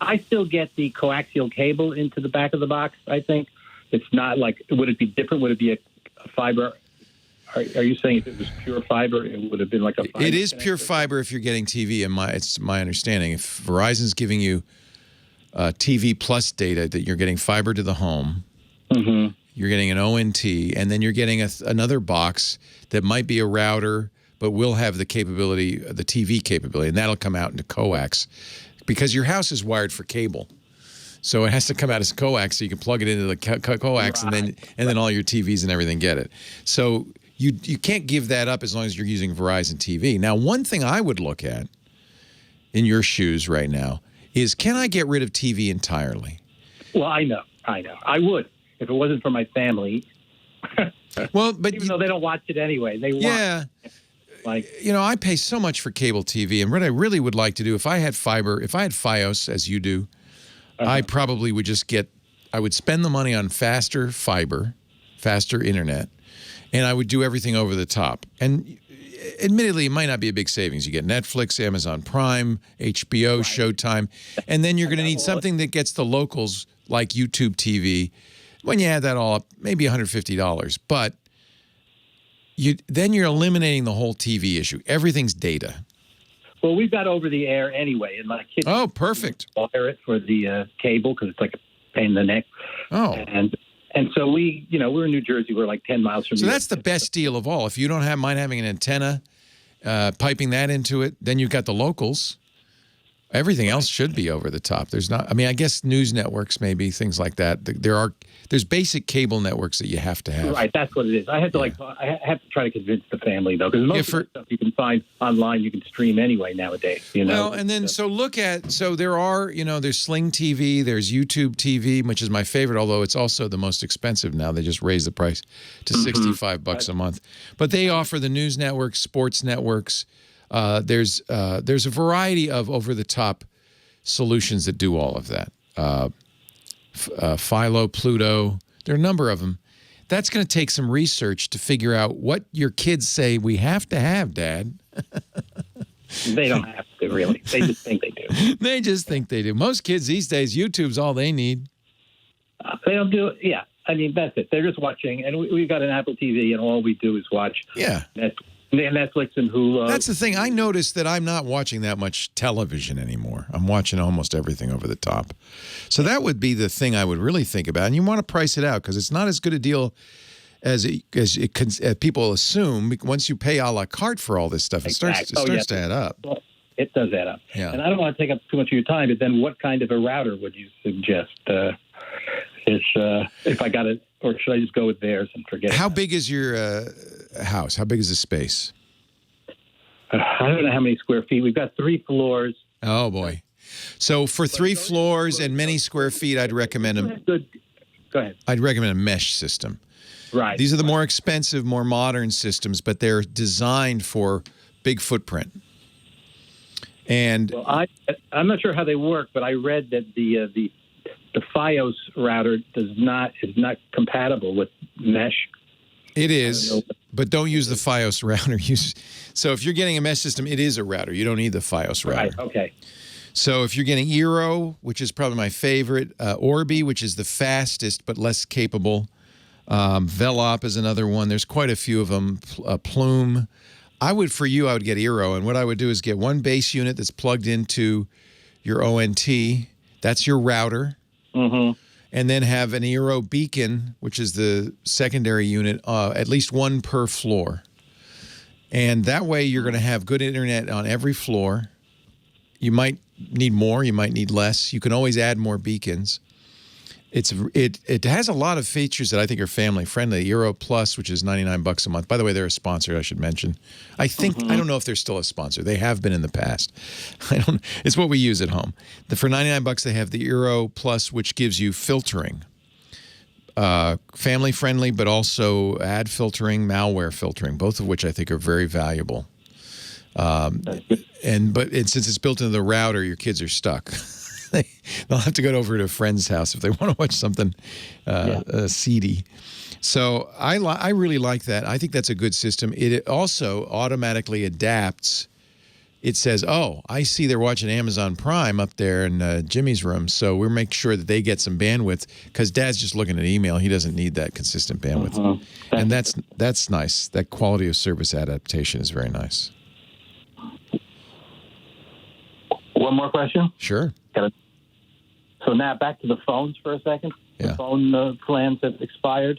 [SPEAKER 13] I still get the coaxial cable into the back of the box, I think. It's not like, would it be different? Would it be a fiber? Are you saying if it was pure fiber, it would have been like a fiber?
[SPEAKER 3] It is pure fiber if you're getting TV, it's my understanding. If Verizon's giving you TV plus data, that you're getting fiber to the home, you're getting an ONT, and then you're getting another box that might be a router, but will have the capability, the TV capability, and that'll come out into coax, because your house is wired for cable. So it has to come out as coax, so you can plug it into the coax, and then all your TVs and everything get it. So you can't give that up as long as you're using Verizon TV. Now, one thing I would look at in your shoes right now is, can I get rid of TV entirely?
[SPEAKER 13] Well, I know. I would if it wasn't for my family.
[SPEAKER 3] Well, but
[SPEAKER 13] even though they don't watch it anyway, they watch it. Like,
[SPEAKER 3] I pay so much for cable TV, and what I really would like to do, if I had fiber, if I had Fios as you do, I probably would I would spend the money on faster fiber, faster internet, and I would do everything over the top. And admittedly, it might not be a big savings. You get Netflix, Amazon Prime, HBO, Showtime, and then you're going to need something that gets the locals like YouTube TV. When you add that all up, maybe $150. But then you're eliminating the whole TV issue. Everything's data.
[SPEAKER 13] Well, we've got over the air anyway, and my kids.
[SPEAKER 3] Oh, perfect.
[SPEAKER 13] Wire it for the cable because it's like a pain in the neck.
[SPEAKER 3] Oh.
[SPEAKER 13] And so we're in New Jersey. We're like 10 miles from.
[SPEAKER 3] So that's the best deal of all. If you don't mind having an antenna, piping that into it, then you've got the locals. Everything else should be over the top. There's not. I mean, I guess news networks, maybe things like that. There's basic cable networks that you have to have.
[SPEAKER 13] Right, that's what it is. I have to I have to try to convince the family though, because most of the stuff you can find online, you can stream anyway nowadays.
[SPEAKER 3] Well, and then so there are there's Sling TV, there's YouTube TV, which is my favorite, although it's also the most expensive now. They just raised the price to $65 a month. But they offer the news networks, sports networks. There's a variety of over-the-top solutions that do all of that. Philo, Pluto, there are a number of them. That's going to take some research to figure out what your kids say we have to have, Dad.
[SPEAKER 13] They don't have to, really. They just think they do.
[SPEAKER 3] They just think they do. Most kids these days, YouTube's all they need.
[SPEAKER 13] They don't do it. Yeah, I mean, that's it. They're just watching, and we've got an Apple TV, and all we do is watch.
[SPEAKER 3] Yeah.
[SPEAKER 13] Netflix and Hulu.
[SPEAKER 3] That's the thing. I noticed that I'm not watching that much television anymore. I'm watching almost everything over the top. So that would be the thing I would really think about. And you want to price it out because it's not as good a deal as people assume. Once you pay a la carte for all this stuff, it starts to add up.
[SPEAKER 13] Well, it does add up.
[SPEAKER 3] Yeah.
[SPEAKER 13] And I don't want to take up too much of your time, but then what kind of a router would you suggest? If I got it, or should I just go with theirs and forget it?
[SPEAKER 3] How big is your house? How big is the space?
[SPEAKER 13] I don't know how many square feet. We've got 3 floors.
[SPEAKER 3] Oh, boy. So for 3 floors and many square feet, I'd recommend
[SPEAKER 13] Go ahead.
[SPEAKER 3] I'd recommend a mesh system.
[SPEAKER 13] Right.
[SPEAKER 3] These are the more expensive, more modern systems, but they're designed for big footprint. And
[SPEAKER 13] well, I'm not sure how they work, but I read that the FiOS router is not compatible with mesh.
[SPEAKER 3] It is, but don't use the FiOS router. So if you're getting a mesh system, it is a router. You don't need the FiOS router.
[SPEAKER 13] Right. Okay.
[SPEAKER 3] So if you're getting Eero, which is probably my favorite, Orbi, which is the fastest but less capable, Velop is another one. There's quite a few of them. Plume. I would get Eero, and what I would do is get one base unit that's plugged into your ONT. That's your router.
[SPEAKER 13] Mm-hmm.
[SPEAKER 3] And then have an Eero beacon, which is the secondary unit, at least one per floor. And that way you're going to have good internet on every floor. You might need more, you might need less. You can always add more beacons. It has a lot of features that I think are family friendly. Eero Plus, which is $99 a month. By the way, they're a sponsor, I should mention. I don't know if they're still a sponsor. They have been in the past. It's what we use at home. For $99 they have the Eero Plus, which gives you filtering. Family friendly, but also ad filtering, malware filtering, both of which I think are very valuable. Since it's built into the router, your kids are stuck. They'll have to go over to a friend's house if they want to watch something seedy. So I really like that. I think that's a good system. It also automatically adapts. It says, oh, I see they're watching Amazon Prime up there in Jimmy's room, so we'll make sure that they get some bandwidth because Dad's just looking at email. He doesn't need that consistent bandwidth. And that's nice. That quality of service adaptation is very nice.
[SPEAKER 13] One more question?
[SPEAKER 3] Sure.
[SPEAKER 13] So now back to the phones for a second.
[SPEAKER 3] Yeah.
[SPEAKER 13] The phone plans have expired.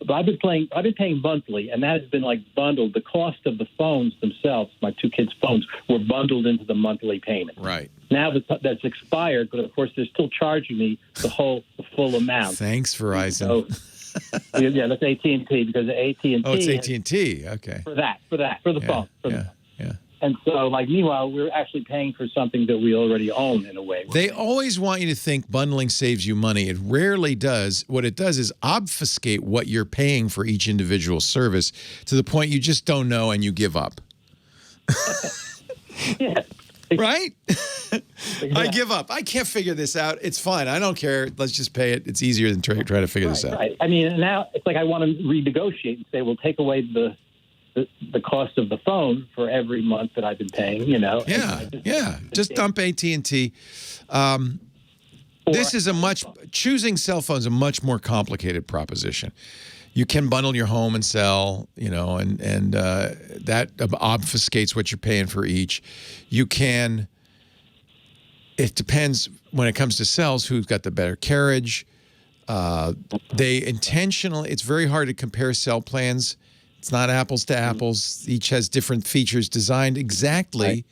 [SPEAKER 13] But I've been paying monthly, and that has been like bundled. The cost of the phones themselves, my 2 kids' phones, were bundled into the monthly payment.
[SPEAKER 3] Right.
[SPEAKER 13] Now that's expired, but of course they're still charging me the full amount.
[SPEAKER 3] Thanks, Verizon.
[SPEAKER 13] So, yeah, that's AT&T because AT&T.
[SPEAKER 3] Oh, it's AT&T. Okay.
[SPEAKER 13] For the phone.
[SPEAKER 3] Yeah.
[SPEAKER 13] And so, meanwhile, we're actually paying for something that we already own in a way.
[SPEAKER 3] They always want you to think bundling saves you money. It rarely does. What it does is obfuscate what you're paying for each individual service to the point you just don't know and you give up.
[SPEAKER 13] Yeah.
[SPEAKER 3] Right? I give up. I can't figure this out. It's fine. I don't care. Let's just pay it. It's easier than try to figure this out.
[SPEAKER 13] Right. I mean, now it's like I want to renegotiate and say, we'll take away the cost of the phone for every month that I've been paying, Just dump AT&T. Choosing cell phones is a much more complicated proposition. You can bundle your home and sell, and that obfuscates what you're paying for each. You can, it depends when it comes to cells, who's got the better carriage. It's very hard to compare cell plans. It's not apples to apples. Each has different features designed exactly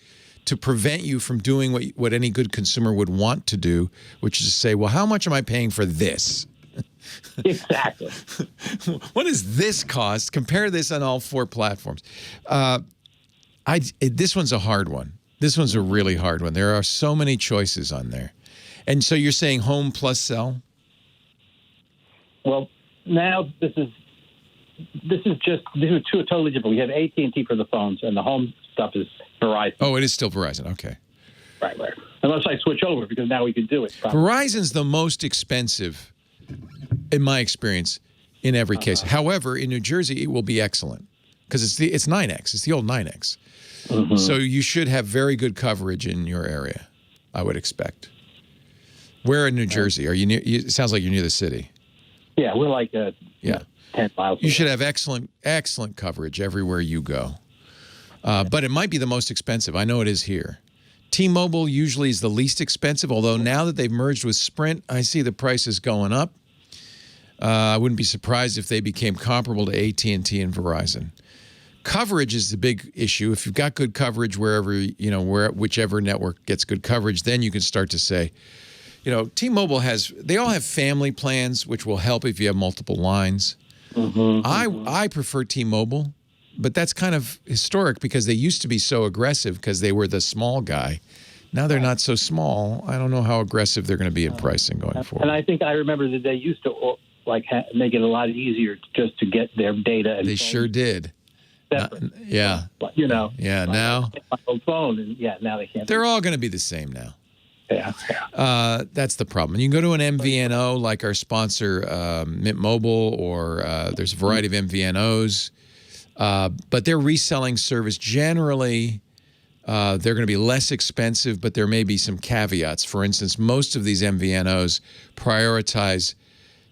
[SPEAKER 13] to prevent you from doing what any good consumer would want to do, which is to say, well, how much am I paying for this? Exactly.
[SPEAKER 3] What does this cost? Compare this on all 4 platforms. This one's a hard one. This one's a really hard one. There are so many choices on there. And so you're saying home plus cell?
[SPEAKER 13] Well, now this is two totally different. We have AT&T for the phones, and the home stuff is Verizon.
[SPEAKER 3] Oh, it is still Verizon. Okay.
[SPEAKER 13] Right. Unless I switch over, because now we can do it. Probably.
[SPEAKER 3] Verizon's the most expensive, in my experience, in every case. However, in New Jersey, it will be excellent because it's 9X. It's the old 9X. Mm-hmm. So you should have very good coverage in your area, I would expect. Where in New Jersey? Are you near? It sounds like you're near the city.
[SPEAKER 13] Yeah, we're like 10 miles.
[SPEAKER 3] You should have excellent coverage everywhere you go. But it might be the most expensive. I know it is here. T-Mobile usually is the least expensive, although now that they've merged with Sprint, I see the prices going up. I wouldn't be surprised if they became comparable to AT&T and Verizon. Coverage is the big issue. If you've got good coverage whichever network gets good coverage, then you can start to say, T-Mobile they all have family plans, which will help if you have multiple lines. Mm-hmm. I prefer T-Mobile, but that's kind of historic because they used to be so aggressive because they were the small guy. Now they're not so small. I don't know how aggressive they're going to be in pricing going forward.
[SPEAKER 13] And I think I remember that they used to make it a lot easier just to get their data. And
[SPEAKER 3] they sure did. Yeah.
[SPEAKER 13] You know.
[SPEAKER 3] Yeah. Now.
[SPEAKER 13] My old phone, and now they can't.
[SPEAKER 3] They're all going to be the same now.
[SPEAKER 13] Yeah.
[SPEAKER 3] That's the problem. You can go to an MVNO like our sponsor, Mint Mobile, or there's a variety of MVNOs, but their reselling service generally. They're going to be less expensive, but there may be some caveats. For instance, most of these MVNOs prioritize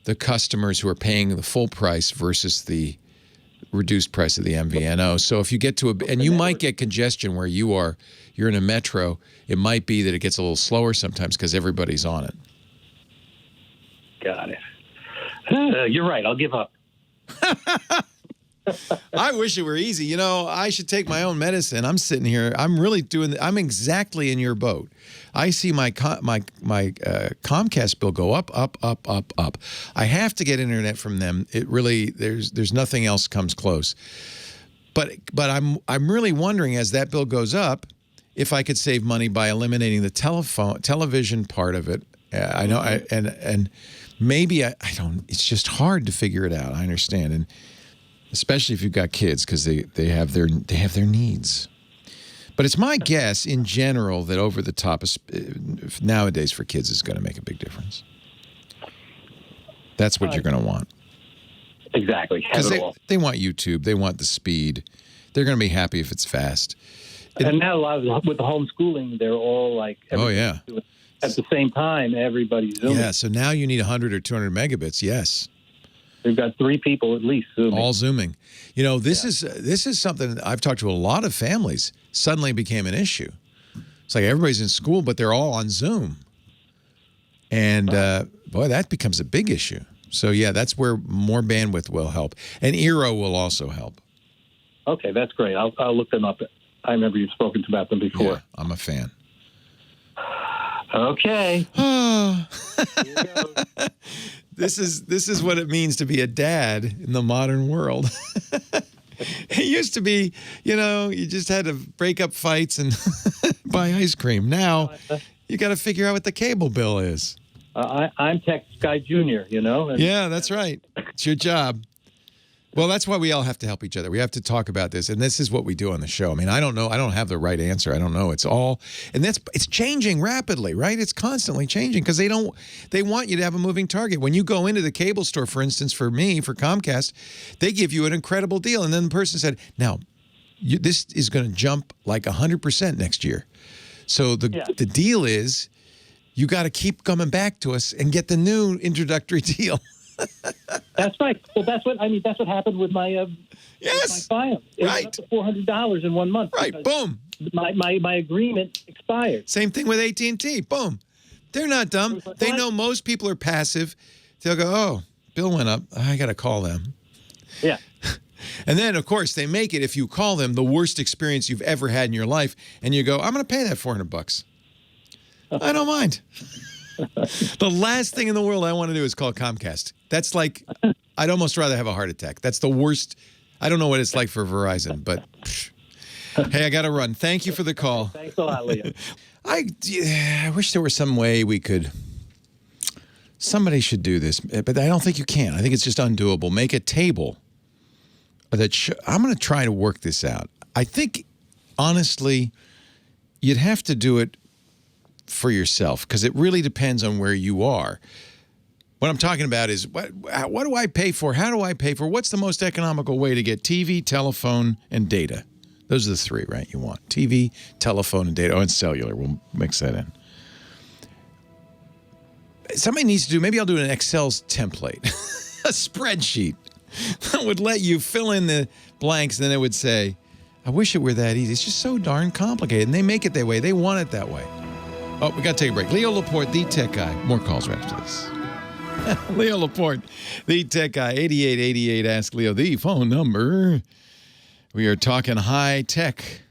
[SPEAKER 3] the customers who are paying the full price versus the reduced price of the MVNO. So if you get to and you might get congestion where you're in a metro, it might be that it gets a little slower sometimes because everybody's on it.
[SPEAKER 13] Got it. You're right. I'll give up.
[SPEAKER 3] I wish it were easy. You know, I should take my own medicine. I'm sitting here. I'm really I'm exactly in your boat. I see my Comcast bill go up. I have to get internet from them. It really there's nothing else comes close. But I'm really wondering as that bill goes up if I could save money by eliminating the television part of it. I know and maybe I don't. It's just hard to figure it out. I understand and. Especially if you've got kids, because they have their needs. But it's my guess, in general, that over the top nowadays for kids is going to make a big difference. That's what you're going to want.
[SPEAKER 13] Exactly.
[SPEAKER 3] Because they want YouTube, they want the speed. They're going to be happy if it's fast.
[SPEAKER 13] And now a lot with the homeschooling, they're all like,
[SPEAKER 3] oh yeah,
[SPEAKER 13] at the same time, everybody's Zooming.
[SPEAKER 3] Yeah. So now you need 100 or 200 megabits. Yes.
[SPEAKER 13] We've got 3 people at least Zooming.
[SPEAKER 3] All Zooming. You know, this is something I've talked to a lot of families suddenly became an issue. It's like everybody's in school, but they're all on Zoom. And, boy, that becomes a big issue. So, yeah, that's where more bandwidth will help. And Eero will also help.
[SPEAKER 13] Okay, that's great. I'll look them up. I remember you've spoken about them before.
[SPEAKER 3] Yeah, I'm a fan.
[SPEAKER 13] Okay.
[SPEAKER 3] This is what it means to be a dad in the modern world. It used to be, you know, you just had to break up fights and buy ice cream. Now you got to figure out what the cable bill is.
[SPEAKER 13] I'm Tech Guy Jr., you know.
[SPEAKER 3] Yeah, that's right. It's your job. Well, that's why we all have to help each other. We have to talk about this, and this is what we do on the show. I mean, I don't know. I don't have the right answer. I don't know. It's all, and it's changing rapidly, right? It's constantly changing because they want you to have a moving target. When you go into the cable store, for instance, for Comcast, they give you an incredible deal, and then the person said, "Now, this is going to jump like 100% next year." So the deal is, you got to keep coming back to us and get the new introductory deal.
[SPEAKER 13] That's right. Well, that's what happened with my with my Fios. It went up to $400 in 1 month.
[SPEAKER 3] Right. Boom.
[SPEAKER 13] My agreement expired.
[SPEAKER 3] Same thing with AT&T. Boom. They're not dumb. They know most people are passive. They'll go, "Oh, bill went up. I got to call them."
[SPEAKER 13] Yeah.
[SPEAKER 3] And then, of course, they make it, if you call them, the worst experience you've ever had in your life, and you go, "I'm going to pay that $400. I don't mind." The last thing in the world I want to do is call Comcast. That's like, I'd almost rather have a heart attack. That's the worst. I don't know what it's like for Verizon, but hey, I got to run. Thank you for the call.
[SPEAKER 13] Thanks a lot, Leo.
[SPEAKER 3] I wish there was some way we could, somebody should do this, but I don't think you can. I think it's just undoable. Make a table that I'm going to try to work this out. I think, honestly, you'd have to do it for yourself because it really depends on where you are. What I'm talking about is what do I pay for? How do I pay for? What's the most economical way to get TV, telephone, and data? Those are the 3, right? You want TV, telephone, and data. Oh, and cellular. We'll mix that in. Somebody needs to do, maybe I'll do an Excel's template, a spreadsheet that would let you fill in the blanks. And then it would say, I wish it were that easy. It's just so darn complicated. And they make it that way. They want it that way. Oh, we got to take a break. Leo Laporte, the tech guy. More calls right after this. Leo Laporte, the tech guy. 8888 Ask Leo, the phone number. We are talking high tech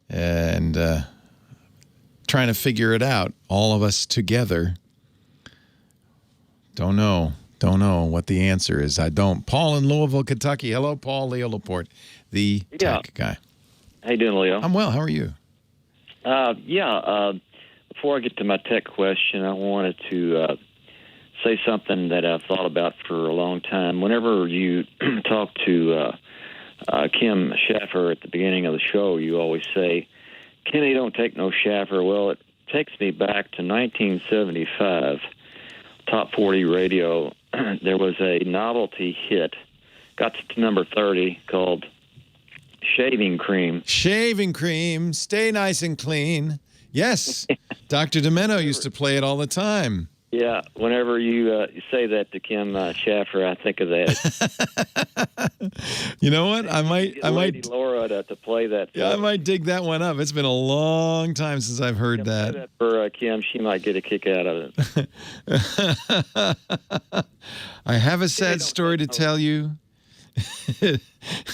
[SPEAKER 3] and trying to figure it out. All of us together. Don't know what the answer is. I don't. Paul in Louisville, Kentucky. Hello, Paul. Leo Laporte, the tech guy.
[SPEAKER 14] How you doing, Leo?
[SPEAKER 3] I'm well. How are you?
[SPEAKER 14] Before I get to my tech question, I wanted to say something that I've thought about for a long time. Whenever you talk to Kim Schaffer at the beginning of the show, you always say, Kenny, don't take no Schaffer. Well, it takes me back to 1975, Top 40 radio. There was a novelty hit, got to number 30, called Shaving Cream.
[SPEAKER 3] Shaving cream, stay nice and clean. Yes, Dr. Demento used to play it all the time.
[SPEAKER 14] Yeah, whenever you say that to Kim Schaffer, I think of that.
[SPEAKER 3] You know what? I might
[SPEAKER 14] Lady Laura to play that.
[SPEAKER 3] Yeah, I might dig that one up. It's been a long time since I've heard that.
[SPEAKER 14] Play that for Kim. She might get a kick out of
[SPEAKER 3] it. I have a sad story to tell you.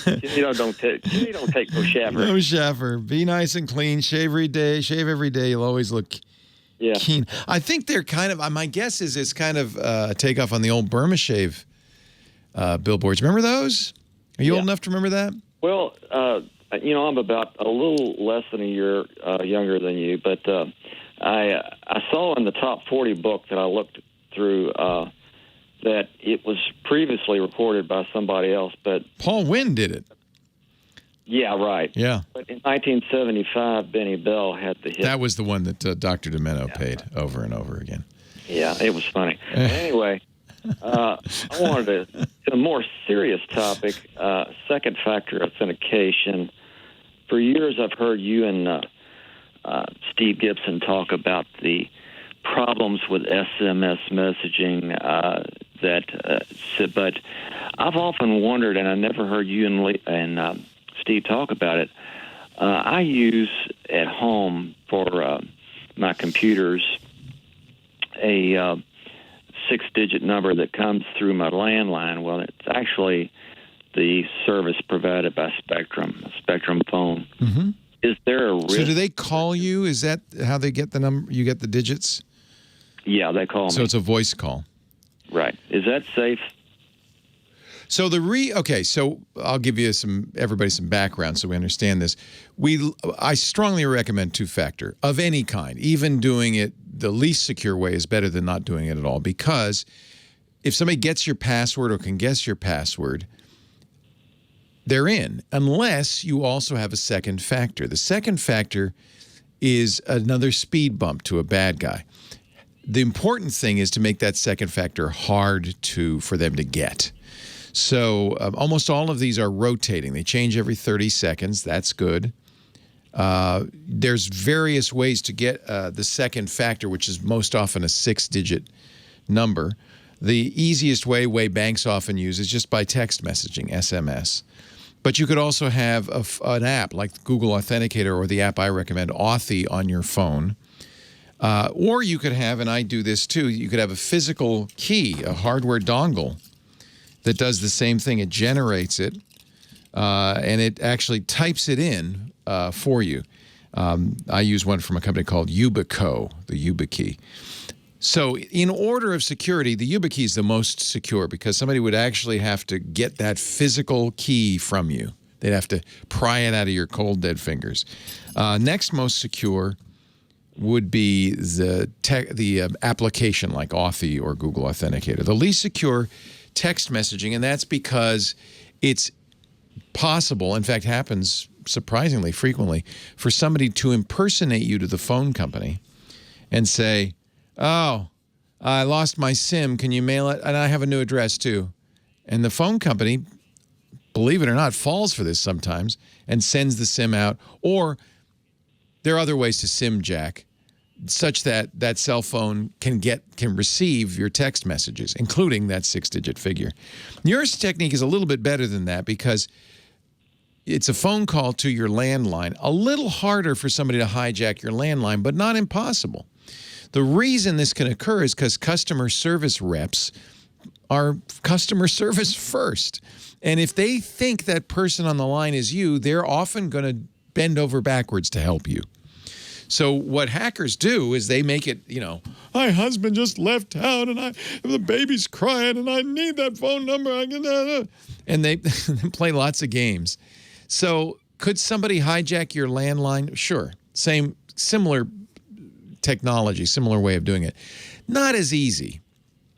[SPEAKER 14] Don't take no Schaffer.
[SPEAKER 3] No Schaffer. Be nice and clean. Shave every day. You'll always look keen. I think they're kind of, my guess is it's kind of a takeoff on the old Burma Shave billboards. Remember those? Are you old enough to remember that?
[SPEAKER 14] Well, I'm about a little less than a year younger than you, but I saw in the Top 40 book that I looked through that it was previously reported by somebody else, but
[SPEAKER 3] Paul Wynn did it.
[SPEAKER 14] Yeah, right.
[SPEAKER 3] Yeah.
[SPEAKER 14] But in 1975, Benny Bell had the hit.
[SPEAKER 3] That was the one that Dr. Demento paid over and over again.
[SPEAKER 14] Yeah, it was funny. Anyway, I wanted to a more serious topic, second factor authentication. For years, I've heard you and Steve Gibson talk about the problems with SMS messaging but I've often wondered, and I never heard you and Steve talk about it. I use at home for my computers a 6-digit number that comes through my landline. Well, it's actually the service provided by Spectrum phone.
[SPEAKER 3] Mm-hmm.
[SPEAKER 14] Is there a risk?
[SPEAKER 3] So do they call you? Is that how they get the number? You get the digits?
[SPEAKER 14] Yeah, they call me.
[SPEAKER 3] So it's a voice call.
[SPEAKER 14] Right. Is that safe?
[SPEAKER 3] So so I'll give you everybody some background so we understand this. I strongly recommend two-factor of any kind. Even doing it the least secure way is better than not doing it at all, because if somebody gets your password or can guess your password, they're in, unless you also have a second factor. The second factor is another speed bump to a bad guy. The important thing is to make that second factor hard for them to get. So almost all of these are rotating. They change every 30 seconds. That's good. There's various ways to get the second factor, which is most often a 6-digit number. The easiest way banks often use is just by text messaging, SMS. But you could also have an app like Google Authenticator or the app I recommend, Authy, on your phone. Or you could have, and I do this too, you could have a physical key, a hardware dongle that does the same thing. It generates it, and it actually types it in for you. I use one from a company called Ubico, the YubiKey. So in order of security, the YubiKey is the most secure because somebody would actually have to get that physical key from you. They'd have to pry it out of your cold, dead fingers. Next most secure would be the application like Authy or Google Authenticator. The least secure, text messaging, and that's because it's possible, in fact happens surprisingly frequently, for somebody to impersonate you to the phone company and say, oh, I lost my SIM, can you mail it? And I have a new address too. And the phone company, believe it or not, falls for this sometimes and sends the SIM out. Or there are other ways to SIM jack, such that that cell phone can receive your text messages, including that 6-digit figure. Yours technique is a little bit better than that because it's a phone call to your landline. A little harder for somebody to hijack your landline, but not impossible. The reason this can occur is because customer service reps are customer service first. And if they think that person on the line is you, they're often going to bend over backwards to help you. So what hackers do is they make it, my husband just left town and the baby's crying and I need that phone number. And they play lots of games. So could somebody hijack your landline? Sure. Same similar technology, similar way of doing it. Not as easy.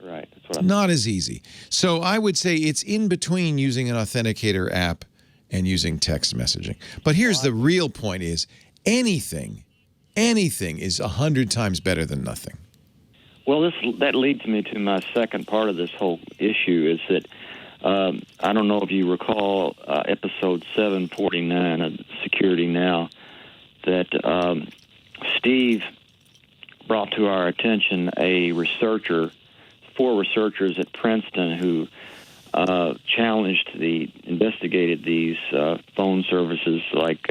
[SPEAKER 14] Right. That's what
[SPEAKER 3] Not as easy. So I would say it's in between using an authenticator app and using text messaging. But here's the real point is anything is 100 times better than nothing.
[SPEAKER 14] Well, that leads me to my second part of this whole issue is that I don't know if you recall episode 749 of Security Now that Steve brought to our attention four researchers at Princeton who investigated these phone services like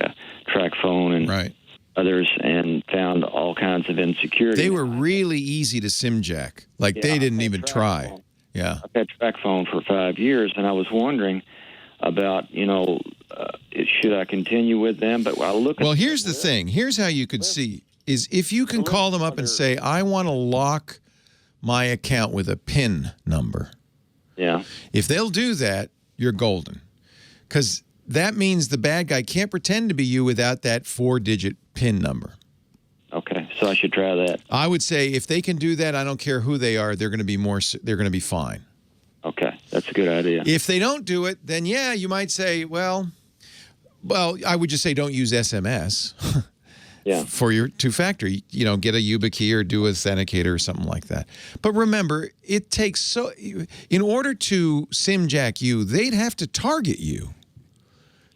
[SPEAKER 14] TrackPhone and others and found all kinds of insecurity.
[SPEAKER 3] They were really easy to SIM jack. Like they didn't even try. Yeah.
[SPEAKER 14] I've had TrackPhone for 5 years, and I was wondering about, should I continue with them? But I look.
[SPEAKER 3] Well, here's the thing. Here's how you could see is if you can call them up and say, I want to lock my account with a PIN number.
[SPEAKER 14] Yeah.
[SPEAKER 3] If they'll do that, you're golden. Because that means the bad guy can't pretend to be you without that 4-digit PIN number.
[SPEAKER 14] Okay, so I should try that.
[SPEAKER 3] I would say if they can do that, I don't care who they are, they're going to be fine.
[SPEAKER 14] Okay, that's a good idea.
[SPEAKER 3] If they don't do it, then yeah, you might say, well, I would just say don't use SMS.
[SPEAKER 14] Yeah.
[SPEAKER 3] For your two-factor, get a YubiKey or do Authenticator or something like that. But remember, it takes in order to SIM jack you, they'd have to target you.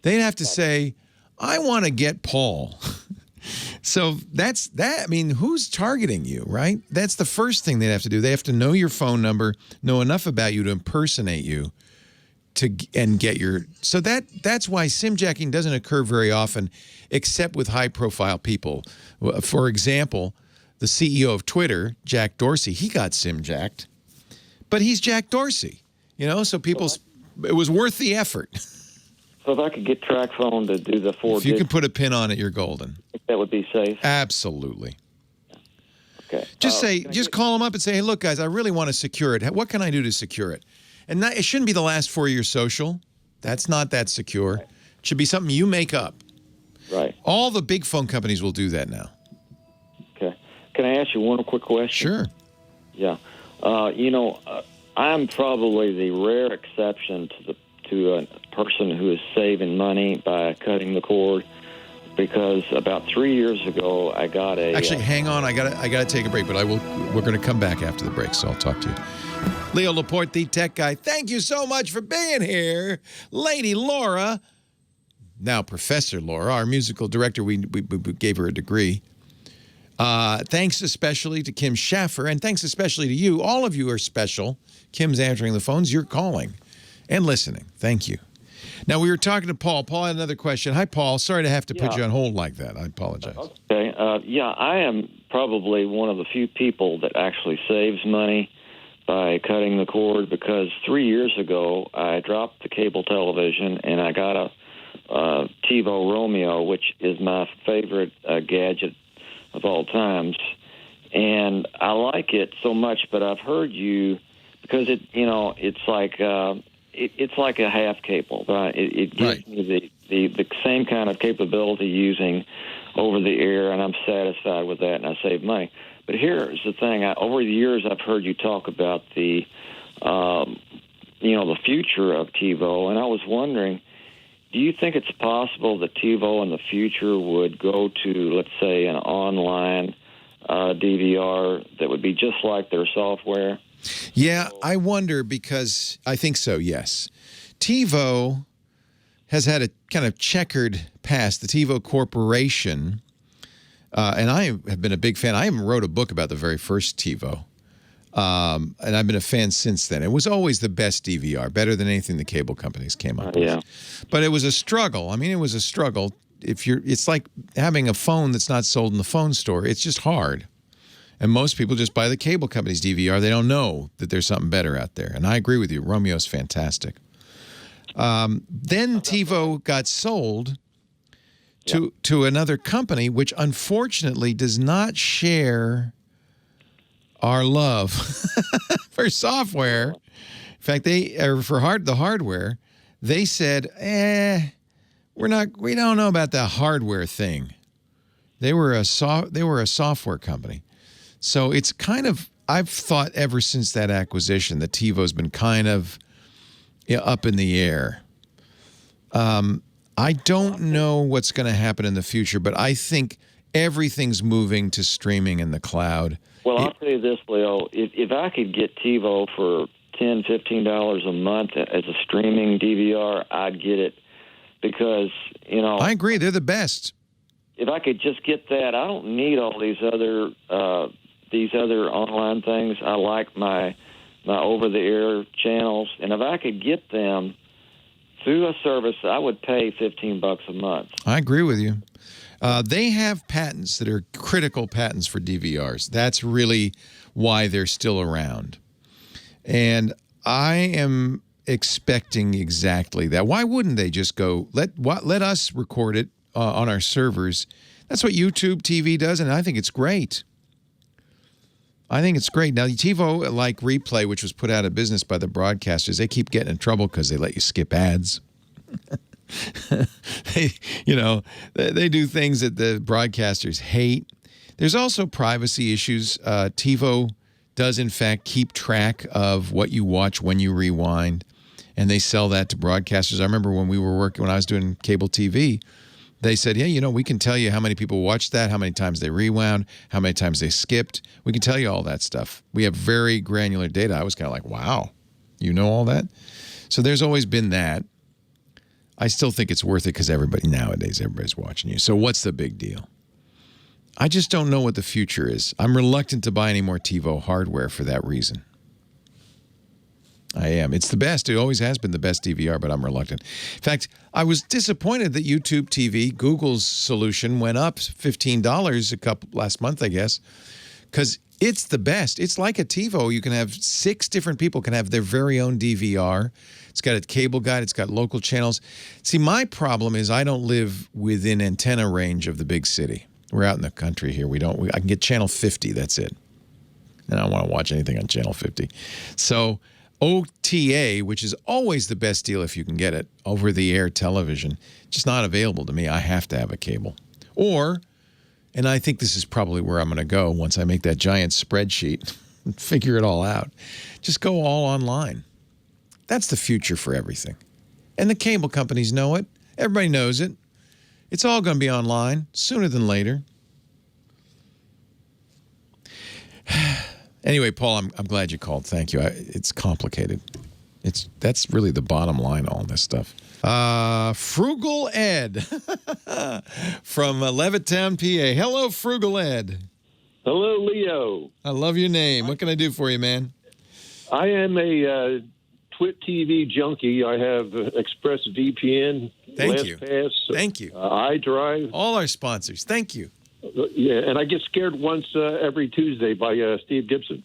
[SPEAKER 3] They'd have to say, I want to get Paul. So that's that. I mean, who's targeting you, right? That's the first thing they'd have to do. They have to know your phone number, know enough about you to impersonate you and get your. So that's why SIM jacking doesn't occur very often, except with high-profile people. For example, the CEO of Twitter, Jack Dorsey, he got SIM jacked, but he's Jack Dorsey, So it was worth the effort.
[SPEAKER 14] So if I could get TrackPhone to do the 4
[SPEAKER 3] If you can put a pin on it, you're golden.
[SPEAKER 14] That would be safe?
[SPEAKER 3] Absolutely.
[SPEAKER 14] Okay.
[SPEAKER 3] Just call them up and say, hey, look, guys, I really want to secure it. What can I do to secure it? And it shouldn't be the last 4 of your social. That's not that secure. Right. It should be something you make up.
[SPEAKER 14] Right.
[SPEAKER 3] All the big phone companies will do that now.
[SPEAKER 14] Okay. Can I ask you one quick question?
[SPEAKER 3] Sure.
[SPEAKER 14] Yeah. I'm probably the rare exception to a person who is saving money by cutting the cord, because about 3 years ago I got a.
[SPEAKER 3] Actually, hang on. I gotta take a break, but we're going to come back after the break, so I'll talk to you. Leo Laporte, the tech guy. Thank you so much for being here, Lady Laura. Now, Professor Laura, our musical director. We gave her a degree. Thanks especially to Kim Schaffer, and thanks especially to you. All of you are special. Kim's answering the phones. You're calling and listening. Thank you. Now, we were talking to Paul. Paul had another question. Hi, Paul. Sorry to have to put you on hold like that. I apologize.
[SPEAKER 14] Okay. I am probably one of the few people that actually saves money by cutting the cord, because 3 years ago I dropped the cable television and I got a TiVo Romeo, which is my favorite gadget of all times. And I like it so much, but I've heard you, because it's like a half cable. It gives me the same kind of capability using over the air, and I'm satisfied with that, and I save money. But here's the thing: over the years, I've heard you talk about the future of TiVo, and I was wondering, do you think it's possible that TiVo in the future would go to, let's say, an online DVR that would be just like their software?
[SPEAKER 3] Yeah, I wonder, because I think so, yes. TiVo has had a kind of checkered past. The TiVo Corporation, and I have been a big fan. I even wrote a book about the very first TiVo, and I've been a fan since then. It was always the best DVR, better than anything the cable companies came up with.
[SPEAKER 14] Yeah.
[SPEAKER 3] But it was a struggle. I mean, it was a struggle. It's like having a phone that's not sold in the phone store. It's just hard. And most people just buy the cable company's DVR. They don't know that there's something better out there. And I agree with you. Romeo's fantastic. Then TiVo got sold to another company, which unfortunately does not share our love for software. In fact, the hardware, they said, we don't know about the hardware thing. They were a software company. So it's kind of, I've thought ever since that acquisition that TiVo's been kind of up in the air. I don't know what's going to happen in the future, but I think everything's moving to streaming in the cloud.
[SPEAKER 14] Well, I'll tell you this, Leo. If I could get TiVo for $10, $15 a month as a streaming DVR, I'd get it because,
[SPEAKER 3] I agree. They're the best.
[SPEAKER 14] If I could just get that, I don't need all these other online things. I like my over-the-air channels, and if I could get them through a service, I would pay $15 a month.
[SPEAKER 3] I agree with you. They have patents that are critical patents for DVRs. That's really why they're still around. And I am expecting exactly that. Why wouldn't they just go, let us record it on our servers? That's what YouTube TV does, and I think it's great. I think it's great. Now, TiVo, like Replay, which was put out of business by the broadcasters, they keep getting in trouble because they let you skip ads. They do things that the broadcasters hate. There's also privacy issues. TiVo does, in fact, keep track of what you watch when you rewind, and they sell that to broadcasters. I remember when I was doing cable TV, they said, yeah, we can tell you how many people watched that, how many times they rewound, how many times they skipped. We can tell you all that stuff. We have very granular data. I was kind of like, wow, you know all that? So there's always been that. I still think it's worth it because everybody's watching you. So what's the big deal? I just don't know what the future is. I'm reluctant to buy any more TiVo hardware for that reason. I am. It's the best. It always has been the best DVR, but I'm reluctant. In fact, I was disappointed that YouTube TV, Google's solution, went up $15 last month, I guess, because it's the best. It's like a TiVo. You can have 6 different people can have their very own DVR. It's got a cable guide. It's got local channels. See, my problem is I don't live within antenna range of the big city. We're out in the country here. I can get channel 50. That's it. And I don't want to watch anything on channel 50. So OTA, which is always the best deal if you can get it, over-the-air television, just not available to me. I have to have a cable. And I think this is probably where I'm going to go once I make that giant spreadsheet and figure it all out. Just go all online. That's the future for everything. And the cable companies know it. Everybody knows it. It's all going to be online sooner than later. Anyway, Paul, I'm glad you called. Thank you. It's complicated. That's really the bottom line, all this stuff. Frugal Ed from Levittown, PA. Hello, Frugal Ed.
[SPEAKER 15] Hello, Leo.
[SPEAKER 3] I love your name. What can I do for you, man?
[SPEAKER 15] I am a TWiT TV junkie. I have ExpressVPN, LastPass.
[SPEAKER 3] Thank you.
[SPEAKER 15] iDrive.
[SPEAKER 3] All our sponsors. Thank you.
[SPEAKER 15] Yeah, and I get scared once every Tuesday by Steve Gibson.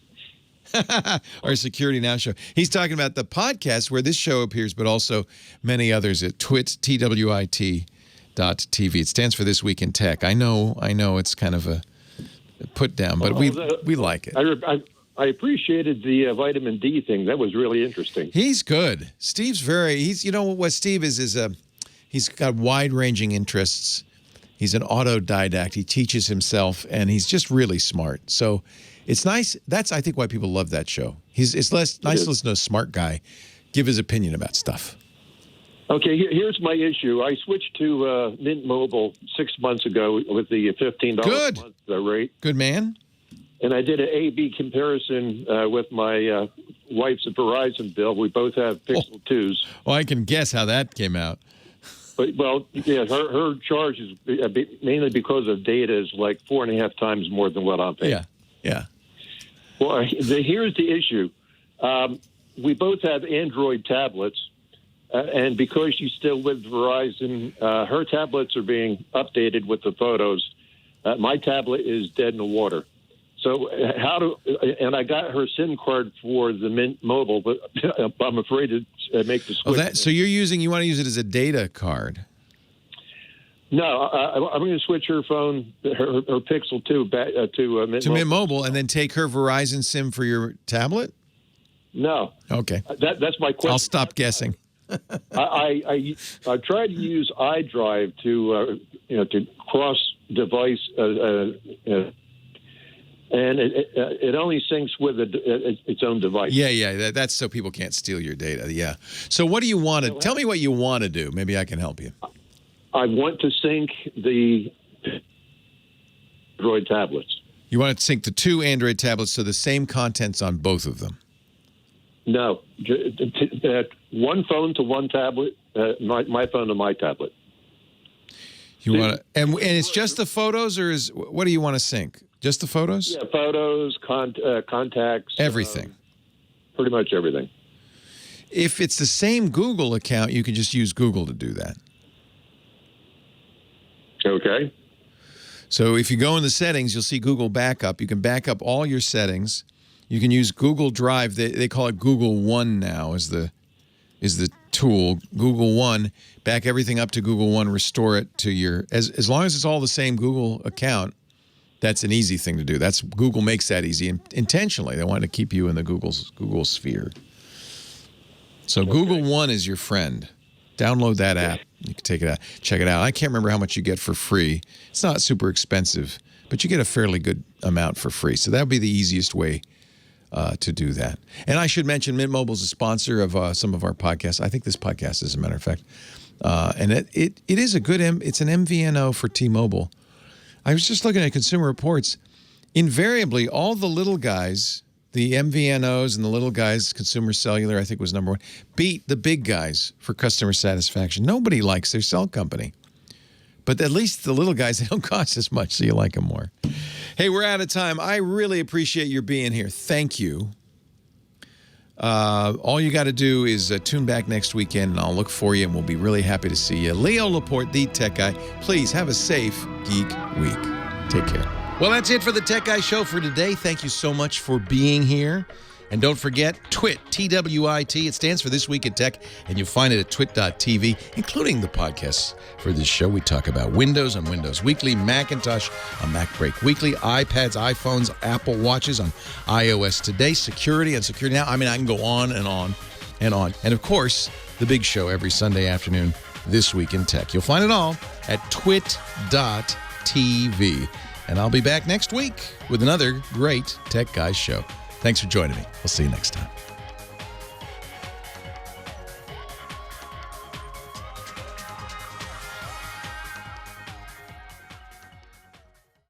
[SPEAKER 3] Our Security Now show. He's talking about the podcast where this show appears, but also many others at TWiT, TWiT.tv. It stands for This Week in Tech. I know it's kind of a put down, but we like it.
[SPEAKER 15] I appreciated the vitamin D thing. That was really interesting.
[SPEAKER 3] He's good. Steve's what Steve is he's got wide-ranging interests. He's an autodidact. He teaches himself, and he's just really smart. So it's nice. That's, I think, why people love that show. It's nice to listen to a smart guy give his opinion about stuff.
[SPEAKER 15] Okay, here's my issue. I switched to Mint Mobile 6 months ago with the $15 a month rate.
[SPEAKER 3] Good man.
[SPEAKER 15] And I did an A/B comparison with my wife's Verizon bill. We both have Pixel 2s.
[SPEAKER 3] Well, I can guess how that came out.
[SPEAKER 15] But, her charge is mainly because of data is like 4.5 times more than what I'm paying.
[SPEAKER 3] Yeah.
[SPEAKER 15] Well, here's the issue. We both have Android tablets, and because she's still with Verizon, her tablets are being updated with the photos. My tablet is dead in the water. So and I got her SIM card for the Mint Mobile, but I'm afraid to make the switch.
[SPEAKER 3] So you want to use it as a data card?
[SPEAKER 15] No, I'm going to switch her phone, her Pixel 2 back to Mint Mobile.
[SPEAKER 3] Mint Mobile, and then take her Verizon SIM for your tablet?
[SPEAKER 15] No.
[SPEAKER 3] Okay.
[SPEAKER 15] That's my question.
[SPEAKER 3] I'll stop guessing.
[SPEAKER 15] I tried to use iDrive to cross device, and it only syncs with its own device.
[SPEAKER 3] Yeah. That's so people can't steal your data. Yeah. So what do you want to? Tell me what you want to do. Maybe I can help you.
[SPEAKER 15] I want to sync the Android tablets.
[SPEAKER 3] You want to sync the two Android tablets so the same content's on both of them?
[SPEAKER 15] No, one phone to one tablet, my phone to my tablet.
[SPEAKER 3] You want to, and it's just the photos, or what do you want to sync? Just the photos?
[SPEAKER 15] Yeah, photos, contacts,
[SPEAKER 3] everything.
[SPEAKER 15] Pretty much everything.
[SPEAKER 3] If it's the same Google account, you can just use Google to do that.
[SPEAKER 15] Okay.
[SPEAKER 3] So if you go in the settings, you'll see Google Backup. You can back up all your settings. You can use Google Drive. They call it Google One now is the tool. Google One, back everything up to Google One, restore it to your, as long as it's all the same Google account, that's an easy thing to do. Google makes that easy intentionally. They want to keep you in the Google sphere. So okay. Google One is your friend. Download that app. You can take it out, check it out. I can't remember how much you get for free. It's not super expensive, but you get a fairly good amount for free. So that would be the easiest way to do that. And I should mention Mint Mobile is a sponsor of some of our podcasts. I think this podcast, as a matter of fact. And it is a good, it's an MVNO for T-Mobile. I was just looking at Consumer Reports. Invariably, all the little guys, the MVNOs and the little guys, Consumer Cellular, I think was number one, beat the big guys for customer satisfaction. Nobody likes their cell company. But at least the little guys, they don't cost as much, so you like them more. Hey, we're out of time. I really appreciate your being here. Thank you. All you got to do is tune back next weekend, and I'll look for you, and we'll be really happy to see you. Leo Laporte, the Tech Guy. Please have a safe Geek Week. Take care. Well, that's it for the Tech Guy Show for today. Thank you so much for being here. And don't forget, TWiT, T-W-I-T. It stands for This Week in Tech, and you'll find it at twit.tv, including the podcasts for this show. We talk about Windows on Windows Weekly, Macintosh on MacBreak Weekly, iPads, iPhones, Apple Watches on iOS Today, security on Security Now. I mean, I can go on and on and on. And, of course, the big show every Sunday afternoon, This Week in Tech. You'll find it all at twit.tv. And I'll be back next week with another great Tech Guys show. Thanks for joining me. We'll see you next time.